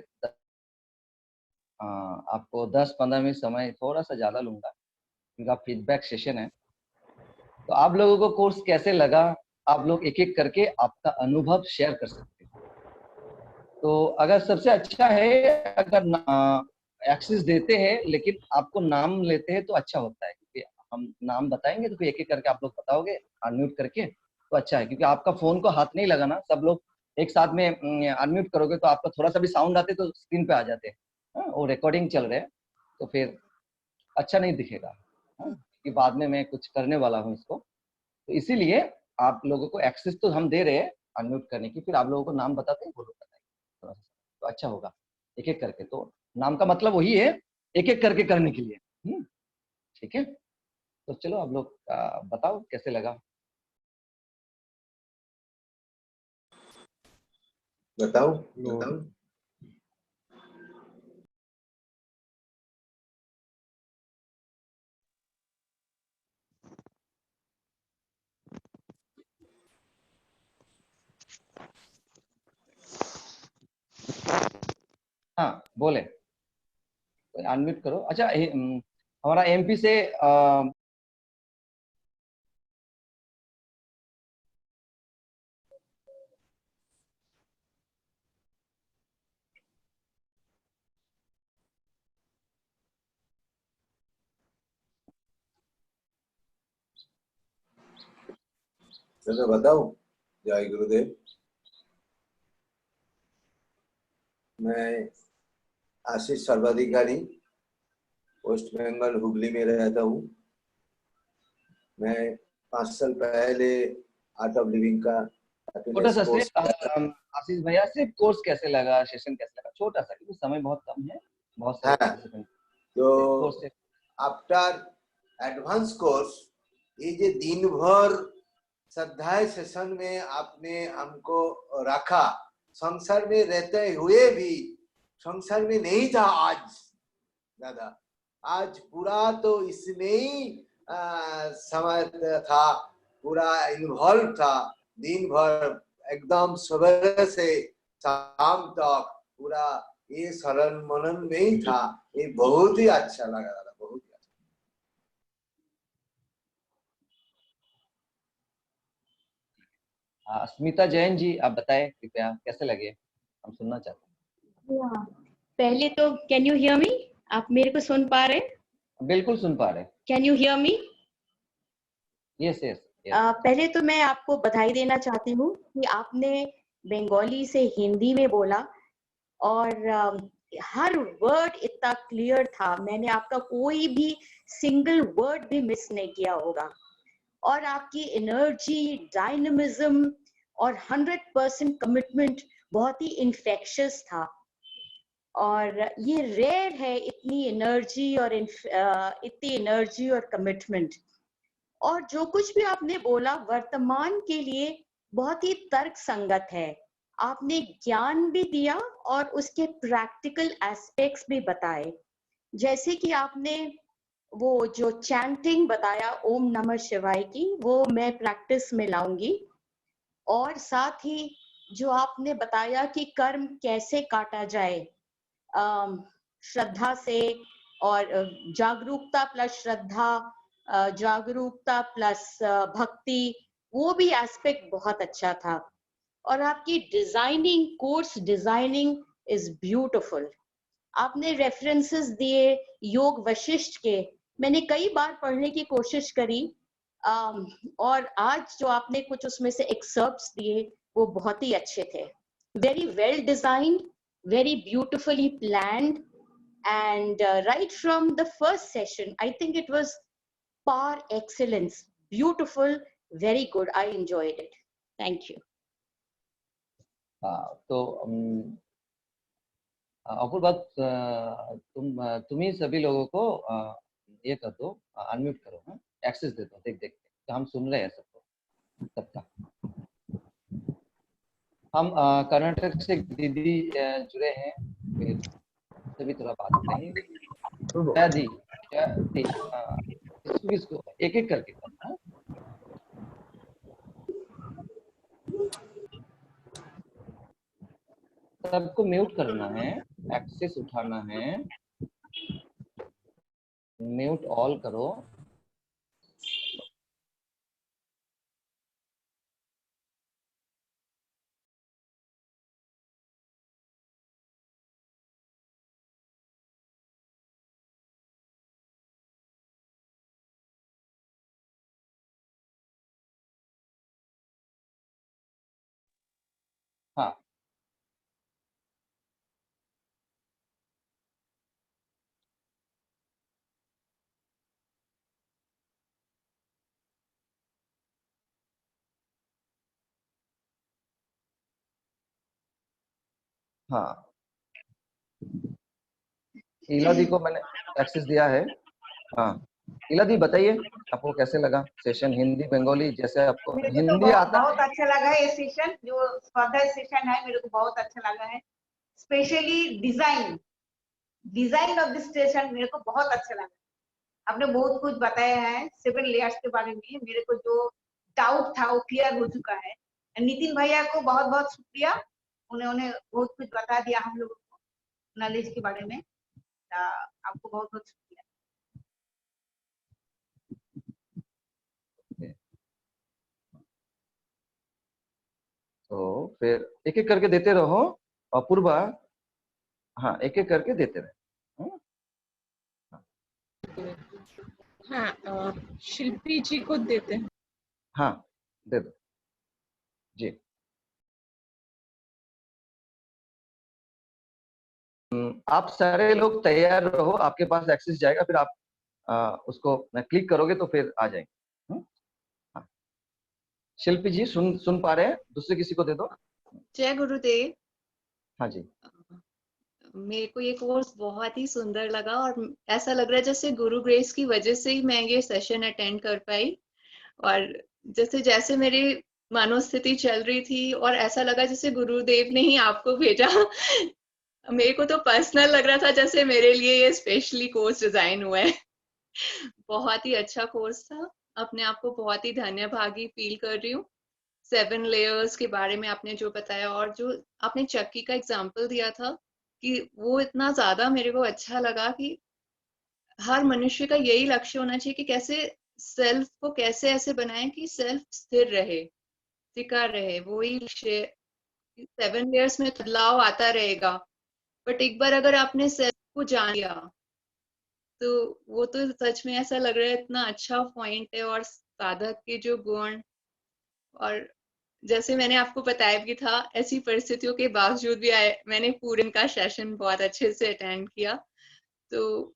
आपको 10-15 मिनट समय थोड़ा सा ज्यादा लूंगा, क्योंकि आप फीडबैक सेशन है। तो आप लोगों को कोर्स कैसे लगा, आप लोग एक एक करके आपका अनुभव शेयर कर सकते हैं। तो अगर सबसे अच्छा है, अगर एक्सेस देते हैं लेकिन आपको नाम लेते हैं तो अच्छा होता है, क्योंकि हम नाम बताएंगे तो फिर एक एक करके आप लोग बताओगे अनम्यूट करके, तो अच्छा है। क्योंकि आपका फोन को हाथ नहीं लगाना, सब लोग एक साथ में अनम्यूट करोगे तो आपका थोड़ा सा भी साउंड आते तो स्क्रीन पे आ जाते हैं। वो रिकॉर्डिंग चल रहे हैं तो फिर अच्छा नहीं दिखेगा। क्योंकि बाद में मैं कुछ करने वाला हूँ इसको, तो इसीलिए आप लोगों को एक्सेस तो हम दे रहे हैं अनम्यूट करने की, फिर आप लोगों को नाम बताते हैं, वो लोग बताएंगे थोड़ा सा, तो अच्छा होगा एक एक करके। तो नाम का मतलब वही है, एक एक करके करने के लिए। ठीक है, तो चलो आप लोग बताओ कैसे लगा। बताओ। हाँ बोले, अनम्यूट करो। अच्छा हमारा एमपी से चलो बताओ। जय गुरुदेव। मैं आशीष सर्वाधिकारी वेस्ट बंगाल हुगली में रहता हूँ। मैं 5 साल पहले आर्ट ऑफ लिविंग का छोटा सा आशीष भैया सिर्फ कोर्स कैसे लगा, सेशन कैसे लगा, छोटा सा, क्योंकि समय बहुत कम है, बहुत सारे पार्टिसिपेंट। तो आफ्टर एडवांस कोर्स ये जो दिन भर श्रद्धा सेशन में आपने हमको रखा, संसार में रहते हुए भी संसार में नहीं था आज दादा, आज पूरा तो इसमें ही समय था, पूरा इन्वॉल्व था। दिन भर एकदम सुबह से शाम तक पूरा ये शरण मनन में ही था। ये बहुत ही अच्छा लगा दादा, बहुत ही अच्छा। स्मिता जैन जी, आप बताएं कृपया कैसे लगे, हम सुनना चाहते हैं। पहले तो कैन यू हियर मी? आप मेरे को सुन पा रहे हैं? बिल्कुल सुन पा रहे हैं। Can you hear me? Yes yes. पहले तो मैं आपको बधाई देना चाहती हूँ कि आपने बंगाली से हिंदी में बोला और हर वर्ड इतना क्लियर था, मैंने आपका कोई भी सिंगल वर्ड भी मिस नहीं किया होगा। और आपकी एनर्जी, डायनामिज्म और 100% कमिटमेंट बहुत ही इन्फेक्शियस था। और ये रेयर है इतनी एनर्जी और इतनी एनर्जी और कमिटमेंट। और जो कुछ भी आपने बोला वर्तमान के लिए बहुत ही तर्क संगत है। आपने ज्ञान भी दिया और उसके प्रैक्टिकल एस्पेक्ट्स भी बताए। जैसे कि आपने वो जो चैंटिंग बताया ओम नमः शिवाय की, वो मैं प्रैक्टिस में लाऊंगी। और साथ ही जो आपने बताया कि कर्म कैसे काटा जाए श्रद्धा से, और जागरूकता प्लस श्रद्धा, जागरूकता प्लस भक्ति, वो भी एस्पेक्ट बहुत अच्छा था। और आपकी designing, course designing is beautiful. आपने रेफरेंसेस दिए योग वशिष्ठ के, मैंने कई बार पढ़ने की कोशिश करी और आज जो आपने कुछ उसमें से एक्सर्प्ट्स दिए वो बहुत ही अच्छे थे। Very well designed, very beautifully planned, and right from the first session I think it was par excellence, beautiful, very good, I enjoyed it, thank you. तो अपूर्वा, तुम ही सभी लोगों को ये कर दो, अनम्यूट करो, एक्सेस दे दो, देख देख तो हम सुन रहे हैं सबको, सबका। हम कर्नाटक से दीदी जुड़े हैं, सभी थोड़ा बात करेंगे। क्या दी इसको एक एक करके करना। सबको म्यूट करना है, एक्सेस उठाना है, म्यूट ऑल करो। हाँ हाँ, इला दी को मैंने एक्सेस दिया है। हाँ इला दी बताइए, आपको कैसे लगा सेशन, हिंदी बंगाली जैसे आपको हिंदी आता है? बहुत अच्छा लगा ये सेशन, जो स्पर्धा सेशन है मेरे को बहुत अच्छा लगा है। Specially design of this session मेरे को बहुत अच्छा लगा। आपने बहुत कुछ बताया है 7 लेयर्स के बारे में, मेरे को जो डाउट था वो क्लियर हो चुका है। नितिन भैया को बहुत बहुत शुक्रिया, उन्होंने बहुत कुछ बता दिया हम लोगों को। नॉलेज के बारे में। आपको बहुत बहुत शुक्रिया। तो फिर एक एक करके देते रहो। अपूर्वा, हाँ एक एक करके देते रहे। हाँ, शिल्पी जी को देते हैं। हाँ दे दो जी। आप सारे लोग तैयार रहो, आपके पास एक्सेस जाएगा, फिर आप उसको क्लिक करोगे तो फिर आ जाएंगे। हाँ। शिल्पी जी सुन पा रहे हैं? दूसरे किसी को दे दो। जय गुरुदेव। हाँ जी। मेरे को ये कोर्स बहुत ही सुंदर लगा और ऐसा लग रहा है जैसे गुरु ग्रेस की वजह से ही मैं ये सेशन अटेंड कर पाई। और जैसे जैसे मेरी मनोस्थिति चल रही थी और ऐसा लगा जैसे गुरुदेव ने ही आपको भेजा। मेरे को तो पर्सनल लग रहा था जैसे मेरे लिए ये स्पेशली कोर्स डिजाइन हुआ है। बहुत ही अच्छा कोर्स था। अपने आप को बहुत ही धन्यभागी फील कर रही हूँ। 7 लेयर्स के बारे में आपने जो बताया और जो आपने चक्की का एग्जाम्पल दिया था कि वो इतना ज्यादा मेरे को अच्छा लगा कि हर मनुष्य का यही लक्ष्य होना चाहिए कि कैसे सेल्फ को कैसे ऐसे बनाएं कि सेल्फ स्थिर रहे, टिका रहे। वही 7 लेयर्स में बदलाव आता रहेगा, बट एक बार अगर आपने सेल्फ को जान लिया तो वो तो सच में ऐसा लग रहा है इतना अच्छा पॉइंट है। और साधक के जो गुण, और जैसे मैंने आपको बताया भी था, ऐसी परिस्थितियों के बावजूद भी मैंने पूरे का सेशन बहुत अच्छे से अटेंड किया। तो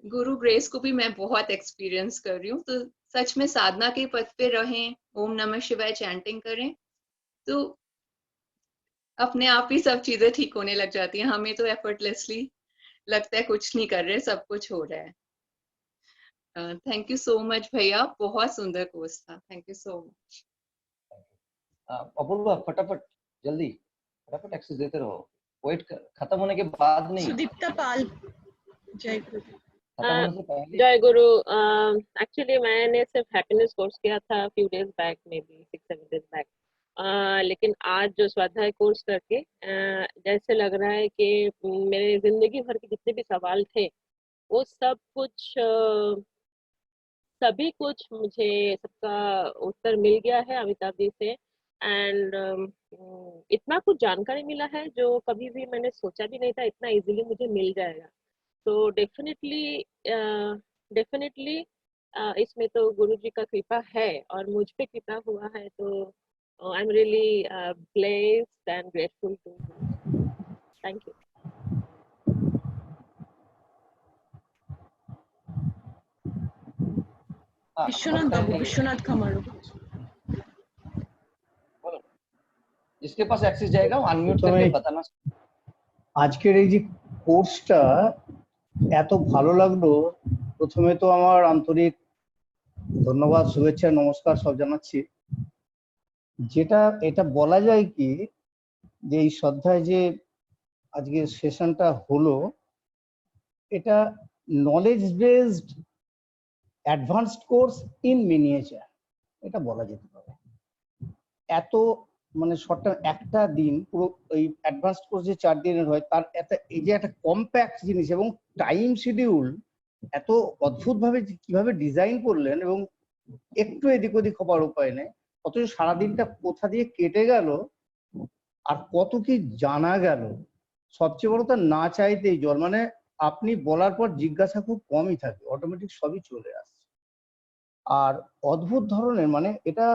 गुरु ग्रेस को भी मैं बहुत एक्सपीरियंस कर रही हूँ। तो सच में साधना के पथ पे रहें, ओम नमः शिवाय चैंटिंग करें तो अपने आप ही सब चीजें ठीक होने लग जाती हैं। हमें तो एफर्टलेसली लगता है कुछ नहीं कर रहे, सब कुछ हो रहा है। थैंक यू सो मच भैया, बहुत सुंदर कोर्स था। Thank you so much. Apoorva फटाफट जल्दी फटाफट एक्सेस देते रहो, वेट खत्म होने के बाद नहीं, सुदीप्ता पाल। जय गुरु। खत्म होने से पहले। जय गुरु। एक्चुअली मैंने सिर्फ हैप्पीनेस कोर्स किया था few days back, may be 6-7 days back. लेकिन आज जो स्वाध्याय कोर्स करके जैसे लग रहा है कि मेरे जिंदगी भर के जितने भी सवाल थे वो सब कुछ सभी कुछ मुझे सबका उत्तर मिल गया है अमिताभ जी से। एंड इतना कुछ जानकारी मिला है जो कभी भी मैंने सोचा भी नहीं था इतना इजीली मुझे मिल जाएगा। तो डेफिनेटली इसमें तो गुरु जी का कृपा है और मुझ पे कृपा हुआ है। तो I am really blessed and grateful to guru. Thank you. Vishwanath babu, Vishwanath Khamadu. इसके पास एक्सेस जाएगा वो अनम्यूट करके बताना। আজকের এই যে কোর্সটা এত ভালো লাগলো, প্রথমে তো আমার আন্তরিক ধন্যবাদ, শুভেচ্ছা, নমস্কার সব জানাচ্ছি। যেটা এটা বলা যায় কি যে এই শ্রদ্ধায় যে আজকের সেশনটা হলো এটা knowledge based advanced course in miniature, এটা বলা যেতে পারে। এত মানে শর্ট একটা দিন পুরো এই অ্যাডভান্সড কোর্স যে 4 দিনের হয় তার এই যে একটা কম্প্যাক্ট জিনিস এবং টাইম শিডিউল এত অদ্ভুত ভাবে কিভাবে ডিজাইন করলেন এবং একটু এদিক ওদিক হবার উপায় নেই, অথচ সারাদিনটা কোথা দিয়ে কেটে গেল আর কত কি জানা গেল। সবচেয়ে বড় তো না চাইতেই জল, মানে আপনি বলার পর জিজ্ঞাসা খুব কমই থাকে, অটোমেটিক সবই চলে আসছে। আর অদ্ভুত ধরনের মানে এটা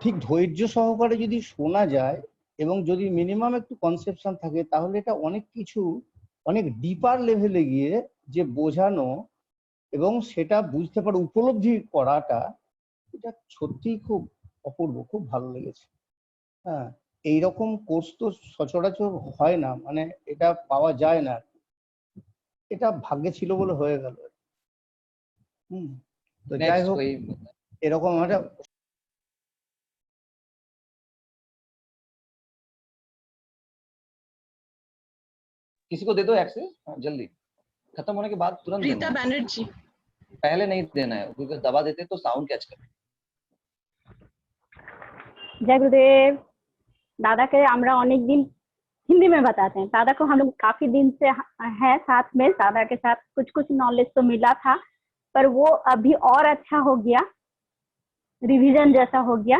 ঠিক ধৈর্য সহকারে যদি শোনা যায় এবং যদি মিনিমাম একটু কনসেপশন থাকে তাহলে এটা অনেক কিছু অনেক ডিপার লেভেলে গিয়ে যে বোঝানো এবং সেটা বুঝতে পারে উপলব্ধি করাটা, এটা সত্যিই খুব অপূর্ব, খুব ভালো লেগেছে। হ্যাঁ, এইরকম কোর্স তো সচরাচর হয় না, মানে এটা পাওয়া যায় না, এটা ভাগ্যে ছিল বলে হয়ে গেল। তো যাই হোক, এরকম একটা किसी को दे दो एक्सेस जल्दी, खत्म होने के बाद तुरंत रीता बैनर्जी। पहले नहीं देना है क्योंकि दबा देते तो साउंड कैच कर। जय गुरुदेव। দাদাকে আমরা অনেকদিন हिंदी में बताते हैं। दादा को हम लोग काफी दिन से है साथ में, दादा के साथ कुछ कुछ नॉलेज तो मिला था, पर वो अभी और अच्छा हो गया, रिवीजन जैसा हो गया।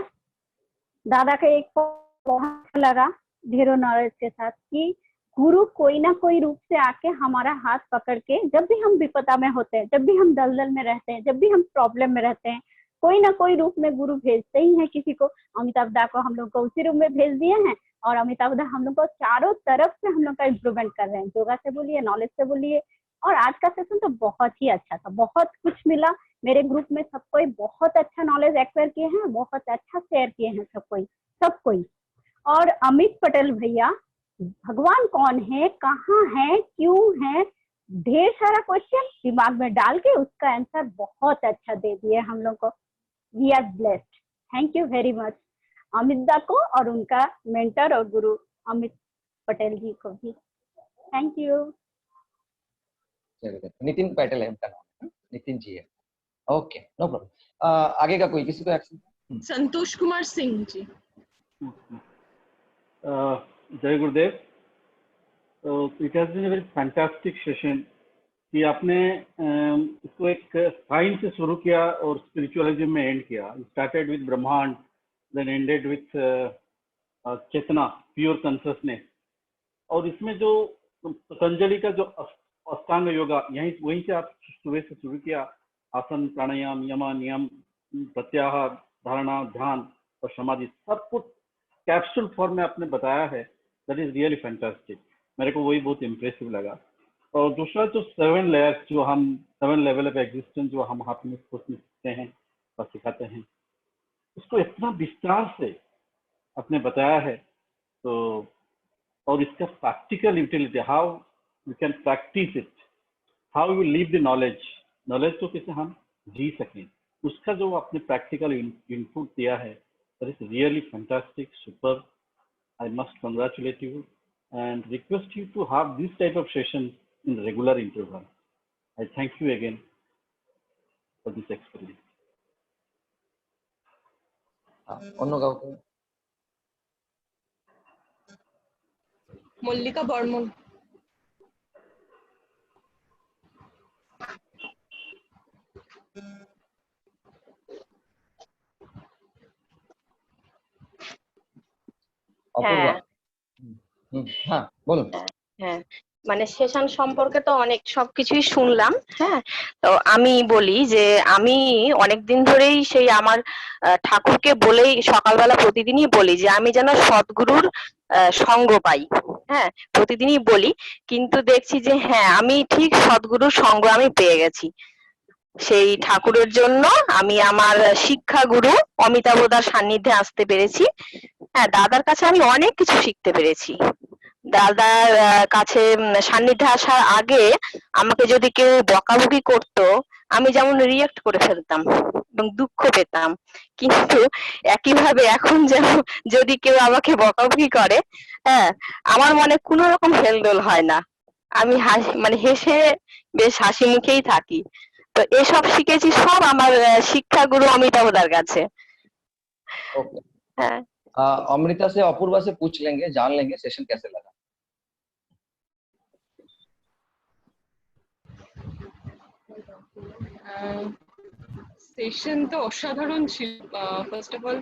दादा का एक बहुत अच्छा लगा ढेरों नॉलेज के साथ कि गुरु कोई ना कोई रूप से आके हमारा हाथ पकड़ के, जब भी हम विपदा में होते हैं, जब भी हम दलदल में रहते हैं, जब भी हम प्रॉब्लम में रहते हैं, कोई ना कोई रूप में गुरु भेजते ही हैं किसी को। अमिताभ दा को हम लोग को उसी रूप में भेज दिए हैं, और अमिताभ दा हम लोग को चारों तरफ से हम लोग का इम्प्रूवमेंट कर रहे हैं, योगा से बोलिए, नॉलेज से बोलिए। और आज का सेशन तो बहुत ही अच्छा था, बहुत कुछ मिला। मेरे ग्रुप में सब कोई बहुत अच्छा नॉलेज एक्वायर किए हैं, बहुत अच्छा शेयर किए हैं सब कोई। और अमित पटेल भैया, भगवान कौन है, कहाँ है, क्यों है, ढेर सारा क्वेश्चन दिमाग में डाल के उसका आंसर बहुत अच्छा दे दिए हम लोग को। We are blessed. Thank you very much Amit da को और उनका मेंटर और गुरु अमित पटेल जी को भी थैंक यू। नितिन पटेल है उनका नाम, नितिन जी है। Okay, no problem. आगे का कोई किसी को एक्शन? संतोष कुमार सिंह जी। जय गुरुदेव। It has been a very fantastic session कि आपने इसको एक साइंस से शुरू किया और स्पिरिचुअलिज्म में एंड किया। स्टार्टेड विद ब्रह्मांड, देन एंडेड विथ चेतना, प्योर कॉन्शियसनेस। और इसमें जो पतंजलि का जो अष्टांग योगा, वहीं से आप सुबह से शुरू किया। आसन, प्राणायाम, यम, नियम, प्रत्याहार, धारणा, ध्यान और समाधि, सब कुछ कैप्सूल फॉर्म में आपने बताया है। That is really fantastic. मेरे को वही बहुत इम्प्रेसिव लगा। और दूसरा जो 7 लेयर्स, जो हम 7 लेवल ऑफ एग्जिस्टेंस जो हम हाथ में सीखते हैं और सिखाते हैं, उसको इतना विस्तार से आपने बताया है। तो और इसका practical utility, how you can practice it, how you leave the knowledge को कैसे हम जी सकें, उसका जो आपने प्रैक्टिकल इनपुट दिया है, that is really fantastic, super. I must congratulate you and request you to have this type of session in regular interval. I thank you again for this experience. मल्लिका बर्मन। হ্যাঁ বলুন। হ্যাঁ, মানে সেশন সম্পর্কে তো অনেক সবকিছুই শুনলাম। হ্যাঁ, তো আমি বলি যে আমি অনেকদিন ধরেই সেই আমার ঠাকুরকে বলেই সকালবেলা প্রতিদিনই বলি যে আমি যেন সদ্গুরুর সঙ্গ পাই। হ্যাঁ, প্রতিদিনই বলি, কিন্তু দেখছি যে হ্যাঁ, আমি ঠিক সদ্গুরুর সঙ্গ আমি পেয়ে গেছি। সেই ঠাকুরের জন্য আমি আমার শিক্ষা গুরু অমিতাভ দার সান্নিধ্যে আসতে পেরেছি। হ্যাঁ, দাদার কাছে আমি অনেক কিছু শিখতে পেরেছি। দাদার কাছে সান্নিধ্যে আসার আগে আমাকে যদি কেউ বকাবকি করতো, আমি যেমন রিয়েক্ট করে ফেলতাম এবং দুঃখ পেতাম, কিন্তু একইভাবে এখন যেমন যদি কেউ আমাকে বকাবকি করে, হ্যাঁ, আমার মনে কোনো রকম হেলদোল হয় না। আমি মানে হেসে বেশ হাসি মুখেই থাকি। তো এসব শিখেছি সব আমার শিক্ষা গুরু অমিতাভ দার কাছে। हाँ, अमृता से अपूर्वा से पूछ लेंगे, जान लेंगे सेशन कैसे लगा। सेशन तो असाधारण ছিল। फर्स्ट ऑफ ऑल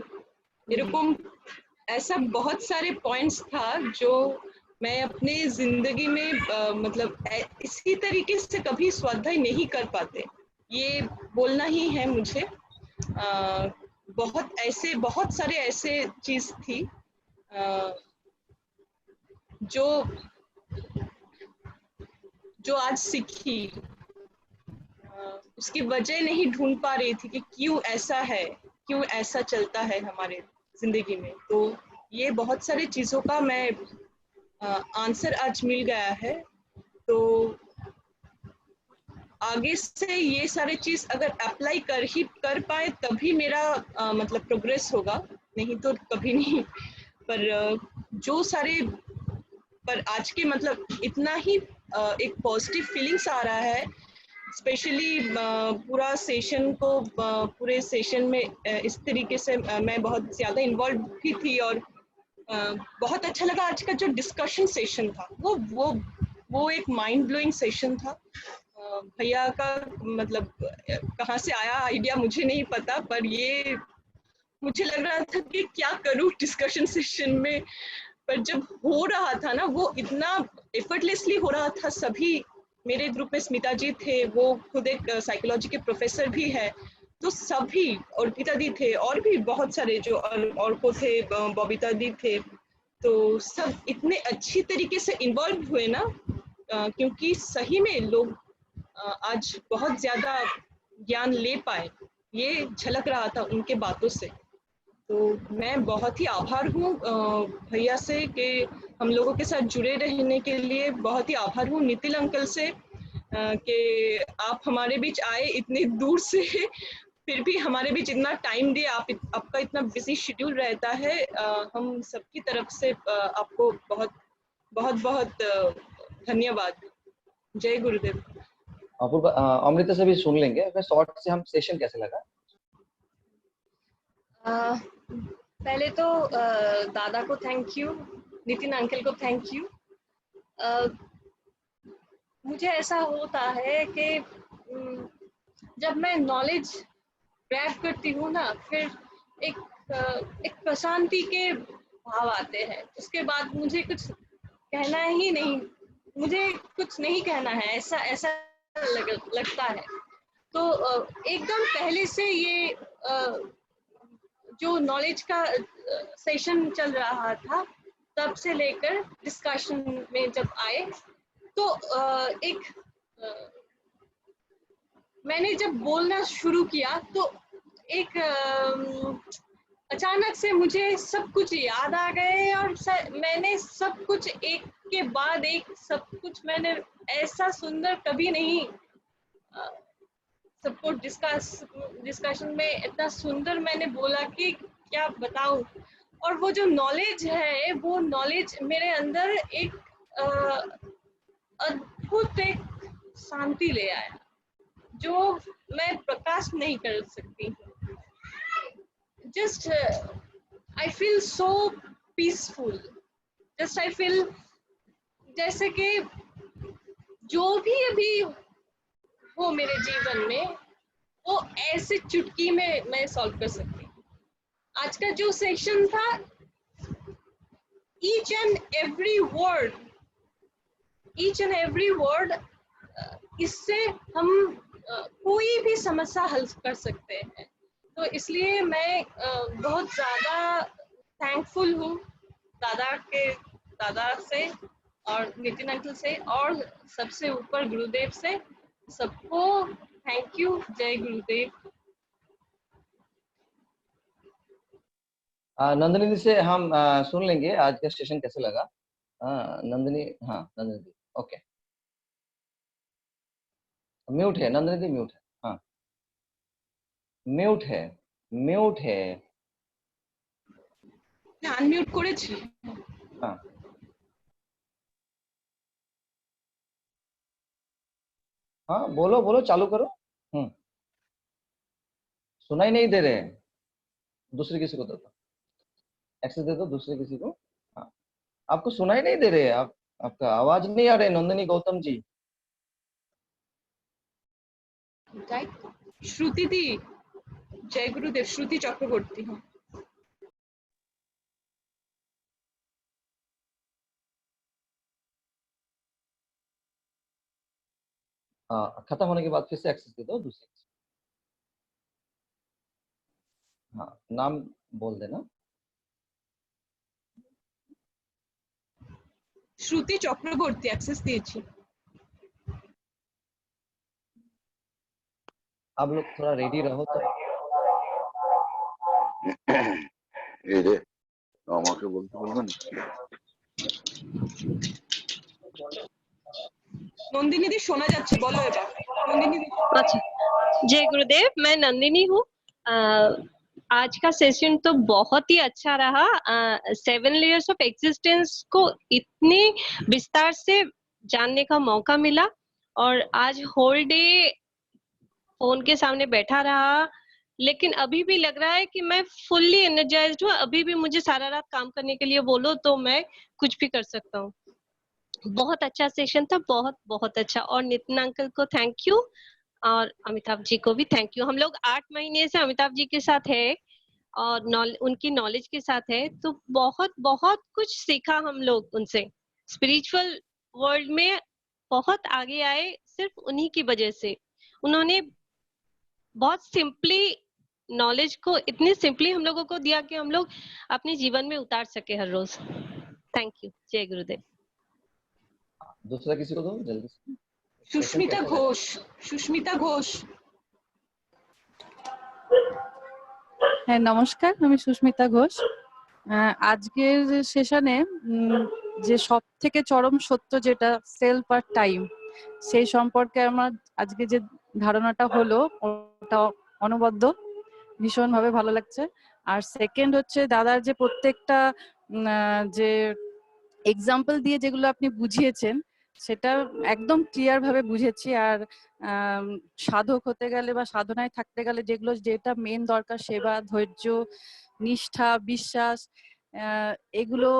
এরকম ऐसा बहुत सारे पॉइंट्स था जो मैं अपने जिंदगी में मतलब इसी तरीके से कभी स्वाध्याय नहीं कर पाते, ये बोलना ही है मुझे। बहुत सारे ऐसे चीज थी जो आज सीखी, उसकी वजह नहीं ढूंढ पा रही थी कि क्यों ऐसा है, क्यों ऐसा चलता है हमारे जिंदगी में। तो ये बहुत सारी चीजों का मैं आंसर आज मिल गया है। तो आगे से ये सारे चीज अगर अप्लाई कर पाए तभी मेरा मतलब प्रोग्रेस होगा, नहीं तो कभी नहीं। पर आज के मतलब इतना ही एक पॉजिटिव फीलिंग्स आ रहा है, स्पेशली पूरे सेशन में इस तरीके से मैं बहुत ज्यादा इन्वॉल्व भी थी और बहुत अच्छा लगा आज का जो डिस्कशन सेशन था, वो एक माइंड ब्लोइंग सेशन था। भैया का मतलब कहाँ से आया आइडिया मुझे नहीं पता, पर ये मुझे लग रहा था कि क्या करूं डिस्कशन सेशन में, पर जब हो रहा था ना वो इतना एफर्टलेसली हो रहा था। सभी मेरे ग्रुप में स्मिता जी थे, वो खुद एक साइकोलॉजी के प्रोफेसर भी है, तो सभी, और गीता दी थे और भी बहुत सारे जो और को थे, बबीता दी थे, तो सब इतने अच्छी तरीके से इन्वॉल्व हुए ना, क्योंकि सही में लोग आज बहुत ज्यादा ज्ञान ले पाए, ये झलक रहा था उनके बातों से। तो मैं बहुत ही आभार हूँ भैया से कि हम लोगों के साथ जुड़े रहने के लिए, बहुत ही आभार हूँ नितिन अंकल से कि आप हमारे बीच आए इतने दूर से, फिर भी हमारे बीच इतना टाइम दिए। आपका इतना बिजी शेड्यूल रहता है, हम सबकी तरफ से आपको बहुत बहुत बहुत धन्यवाद। जय गुरुदेव। अमृता से भी सुन लेंगे, अगर शॉर्ट से हम सेशन कैसे लगा। पहले तो दादा को थैंक यू, नितिन अंकल को थैंक यू। मुझे ऐसा होता है कि जब मैं नॉलेज ग्रैब करती हूँ ना, फिर एक प्रशांति के भाव आते हैं। उसके बाद मुझे कुछ कहना ही नहीं, मुझे कुछ नहीं कहना है, ऐसा लगता है। तो एकदम पहले से ये जो नॉलेज का सेशन चल रहा था, तब से लेकर डिस्कशन में जब आए, तो मैंने जब बोलना शुरू किया तो एक अचानक से मुझे सब कुछ याद आ गए, और मैंने सब कुछ एक के बाद एक सब कुछ मैंने ऐसा सुंदर कभी नहीं, सबको डिस्कशन में इतना सुंदर मैंने बोला कि क्या बताऊं। और वो जो नॉलेज है, वो नॉलेज मेरे अंदर एक अद्भुत एक शांति ले आया, जो मैं प्रकाश नहीं कर सकती। Just I feel so peaceful, just I feel जैसे कि जो भी अभी हो मेरे जीवन में, वो ऐसे चुटकी में मैं सॉल्व कर सकती हूँ। आज का जो सेशन था, ईच एंड एवरी वर्ड, इससे हम कोई भी समस्या हल कर सकते हैं। तो इसलिए मैं बहुत ज्यादा थैंकफुल हूँ दादा से और नितिन अंकल से, और सबसे ऊपर गुरुदेव से। सबको थैंक यू। जय गुरुदेव। नंदिनी से हम सुन लेंगे आज का सेशन कैसे लगा। नंदिनी, हाँ नंदिनी, ओके। म्यूट है नंदिनी, म्यूट है। हाँ म्यूट है, म्यूट है। अनम्यूट করেছি। हाँ हाँ बोलो बोलो, चालू करो। सुनाई नहीं दे रहे हैं, दूसरे किसी को दे दो, एक्सेस दे दो दूसरे किसी को। हाँ आपको सुनाई नहीं दे रहे हैं, आपका आवाज नहीं आ रहे नंदिनी गौतम जी। श्रुति दी, जय गुरुदेव। श्रुति चक्रवर्ती हूँ। खत्म होने के बाद फिर से एक्सेस दे दो दूसरे। हाँ नाम बोल देना। श्रुति चक्रवर्ती एक्सेस দিয়েছি। आप लोग थोड़ा रेडी रहो तो। এই রে আমাকে বলতে বলবেন। नंदिनी दी शोना जाच्छे, बोलो एबार। नंदिनी दी। अच्छा, जय गुरुदेव, मैं नंदिनी हूँ। आज का सेशन तो बहुत ही अच्छा रहा। 7 लेयर्स ऑफ एग्जिस्टेंस को इतने विस्तार से जानने का मौका मिला, और आज होल डे फोन के सामने बैठा रहा, लेकिन अभी भी लग रहा है कि मैं फुल्ली एनर्जाइज्ड हूँ। अभी भी मुझे सारा रात काम करने के लिए बोलो तो मैं कुछ भी कर सकता हूँ। बहुत अच्छा सेशन था, बहुत बहुत अच्छा। और नितिन अंकल को थैंक यू और अमिताभ जी को भी थैंक यू। हम लोग 8 महीने से अमिताभ जी के साथ है और उनकी नॉलेज के साथ है, तो बहुत बहुत कुछ सीखा हम लोग उनसे। स्पिरिचुअल वर्ल्ड में बहुत आगे आए सिर्फ उन्हीं की वजह से। उन्होंने बहुत सिंपली नॉलेज को इतनी सिंपली हम लोगों को दिया कि हम लोग अपने जीवन में उतार सके हर रोज। Thank you. जय गुरुदेव। दूसरा किसी को दो जल्दी से। সুস্মিতা ঘোষ, সুস্মিতা ঘোষ। হ্যাঁ নমস্কার, আমি সুস্মিতা ঘোষ। আজকের সেশনে যে সব থেকে চরম সত্য যেটা সেলফ আর টাইম, সেই সম্পর্কে আমার আজকে যে ধারণাটা হলো ওটা অনবদ্য, ভীষণভাবে ভালো লাগছে। আর সেকেন্ড হচ্ছে দাদার যে প্রত্যেকটা যে এক্সাম্পল দিয়ে যেগুলো আপনি বুঝিয়েছেন সেটা একদম ক্লিয়ার ভাবে বুঝেছি। আর সাধক হতে গেলে বা সাধনায় থাকতে গেলে যেটা মেন দরকার, সেবা, ধৈর্য, নিষ্ঠা, বিশ্বাস, এগুলো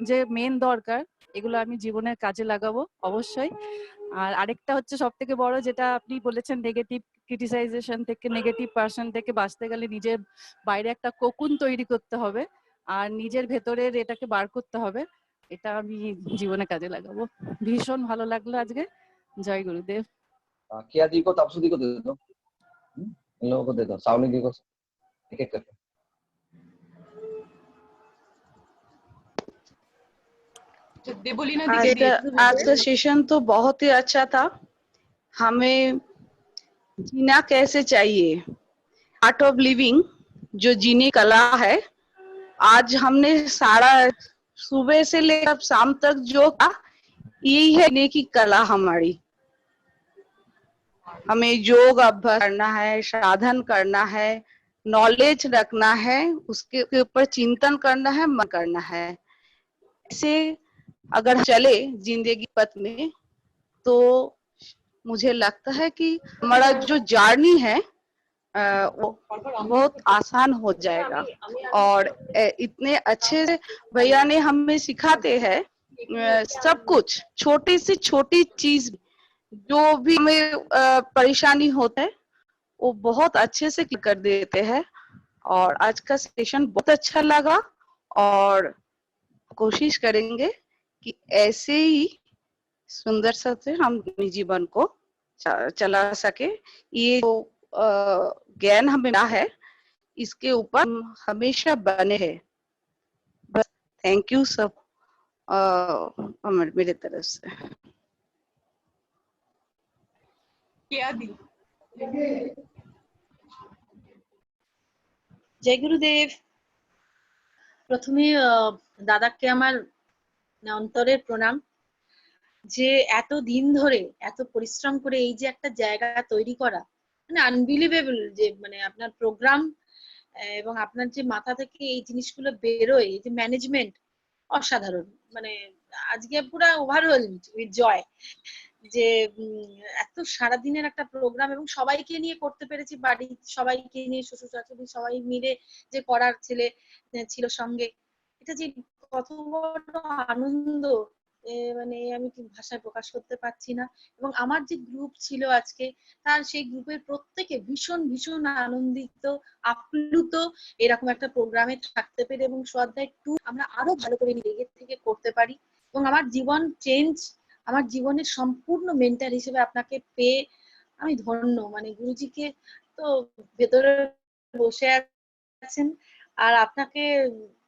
যে মেন দরকার, এগুলো আমি জীবনের কাজে লাগাবো অবশ্যই। আর আরেকটা হচ্ছে সব থেকে বড় যেটা আপনি বলেছেন, নেগেটিভ ক্রিটিসাইজেশন থেকে, নেগেটিভ পার্সন থেকে বাঁচতে গেলে নিজের বাইরে একটা কোকুন তৈরি করতে হবে আর নিজের ভেতরের এটাকে বার করতে হবে। এটা আমি জীবনে কাজে লাগাবো। ভীষণ ভালো লাগলো আজকে। জয় গুরুদেব। किया दी को तापसू दी को दे दो, इन लोगों को दे दो, सावनी दी को, एक एक करके। आज का सेशन तो बहुत ही अच्छा था। हमें जीना कैसे चाहिए, आर्ट ऑफ लिविंग जो जीने कला है, आज हमने सारा सुबह से लेकर शाम तक जो का यही है जीने की कला हमारी। हमें योग अभ्यास करना है, साधन करना है, नॉलेज रखना है, उसके ऊपर चिंतन करना है, मन करना है। ऐसे अगर चले जिंदगी पथ में तो मुझे लगता है कि हमारा जो जर्नी है वो बहुत आसान हो जाएगा। और इतने अच्छे से भैया ने हमें सिखाते हैं सब कुछ, छोटी से छोटी चीज जो भी हमें परेशानी होता है वो बहुत अच्छे से कर देते हैं। और आज का सेशन बहुत अच्छा लगा और कोशिश करेंगे कि ऐसे ही सुंदर से हम अपने जीवन को चला सके। ये जो ज्ञान हमें मिला है इसके ऊपर हम हमेशा बने हैं। बस थैंक यू सब मेरे तरफ से। জয় গুরুদেব। প্রথমে দাদাকে আমার অন্তরের প্রণাম, যে এত দিন ধরে এত পরিশ্রম করে এই যে একটা জায়গা তৈরি করা, মানে আনবিলিভেবল, যে মানে আপনার প্রোগ্রাম এবং আপনার যে মাথা থেকে এই জিনিসগুলো বেরোয়, এই যে ম্যানেজমেন্ট অসাধারণ। মানে আজকে পুরো ওভারওয়েলড উইথ জয় যে এত সারাদিনের একটা প্রোগ্রাম এবং সবাইকে নিয়ে করতে পেরেছি, বাড়ি সবাইকে নিয়ে, শ্বশুর শাশুড়ি সবাই মিলে যে করার, ছেলে ছিল সঙ্গে, এটা যে কত বড় আনন্দ, মানে আমি ভাষায় প্রকাশ করতে পারছি না। এবং আমার যে গ্রুপ ছিল আজকে, তার সেই গ্রুপের প্রত্যেকে ভীষণ ভীষণ আনন্দিত, আপ্লুত এরকম একটা প্রোগ্রামে থাকতে পেরে, এবং সোয়াধ্যায় 2 আমরা আরো ভালো করে নিজে থেকে করতে পারি। এবং আমার জীবন চেঞ্জ, আমার জীবনের সম্পূর্ণ মেন্টার হিসেবে আপনাকে পেয়ে আমি ধন্য। মানে গুরুজিকে তো ভেতরে বসে আছেন, আর আপনাকে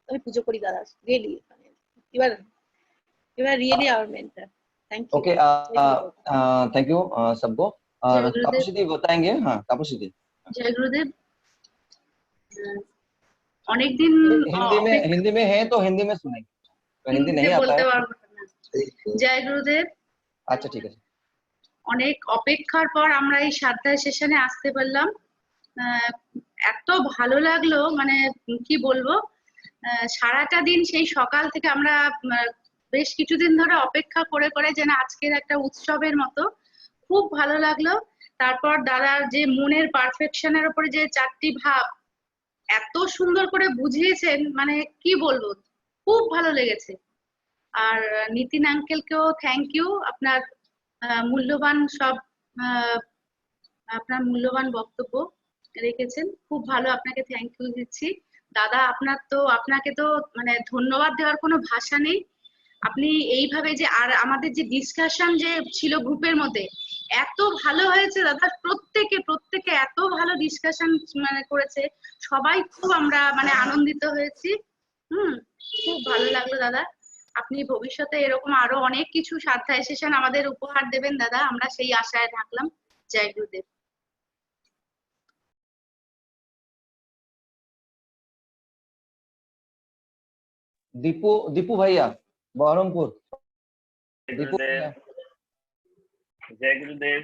আমি পুজো করি দাদা, রিয়েলি। মানে you are really our mentor. Thank you. Okay, thank you सबको। तापसी दी बताएंगे। हाँ तापसी दी। जय गुरुदेव। अनेक दिन हिंदी में है तो हिंदी में सुनेंगे, तो हिंदी नहीं आता है। जय गुरुदेव। আচ্ছা ঠিক আছে। অনেক অপেক্ষার পর আমরা এই সাধ্যায় সেশনে আসতে পারলাম। এত ভালো লাগলো, মানে কি বলবো, সারাটা দিন সেই সকাল থেকে আমরা বেশ কিছুদিন ধরে অপেক্ষা করে করে যেন আজকের একটা উৎসবের মতো। খুব ভালো লাগলো তারপর দাদার যে মনের পারফেকশনের উপরে যে 4টি ভাব এত সুন্দর করে বুঝিয়েছেন, মানে কি বলবো, খুব ভালো লেগেছে। আর নিতিন আঙ্কেলকেও থ্যাংক ইউ, আপনার মূল্যবান সব আপনার মূল্যবান বক্তব্য রেখেছেন, খুব ভালো, আপনাকে থ্যাংক ইউ দিচ্ছি দাদা। আপনাকে তো মানে ধন্যবাদ দেওয়ার কোনো ভাষা নেই। আপনি এইভাবে যে আর আমাদের যে ডিসকাশন যে ছিল গ্রুপের মধ্যে এত ভালো হয়েছে দাদা, প্রত্যেকে এত ভালো ডিসকাশন মানে করেছে, সবাই খুব আমরা মানে আনন্দিত হয়েছি। খুব ভালো লাগলো দাদা। আপনি ভবিষ্যতে এরকম আরো অনেক কিছু স্বাধ্যায় সেশন আমাদের উপহার দেবেন দাদা, আমরা সেই আশায় থাকলাম। জয় গুরুদেব। दीपू भैया बहरमपुर। दीपू भैया जय गुरुदेव।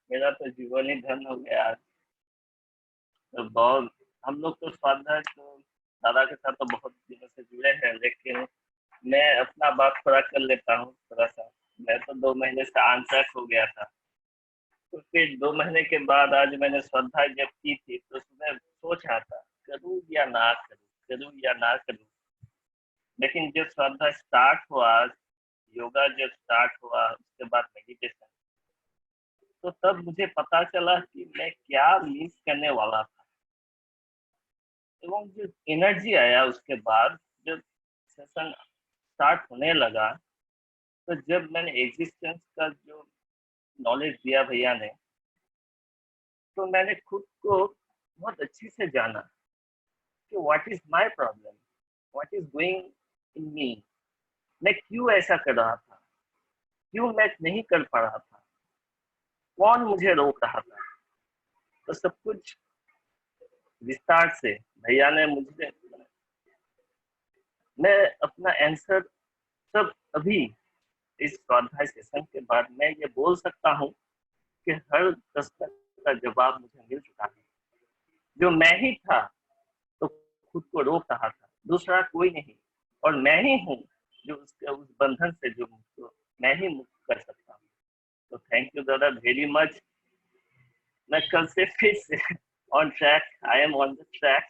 मेरा तो जीवन ही धन हो गया आज। तो बहुत हम लोग तो स्वाध्याय तो दादा के साथ तो बहुत दिनों से जुड़े हैं, लेकिन मैं अपना बात थोड़ा कर लेता हूँ थोड़ा सा। मैं तो 2 महीने से अनट्रैक हो गया था, तो फिर 2 महीने के बाद आज मैंने स्वाध्याय जब की थी तो मैं सोच रहा था करूँ या ना करूँ। लेकिन जब स्वाध्याय स्टार्ट हुआ, योगा जब स्टार्ट हुआ, उसके बाद मेडिटेशन, तो तब मुझे पता चला कि मैं क्या मिस करने वाला था। एवं जो एनर्जी आया उसके बाद जब सेशन स्टार्ट होने लगा, तो जब मैंने एग्जिस्टेंस का जो नॉलेज दिया भैया ने, तो मैंने खुद को बहुत अच्छी से जाना कि what is my problem, what is going in me. मैं क्यों ऐसा कर रहा था, क्यों मैं नहीं कर पा रहा था, कौन मुझे रोक रहा था। तो सब कुछ विस्तार से भैया ने मुझे, मैं अपना आंसर सब अभी इस स्वाध्याय सेशन के बाद मैं ये बोल सकता हूँ कि हर प्रश्न का जवाब मुझे मिल चुका है। जो मैं ही था तो खुद को रोक रहा था, दूसरा कोई नहीं, और मैं ही हूँ जो उस बंधन से जो मुझको मैं ही मुक्त कर सकता हूँ। तो thank you dada very much. मैं कल से फिर से on track, I am on the track.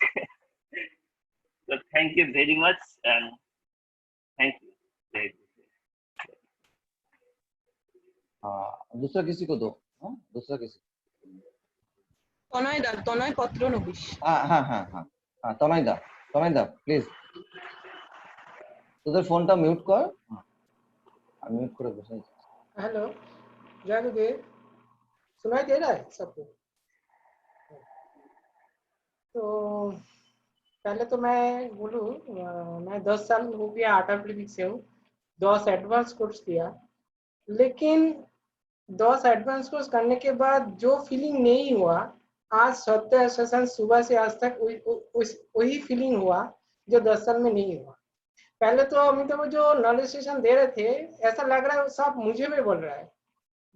तो thank you very much and thank you. हाँ, दूसरा किसी को दो। हाँ, दूसरा किसी তনয় পত্র নবিশ। हाँ तनय दा प्लीज তোদের ফোনটা মিউট কর। আমি মিউট করে বসে আছি। हेलो जय गुरुदेव, सुनाई दे रहा है सबको? तो पहले तो मैं बोलूँ, मैं 10 साल हो गया आर्ट ऑफ लिविंग से हूँ, 10 एडवांस कोर्स किया, लेकिन 10 एडवांस कोर्स करने के बाद जो फीलिंग नहीं हुआ, आज स्वाध्याय सेशन सुबह से आज तक वही फीलिंग हुआ जो 10 साल में नहीं हुआ। पहले तो अमिताभ जो नॉलेज सेशन दे रहे थे, ऐसा लग रहा है वो सब मुझे भी बोल रहा है,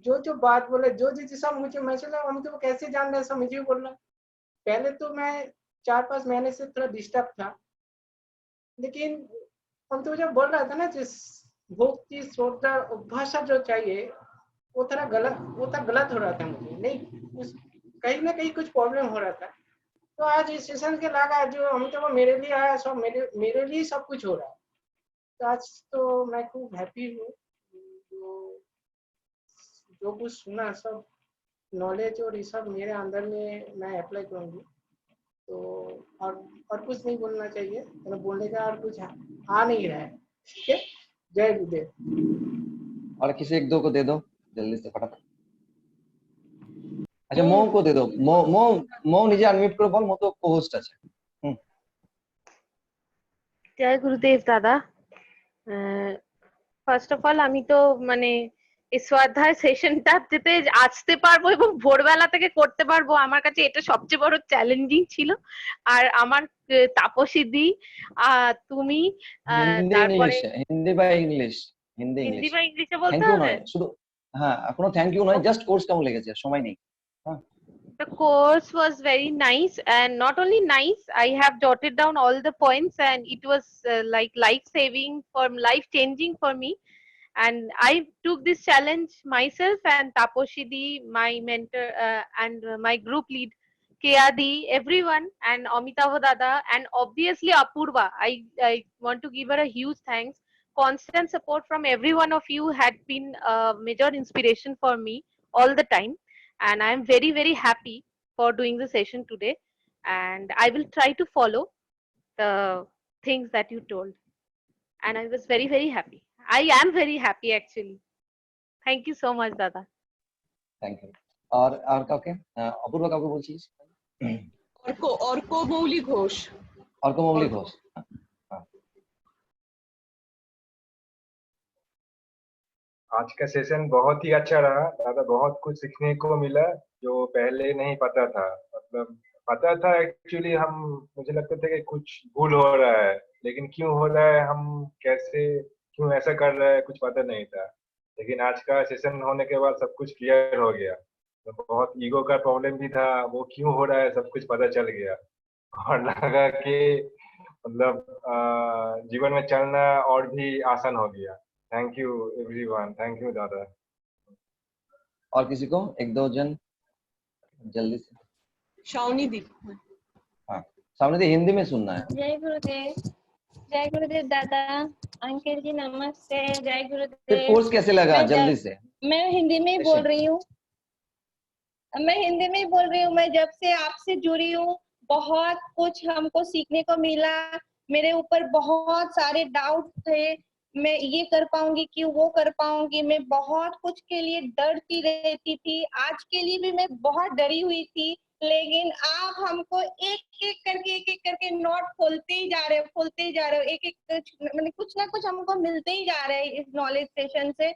जो बात बोले जो सब मुझे, मैं चला अमिताभ कैसे जान रहा है, सब मुझे बोल रहा। पहले तो मैं 4-5 महीने से थोड़ा डिस्टर्ब था, लेकिन अमिताभ जब बोल रहा था ना, जिस भक्ति श्रद्धा भाषा जो चाहिए वो थोड़ा गलत हो रहा था मुझे, नहीं कहीं ना कहीं कुछ प्रॉब्लम हो रहा था। तो आज इस सेशन के लगा जो अमिताभ मेरे लिए आया, सब मेरे लिए सब कुछ हो रहा है। तो आज तो मैं खूब हैप्पी हूँ, जो कुछ सुना सब नॉलेज और ये सब मेरे अंदर में मैं अप्लाई करूँगी। तो और कुछ नहीं बोलना चाहिए, तो बोलने का और कुछ आ नहीं रहा है। ठीक है, जय गुरुदेव। और किसी एक दो को दे दो जल्दी से फटाफट। अच्छा মৌ को दे दो। মৌ নিজে আনমিউট করে বল, মৌ তো কোহোস্ট আছে। জয় গুরুদেব দাদা। ফার্স্ট অফ অল আমি তো মানে এই স্বাধ্যায় সেশনটা যেতে আসতে পারবো এবং ভোরবেলা থেকে করতে পারবো, আমার কাছে এটা সবচেয়ে বড় চ্যালেঞ্জিং ছিল। আর আমার তাপসী দি, তুমি, তারপরে হিন্দি বা ইংলিশে বলতে হবে শুধু। হ্যাঁ, কোনো থ্যাংক ইউ নয়, জাস্ট কোর্স কেমন লেগেছে, সময় নেই। The course was very nice, and not only nice, I have jotted down all the points, and it was like life saving, life changing for me. And I took this challenge myself, and Taposhidi, my mentor, and my group lead, Kayadi, everyone, and Amitava Dada, and obviously Apurva. I want to give her a huge thanks. Constant support from every one of you had been a major inspiration for me all the time. And I am very, very happy for doing the session today. And I will try to follow the things that you told. And I was very, very happy. I am very happy actually. Thank you so much, Dada. Thank you. और काके अपूर्वा काके बोलছিস? अर्को मौली घोष। अर्को मौली घोष। आज का सेशन बहुत ही अच्छा रहा दादा, बहुत कुछ सीखने को मिला जो पहले नहीं पता था। मतलब पता था एक्चुअली, मुझे लगता था कि कुछ भूल हो रहा है, लेकिन क्यों हो रहा है, हम कैसे क्यों ऐसा कर रहा है, कुछ पता नहीं था। लेकिन आज का सेशन होने के बाद सब कुछ क्लियर हो गया। तो बहुत ईगो का प्रॉब्लम भी था, वो क्यों हो रहा है सब कुछ पता चल गया, और लगा कि मतलब जीवन में चलना और भी आसान हो गया। Thank you everyone, thank you दादा। और किसी को एक दो जन जल्दी से? शावनी दी। हाँ, शावनी दी हिंदी में सुनना है। जय गुरुदेव दादा, अंकित जी नमस्ते। जय गुरुदेव। फिर कोर्स कैसे लगा? जल्दी से। मैं हिंदी में ही बोल रही हूँ। मैं जब से आपसे जुड़ी हूँ बहुत कुछ हमको सीखने को मिला। मेरे ऊपर बहुत सारे डाउट थे, मैं ये कर पाऊंगी कि वो कर पाऊंगी, मैं बहुत कुछ के लिए डरती रहती थी। आज के लिए भी मैं बहुत डरी हुई थी, लेकिन आप हमको एक एक करके नोट खोलते ही जा रहे हो। एक मतलब कुछ ना कुछ हमको मिलते ही जा रहे हैं इस नॉलेज सेशन से।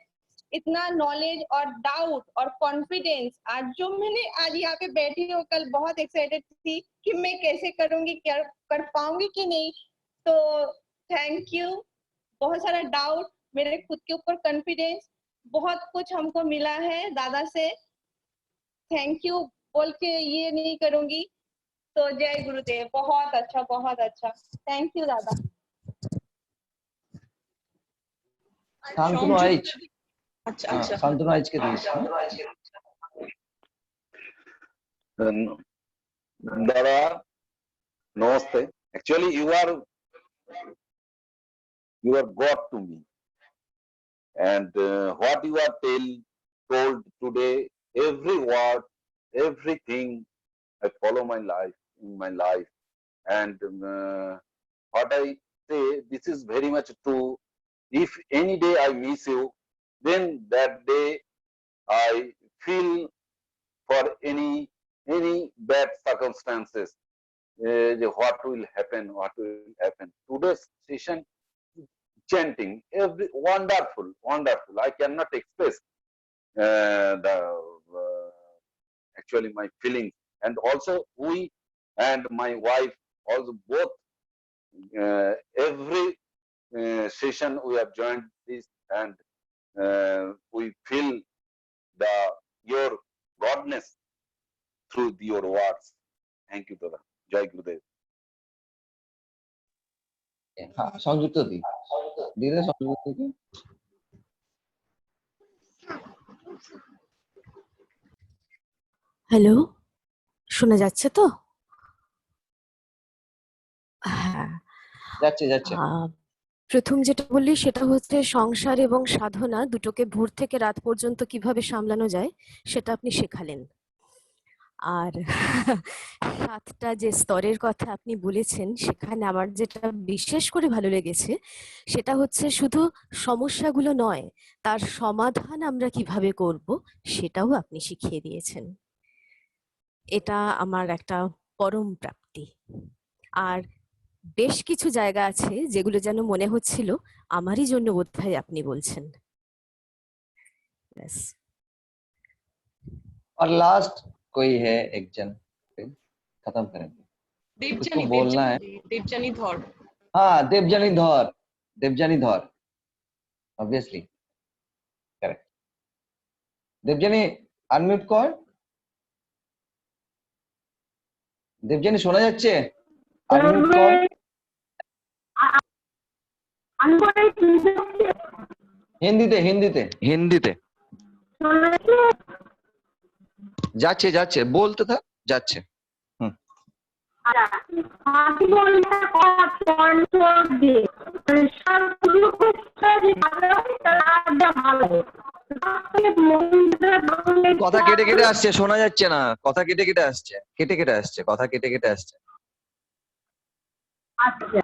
इतना नॉलेज और डाउट और कॉन्फिडेंस आज जो मैंने आज यहाँ पे बैठी हूँ, कल बहुत एक्साइटेड थी कि मैं कैसे करूंगी, क्या कर पाऊंगी कि नहीं। तो थैंक यू। बहुत सारा डाउट, मेरे खुद के ऊपर कॉन्फिडेंस, बहुत कुछ हमको मिला है दादा से। थैंक यू बोल के ये नहीं करूंगी। तो जय गुरुदेव। बहुत अच्छा। थैंक यू दादा। शांतनु आइच। अच्छा। शांतनु आइच के दिस। दादा नमस्ते। Actually, you are God to me, and what you are told today, every word, everything, I follow in my life, and what I say, this is very much true. If any day I miss you, then that day I feel for any bad circumstances, what will happen. Today's session, chanting, every wonderful. I cannot express actually my feelings. And also we and my wife also both every session we have joined this, and we feel your godness through your words. Thank you, Dada. Jai Gurudev. हाँ, সংযুক্ত দি ধীরে সংযুক্ত দি। হ্যালো, শোনা যাচ্ছে তো? হ্যাঁ, যাচ্ছে। প্রথম যেটা বললি সেটা হচ্ছে সংসার এবং সাধনা দুটোকে ভোর থেকে রাত পর্যন্ত কিভাবে সামলানো যায় সেটা আপনি শেখালেন। আর 7টা যে স্তরের কথা আপনি বলেছেন, সেখানে আমার যেটা বিশেষ করে ভালো লেগেছে সেটা হচ্ছে শুধু সমস্যাগুলো নয়, তার সমাধান আমরা কিভাবে করব সেটাও আপনি শিখিয়ে দিয়েছেন। এটা আমার একটা পরম প্রাপ্তি। আর বেশ কিছু জায়গা আছে যেগুলো যেন মনে হচ্ছিল আমারই জন্য বোধহয় আপনি বলছেন। और लास्ट कोई है एक जन, खत्म करेंगे। देवजनी बोलना है। देवजनी धौर। हाँ, देवजनी धौर ऑब्वियसली करेक्ट। देवजनी अनम्यूट कर। देवजनी শোনা যাচ্ছে? अनम्यूट कर। হিন্দিতে যাচ্ছে বলতে থাক, যাচ্ছে। কথা কেটে কেটে আসছে, শোনা যাচ্ছে না, কথা কেটে কেটে আসছে, কথা কেটে কেটে আসছে। আচ্ছা,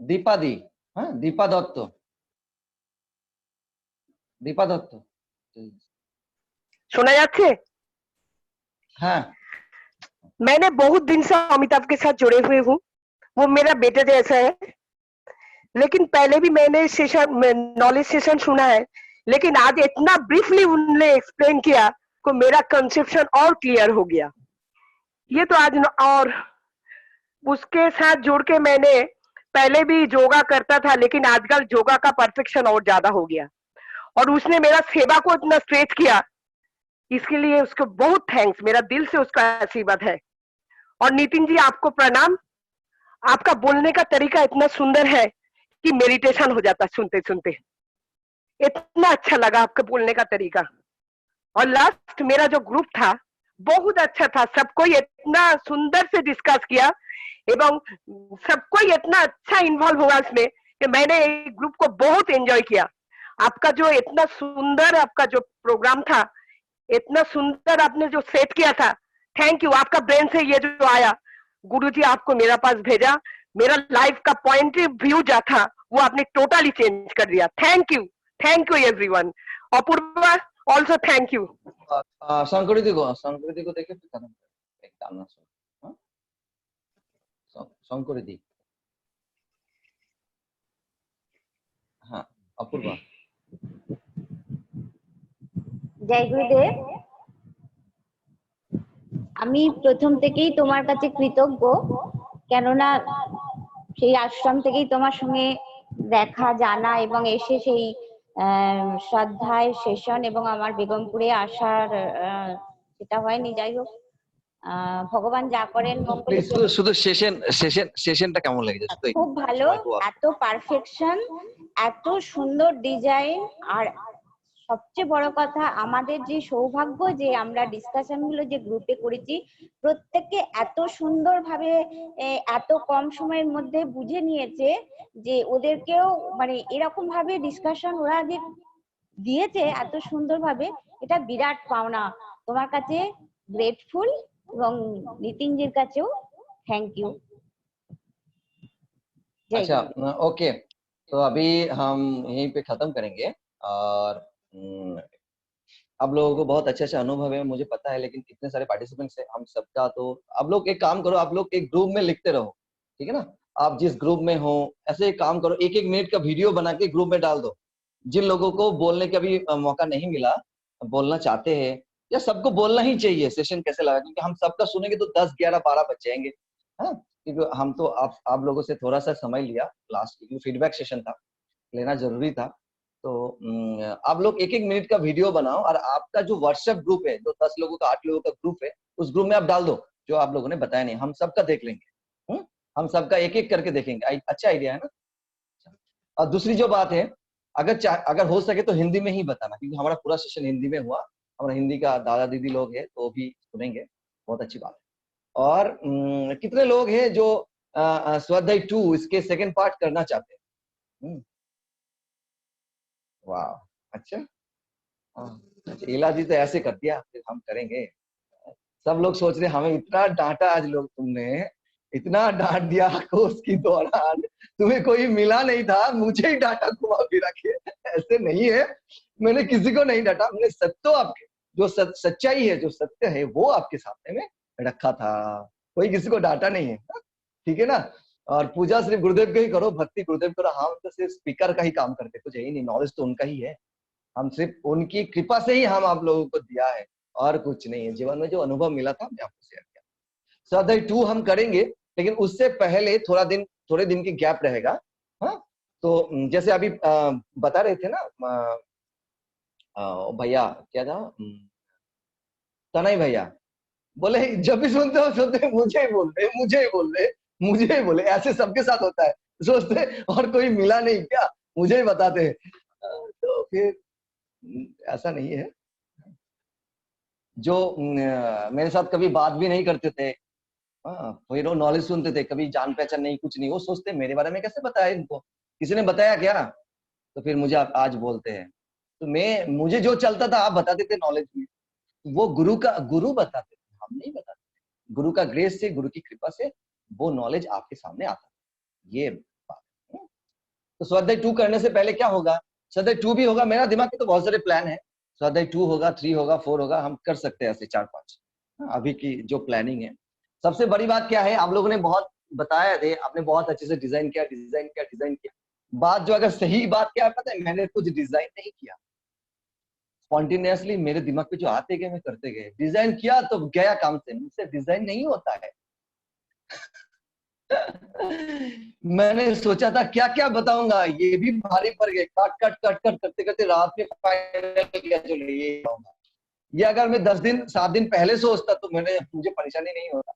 দীপা দি, হ্যাঁ দীপা দত্ত, सुना जाच्छे? हाँ। मैंने बहुत दिन से अमिताभ के साथ जुड़े हुए हूँ, वो मेरा बेटा जैसा है, लेकिन पहले भी मैंने नॉलेज सेशन सुना है, लेकिन आज इतना ब्रीफली उन्होंने एक्सप्लेन किया तो मेरा कंसेप्शन और क्लियर हो गया। ये तो आज और उसके साथ जुड़ के मैंने पहले भी योगा करता था, लेकिन आजकल योगा का परफेक्शन और ज्यादा हो गया, और उसने मेरा सेवा को इतना स्ट्रेच किया, इसके लिए उसको बहुत थैंक्स, मेरा दिल से उसका आशीर्वाद है। और नितिन जी आपको प्रणाम, आपका बोलने का तरीका इतना सुंदर है कि मेडिटेशन हो जाता सुनते सुनते, इतना अच्छा लगा आपका बोलने का तरीका। और लास्ट मेरा जो ग्रुप था बहुत अच्छा था, सबको इतना सुंदर से डिस्कस किया एवं सबको इतना अच्छा इन्वॉल्व हुआ इसमें कि मैंने ग्रुप को बहुत एंजॉय किया। आपका जो इतना सुंदर आपका जो प्रोग्राम था, इतना सुंदर आपने जो सेट किया था, थैंक यू। आपका ब्रेन से ये जो आया, गुरुजी आपको मेरा पास भेजा, मेरा लाइफ का पॉइंट ऑफ व्यू जो था वो आपने टोटली चेंज कर दिया। Thank you everyone. Apoorva also thank you. Sanskriti को देखे फिर खत्म कर, एक गाना सुन। संकृति, हाँ अपूर्वा। জয় গুরুদেব, আমি প্রথম থেকেই তোমার কাছে কৃতজ্ঞ, কেননা সেই আশ্রম থেকেই তোমার সঙ্গে দেখা জানা এবং এসে সেই শ্রদ্ধায় সেশন এবং আমার বেগমপুরে আসার সেটা হয়নি। যাই হোক, ভগবান যা করেন মঙ্গলের জন্য। শুধু সেশনটা কেমন লেগেছে? খুব ভালো, এত পারফেকশন, এত সুন্দর ডিজাইন, আর সবচেয়ে বড় কথা আমাদের যে সৌভাগ্য যে আমরা ডিসকাশন গুলো যে গ্রুপে করেছি, প্রত্যেককে এত সুন্দরভাবে এত কম সময়ের মধ্যে বুঝে নিয়েছে যে ওদেরকেও মানে এরকম ভাবে ডিসকাশন ওরা যে দিয়েছে এত সুন্দরভাবে, এটা বিরাট পাওনা। তোমার কাছে গ্রেটফুল এবং নিতিনজির কাছেও থ্যাংক ইউ। अच्छा ओके, तो अभी हम यहीं पे खत्म करेंगे। और आप लोगों को बहुत अच्छे अनुभव है मुझे पता है, लेकिन इतने सारे पार्टिसिपेंट्स हैं हम सबका, तो आप लोग एक काम करो, आप लोग एक ग्रुप में लिखते रहो, ठीक है ना? आप जिस ग्रुप में हो ऐसे एक काम करो, एक मिनट का वीडियो बना के ग्रुप में डाल दो। जिन लोगों को बोलने का भी मौका नहीं मिला, बोलना चाहते हैं, या सबको बोलना ही चाहिए सेशन कैसे लगा, क्योंकि हम सबका सुनेंगे तो 10, 11, 12 बज जाएंगे, हाँ? क्योंकि हम तो आप लोगों से थोड़ा सा समय लिया लास्ट, क्योंकि फीडबैक सेशन था, लेना जरूरी था। तो आप लोग एक मिनट का वीडियो बनाओ, और आपका जो व्हाट्सएप ग्रुप है, जो 10 लोगों का 8 लोगों का ग्रुप है, उस ग्रुप में आप डाल दो जो आप लोगों ने बताया नहीं, हम सबका देख लेंगे, हम सबका एक करके देखेंगे। अच्छा आइडिया है ना? और दूसरी जो बात है, अगर हो सके तो हिंदी में ही बताना, क्योंकि हमारा पूरा सेशन हिंदी में हुआ, हमारा हिंदी का दादा दीदी लोग है तो भी सुनेंगे, बहुत अच्छी बात है। और कितने लोग हैं जो स्वाध्याय 2 इसके सेकंड पार्ट करना चाहते हैं? वाह, अच्छा, इला जी तो ऐसे कर दिया, फिर हम करेंगे। सब लोग सोच रहे हमें इतना डांटा आज लोग, तुमने इतना डांट दिया कोर्स की दौरान, तुम्हें कोई मिला नहीं था, मुझे ही डांटा घुमा फिरा के। ऐसे नहीं है, मैंने किसी को नहीं डांटा, मैंने सत्य आपके जो सच्चाई है, जो सत्य है वो आपके सामने में रखा था, कोई किसी को डांटा नहीं है, ठीक है ना? और पूजा सिर्फ गुरुदेव का ही करो, भक्ति गुरुदेव करो, हम तो सिर्फ स्पीकर का ही काम करते, कुछ है ही नहीं, नॉलेज तो उनका ही है, हम सिर्फ उनकी कृपा से ही हम आप लोगों को दिया है, और कुछ नहीं है। जीवन में जो अनुभव मिला था मैं आपको शेयर किया। स्वाध्याय 2 हम करेंगे, लेकिन उससे पहले थोड़े दिन की गैप रहेगा। हाँ, तो जैसे अभी बता रहे थे ना भैया, क्या था, तनय भैया बोले जब भी सुनते मुझे ही बोल रहे, ऐसे सबके साथ होता है। सोचते और कोई मिला नहीं क्या, मुझे ही बताते हैं। तो फिर ऐसा नहीं है। जो मेरे साथ कभी बात भी नहीं करते थे, फिर वो नॉलेज सुनते थे, कभी जान पहचान नहीं, कुछ नहीं, वो सोचते मेरे बारे में कैसे बताया इनको, किसी ने बताया क्या, तो फिर मुझे आज बोलते हैं। तो मुझे जो चलता था आप बताते थे नॉलेज में, वो गुरु बताते थे, हम नहीं बताते थे। गुरु का ग्रेस से, गुरु की कृपा से वो नॉलेज आपके सामने आता है। ये बात है। तो स्वाध्याय 2 करने से पहले क्या होगा, स्वाध्याय 2 भी होगा। मेरा दिमाग में तो बहुत सारे प्लान है, स्वाध्याय 2 होगा, 3 होगा, 4 होगा, हम कर सकते हैं ऐसे 4-5 अभी की जो प्लानिंग है। सबसे बड़ी बात क्या है, आप लोगों ने बहुत बताया थे, आपने बहुत अच्छे से डिजाइन किया। बात जो अगर सही बात क्या है पता है, मैंने कुछ डिजाइन नहीं किया, स्पॉन्टेनियसली मेरे दिमाग पे जो आते गए मैं करते गए। डिजाइन किया तो गया काम से, मुझसे डिजाइन नहीं होता है। मैंने सोचा था क्या क्या बताऊंगा, ये भी भारी पड़ गए, कट करते रात में फाइनल किया, चलो ये बताऊंगा। ये अगर मैं 10 दिन 7 दिन पहले सोचता तो मुझे परेशानी नहीं होता,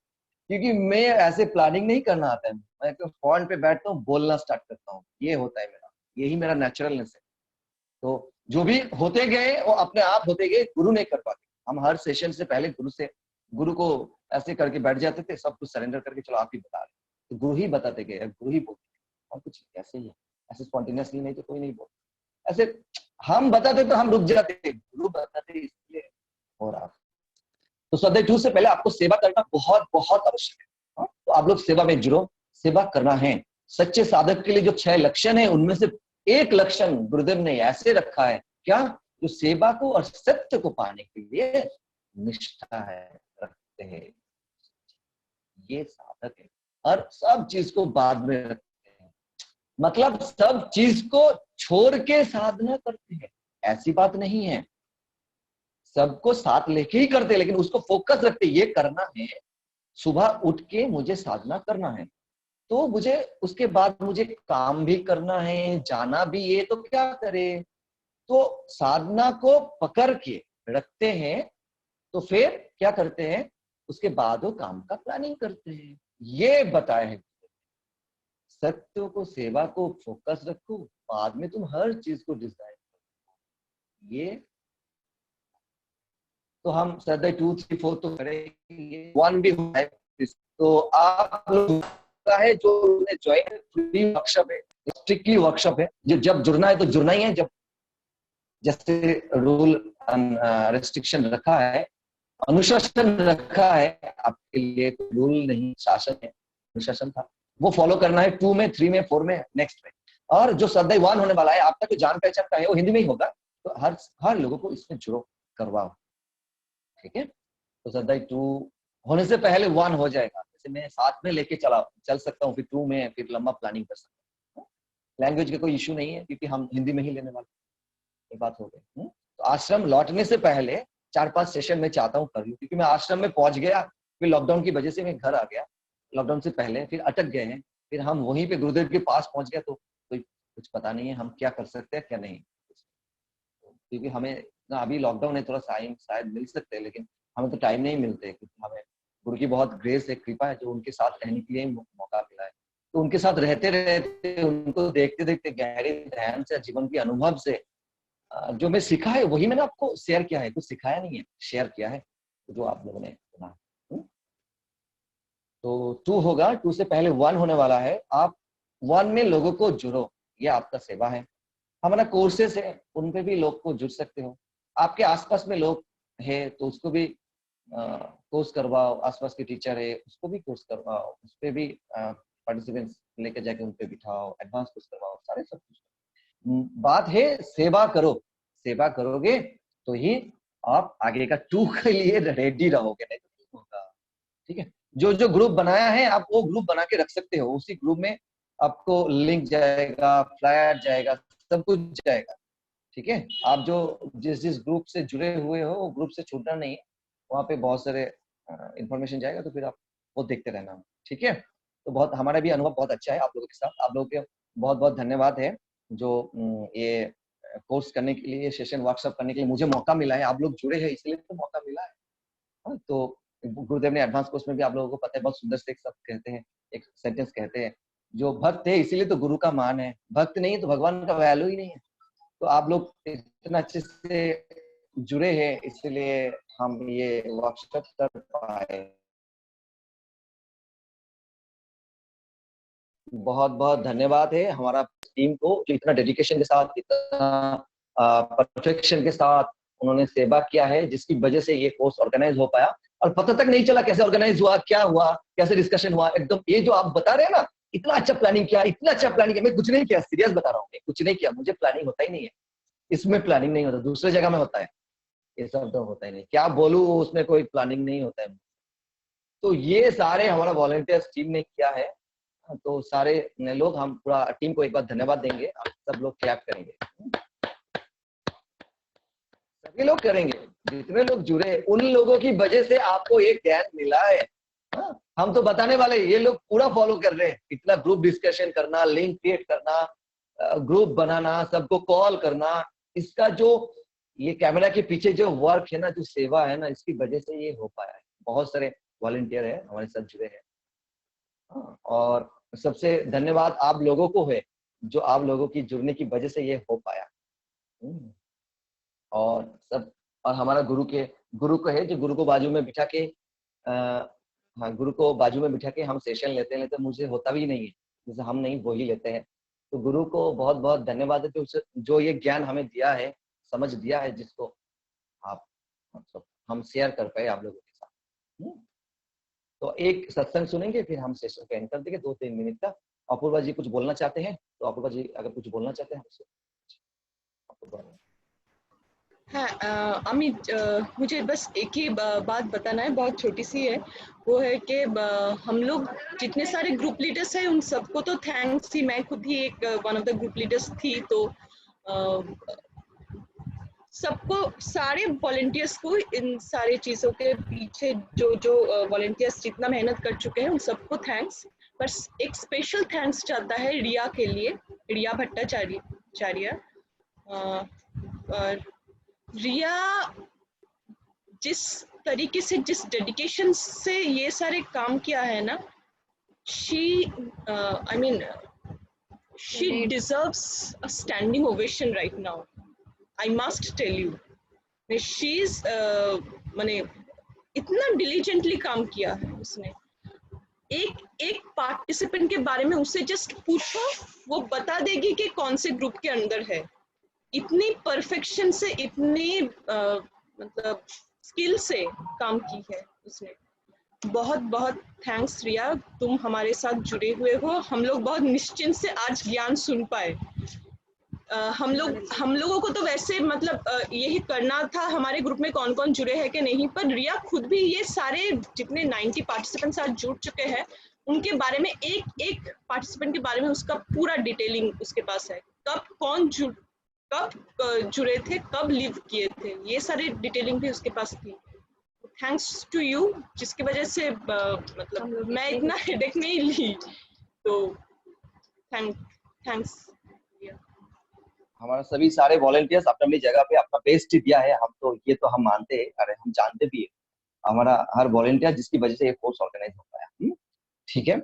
क्योंकि मैं ऐसे प्लानिंग नहीं करना आता है। मैं तो फोन पे बैठता हूँ, बोलना स्टार्ट करता हूँ, ये होता है मेरा, यही मेरा नेचुरलनेस है। तो जो भी होते गए वो अपने आप होते गए, गुरु नहीं कर पाते। हम हर सेशन से पहले गुरु को ऐसे करके बैठ जाते थे, सब कुछ सरेंडर करके चलो आप ही बता रहे, तो गुरु ही बताते गए, गुरु ही बोलते गए, और कुछ ऐसे ही है। ऐसे स्पॉन्टेनियसली नहीं तो कोई नहीं बोलता। ऐसे हम बताते तो हम रुक जाते, गुरु बताते इसलिए हो रहा। तो स्वाध्याय 2 से पहले आपको सेवा करना बहुत बहुत आवश्यक है। तो आप लोग सेवा में जुड़ो, सेवा करना है। सच्चे साधक के लिए जो 6 लक्षण है, उनमें से एक लक्षण गुरुदेव ने ऐसे रखा है, क्या, जो सेवा को और सत्य को पाने के लिए निष्ठा है, रखते हैं। ये साधक है, और सब चीज को बाद में रखते हैं, मतलब सब चीज को छोड़ के साधना करते हैं, ऐसी बात नहीं है। सबको साथ लेके ही करते हैं, लेकिन उसको फोकस रखते, ये करना है, सुबह उठ के मुझे साधना करना है, तो मुझे उसके बाद मुझे काम भी करना है, जाना भी है, तो क्या करे, तो साधना को पकड़ के रखते हैं। तो फिर क्या करते हैं, उसके बाद वो काम का प्लानिंग करते हैं। ये बताया है, सत्य को, सेवा को फोकस रखो, बाद में तुम हर चीज को डिजाइन करो। ये तो हम स्वाध्याय 2, 3, 4 तो करेंगे, 1 भी है। तो आप लोग है जो ज्वाइन फ्री वर्कशॉप है, स्ट्रिक्टली वर्कशॉप है, जब जुड़ना है तो जुड़ना ही है। जब जैसे रूल रेस्ट्रिक्शन रखा है, अनुशासन रखा है आपके लिए, रूल नहीं शासन है, अनुशासन था, वो फॉलो करना है। 2 में, 3 में, 4 में, नेक्स्ट में। और जो स्वाध्याय 1 होने वाला है, आपका जो जान पहचान का है वो हिंदी में ही होगा, तो हर लोगों को इसमें जुड़ो, करवाओ, ठीक है। तो स्वाध्याय 2 होने से पहले 1 हो जाएगा, जैसे मैं साथ में लेके चल सकता हूँ, फिर 2 में फिर लंबा प्लानिंग कर सकता हूँ। लैंग्वेज का कोई इश्यू नहीं है, क्योंकि हम हिंदी में ही लेने वाले, ये बात हो गई। तो आश्रम लौटने से पहले 4-5 सेशन में चाहता हूँ कर लूं, क्योंकि मैं आश्रम में पहुंच गया, फिर लॉकडाउन की वजह से मैं घर आ गया, लॉकडाउन से पहले फिर अटक गए हैं, फिर हम वहीं पे गुरुदेव के पास पहुंच गए, तो कोई कुछ पता नहीं है हम क्या कर सकते हैं क्या नहीं, क्योंकि हमें अभी लॉकडाउन है, थोड़ा शायद मिल सकते हैं, लेकिन हमें तो टाइम नहीं मिलते, क्योंकि हमें गुरु की बहुत ग्रेस है, कृपा है, जो उनके साथ रहने के लिए मौका मिला है। तो उनके साथ रहते रहते, उनको देखते देखते, गहरे ध्यान से, जीवन के अनुभव से जो मैं सीखा है वही मैंने आपको शेयर किया है, कुछ सिखाया नहीं है, शेयर किया है, जो आप लोगों ने सुना। तो 2 होगा, 2 से पहले 1 होने वाला है। आप 1 में लोगों को जुड़ो, ये आपका सेवा है। हमारा कोर्सेस है, उन पे भी लोग को जुड़ सकते हो। आपके आसपास में लोग है तो उसको भी कोर्स करवाओ, आसपास के टीचर है उसको भी कोर्स करवाओ, उस पे भी पार्टिसिपेंट्स लेके जाके उन पे बिठाओ, एडवांस कोर्स करवाओ, सारे सब कुछ। बात है सेवा करो, सेवा करोगे तो ही आप आगे का 2 के लिए रेडी रहोगे, नहीं तो नहीं होगा, ठीक है। जो ग्रुप बनाया है आप वो ग्रुप बना के रख सकते हो, उसी ग्रुप में आपको लिंक जाएगा, फ्लायर जाएगा, सब कुछ जाएगा, ठीक है, आप जो जिस जिस ग्रुप से जुड़े हुए हो वो ग्रुप से छूटना नहीं है, वहाँ पे बहुत सारे इंफॉर्मेशन जाएगा, तो फिर आप वो देखते रहना, ठीक है। तो बहुत हमारा भी अनुभव बहुत अच्छा है आप लोगों के साथ। आप लोगों के बहुत बहुत धन्यवाद है जो ये कोर्स करने के लिए, सेशन वर्कशॉप करने के लिए मुझे मौका मिला है। आप लोग जुड़े हैं इसलिए तो मौका मिला है। हाँ, तो गुरुदेव ने एडवांस कोर्स में भी आप लोगों को पता है बहुत सुंदर से एक शब्द कहते हैं, एक सेंटेंस कहते हैं, जो भक्त है इसीलिए तो गुरु का मान है, भक्त नहीं है तो भगवान का वैल्यू ही नहीं है। तो आप लोग इतना अच्छे से जुड़े हैं इसलिए हम ये वर्कशॉप कर पाए। बहुत बहुत धन्यवाद है हमारा टीम को जो इतना डेडिकेशन के साथ, इतना परफेक्शन के साथ उन्होंने सेवा किया है, जिसकी वजह से ये कोर्स ऑर्गेनाइज हो पाया। और पता तक नहीं चला कैसे ऑर्गेनाइज हुआ, क्या हुआ, कैसे डिस्कशन हुआ। एकदम ये जो आप बता रहे हैं ना, इतना अच्छा प्लानिंग किया, इतना अच्छा प्लानिंग किया। मैं कुछ नहीं किया, सीरियस बता रहा हूँ, कुछ नहीं किया। मुझे प्लानिंग होता ही नहीं है, इसमें प्लानिंग नहीं होता, दूसरे जगह में होता है, ये सब तो होता ही नहीं। क्या बोलूं, उसमें कोई प्लानिंग नहीं होता है। तो ये सारे हमारा वॉलंटियर्स टीम ने किया है। तो सारे लोग, हम पूरा टीम को एक बार धन्यवाद देंगे। आप सब लोग क्लैप करेंगे, सभी लोग करेंगे, जितने लोग जुड़े उन लोगों की वजह से आपको एक ज्ञान मिला है। हाँ, हम तो बताने वाले, ये लोग पूरा फॉलो कर रहे हैं। इतना ग्रुप डिस्कशन करना, लिंक क्रिएट करना, ग्रुप बनाना, सबको कॉल करना, इसका जो ये कैमरा के पीछे जो वर्क है ना, जो सेवा है ना, इसकी वजह से ये हो पाया है। बहुत सारे वॉलंटियर है हमारे साथ जुड़े हैं। और सबसे धन्यवाद आप लोगों को है, जो आप लोगों की जुड़ने की वजह से ये हो पाया। और सब, और हमारा गुरु को है, जो गुरु को बाजू में बिठा के हाँ, गुरु को बाजू में बिठा के हम सेशन लेते हैं, तो मुझे होता भी नहीं है, जैसे हम नहीं वो ही लेते हैं। तो गुरु को बहुत बहुत धन्यवाद है जो ये ज्ञान हमें दिया है, समझ दिया है, जिसको आप हम शेयर कर पाए आप लोगों के साथ। तो एक सत्संग सुनेंगे, फिर हम सेशन को एंड कर देंगे 2-3 मिनट का। अपूर्वा जी कुछ बोलना चाहते हैं, तो अपूर्वा जी अगर कुछ बोलना चाहते हैं हमसे। हाँ अमित, मुझे बस एक ही बात बताना है, बहुत छोटी सी है। वो है कि हम लोग जितने सारे ग्रुप लीडर्स हैं उन सबको तो थैंक्स ही। मैं खुद ही एक one of the group leaders थी, तो सबको, सारे वॉलंटियर्स को, इन सारे चीज़ों के पीछे जो वॉलंटियर्स जितना मेहनत कर चुके हैं उन सबको थैंक्स। पर एक स्पेशल थैंक्स चाहता है रिया के लिए, रिया भट्टाचार्य। रिया जिस तरीके से, जिस डेडिकेशन से ये सारे काम किया है ना, she deserves a standing ovation right now. I must tell you, she's माने इतना diligently काम किया है उसने। एक पार्टिसिपेंट के बारे में उससे जस्ट पूछो, वो बता देगी कि कौन से ग्रुप के अंदर है। इतनी परफेक्शन से, इतनी मतलब स्किल से काम की है उसने। बहुत बहुत थैंक्स रिया, तुम हमारे साथ जुड़े हुए हो। हम लोग बहुत निश्चिंत से आज ज्ञान सुन पाए। हम लोगों को तो वैसे मतलब यही करना था, हमारे ग्रुप में कौन कौन जुड़े हैं कि नहीं, पर रिया खुद भी ये सारे जितने 90 पार्टिसिपेंट्स आज जुड़ चुके हैं उनके बारे में, एक एक पार्टिसिपेंट के बारे में उसका पूरा डिटेलिंग उसके पास है। कब जुड़े थे, कब लिव किए थे, ये सारी डिटेलिंग भी उसके पास थी। थैंक्स टू यू, जिसकी वजह से मतलब मैं इतना हेडेक नहीं ली। तो थैंक्स। हमारा सभी सारे वॉलंटियर्स अपनी अपनी जगह पे अपना बेस्ट दिया है। हम तो ये तो हम मानते हैं, अरे हम जानते भी है, हमारा हर वॉलंटियर जिसकी वजह से ये कोर्स ऑर्गेनाइज हो पाया। ठीक है,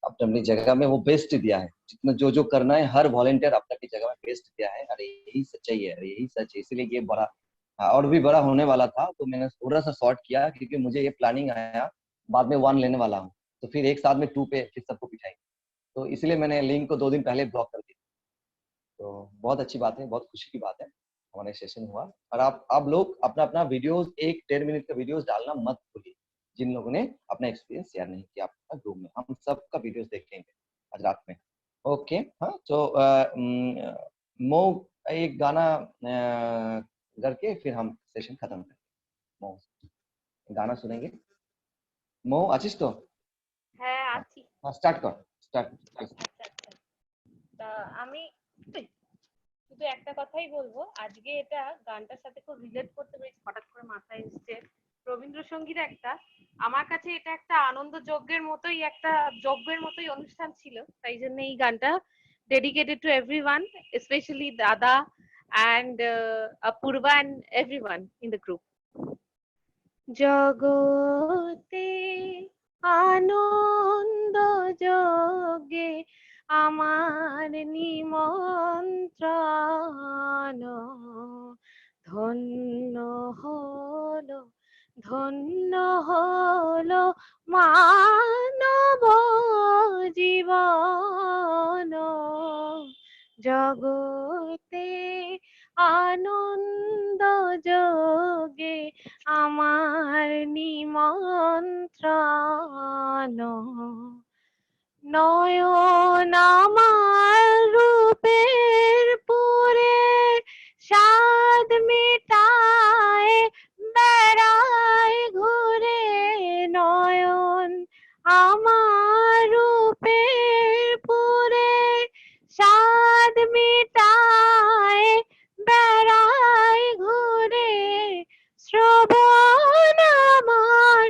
अपनी अपनी जगह में वो बेस्ट दिया है। जितना जो करना है, हर वॉलंटियर अपनी अपनी जगह में बेस्ट दिया है। अरे यही सच्चाई है, अरे यही सच है। इसीलिए ये बड़ा और भी बड़ा होने वाला था, तो मैंने थोड़ा सा शॉर्ट किया क्योंकि मुझे ये प्लानिंग आया बाद में 1 लेने वाला हूँ, तो फिर एक साथ में 2 पे फिर सबको बिठाई, तो इसलिए मैंने लिंक को 2 दिन पहले ब्लॉक कर दिया। तो बहुत अच्छी बात है, बहुत खुशी की बात है, हमारा सेशन हुआ। और आप लोग अपना अपना वीडियोस, 1-1.5 मिनट का वीडियोस डालना मत भूलिए। जिन लोगों ने अपना एक्सपीरियंस शेयर नहीं किया आपका ग्रुप में, हम सबका वीडियोस देखेंगे आज रात में। ओके, हाँ, तो मो एक गाना करके फिर हम सेशन खत्म करेंगे। मो गाना सुनेंगे। मो आशीष तो হ্যাঁ আছি। हाँ, स्टार्ट कर। তা আমি শুধু একটা কথাই বলবো, আজকে এটা গানটার সাথে খুব রিলেট করতে পেরেছি, হঠাৎ করে মাথায় এসছে রবীন্দ্রসঙ্গীত একটা। আমার কাছে এটা একটা আনন্দ যজ্ঞের মতোই অনুষ্ঠান ছিল, তাই জন্য এই গানটা ডেডিকেটেড টু এভরিওয়ান, স্পেশালি দাদা and Apurva and everyone in the group. জগতে আনন্দ যোগে আমার নিমন্ত্রণ, ধন্য হলো মানব জীবন। জগতে আনন্দ যোগে আমার নিমন্ত্রণ, নয়ন আমার রূপের পুরে সাদ মিটায় বেড়ায় ঘুরে, নয়ন আমার রূপের পুরে সাদ মিটায় বেড়ায় ঘুরে, শ্রবণ আমার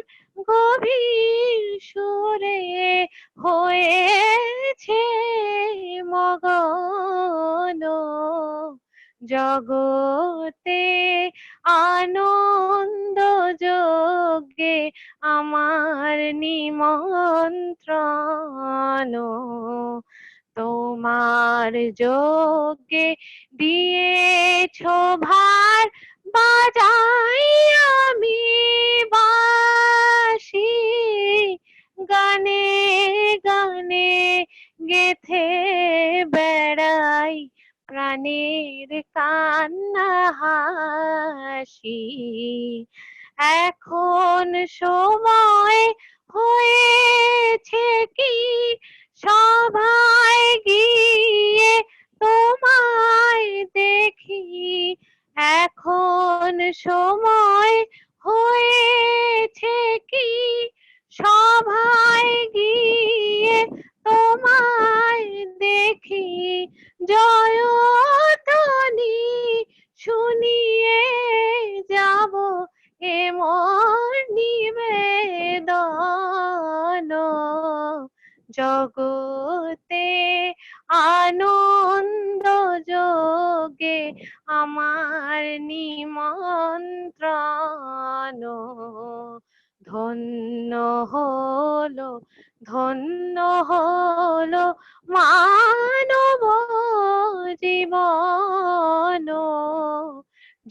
গভীর সুরে হয়েছে মগন। জগতে আনন্দ যোগে আমার নিমন্ত্রণ, তোমার যজ্ঞে দিয়েছ ভার বাজাই আমি বাঁশি, গানে গানে গেথে বেড়াই প্রাণের কান্না হাসি। এখন সময় হয়েছে কি সভায় গিয়ে তোমায় দেখি, এখন সময় হয়েছে কি সভায় গিয়ে তোমায় দেখি, জয়ধ্বনি শুনিয়ে যাব এমন নিবেদন। জগতে আনন্দ যোগে আমার নিমন্ত্রণ, ধন্য হলো মানব জীবন।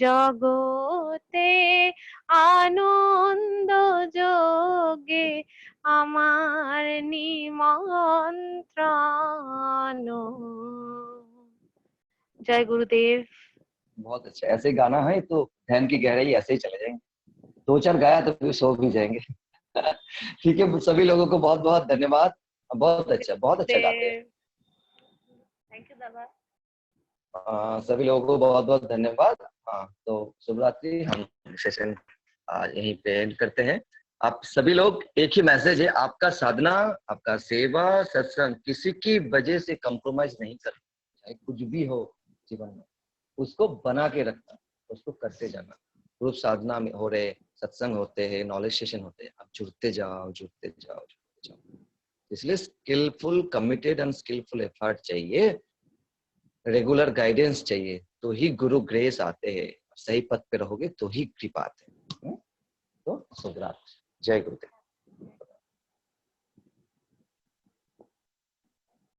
জগতে আনন্দ যোগে আমার নিমন্ত্রণ। जय गुरुदेव। बहुत अच्छा, ऐसे गाना है तो ध्यान की गहराई ऐसे ही चले जाएंगे, 2-4 गाया तो फिर सो भी जाएंगे। ठीक है, सभी लोगों को बहुत बहुत धन्यवाद, बहुत अच्छा गाते हैं। थैंक यू दादा। सभी लोगों को बहुत बहुत धन्यवाद। हाँ, तो शुभ रात्रि, हम सेशन आज यहीं पे एंड करते हैं। आप सभी लोग, एक ही मैसेज है, आपका साधना, आपका सेवा सत्संग किसी की वजह से कंप्रोमाइज नहीं करना, चाहे कुछ भी हो जीवन में, उसको बना के रखना, उसको करते जाना। ग्रुप साधना में हो रहे, सत्संग होते हैं, नॉलेज सेशन होते हैं, आप जुड़ते जाओ। इसलिए skilful, committed and skilful effort चाहिए, रेगुलर गाइडेंस चाहिए, तो ही गुरु ग्रेस आते हैं। सही पथ पे रहोगे तो ही कृपा आते हैं। तो शुभ रात्रि, जय गुरुदेव।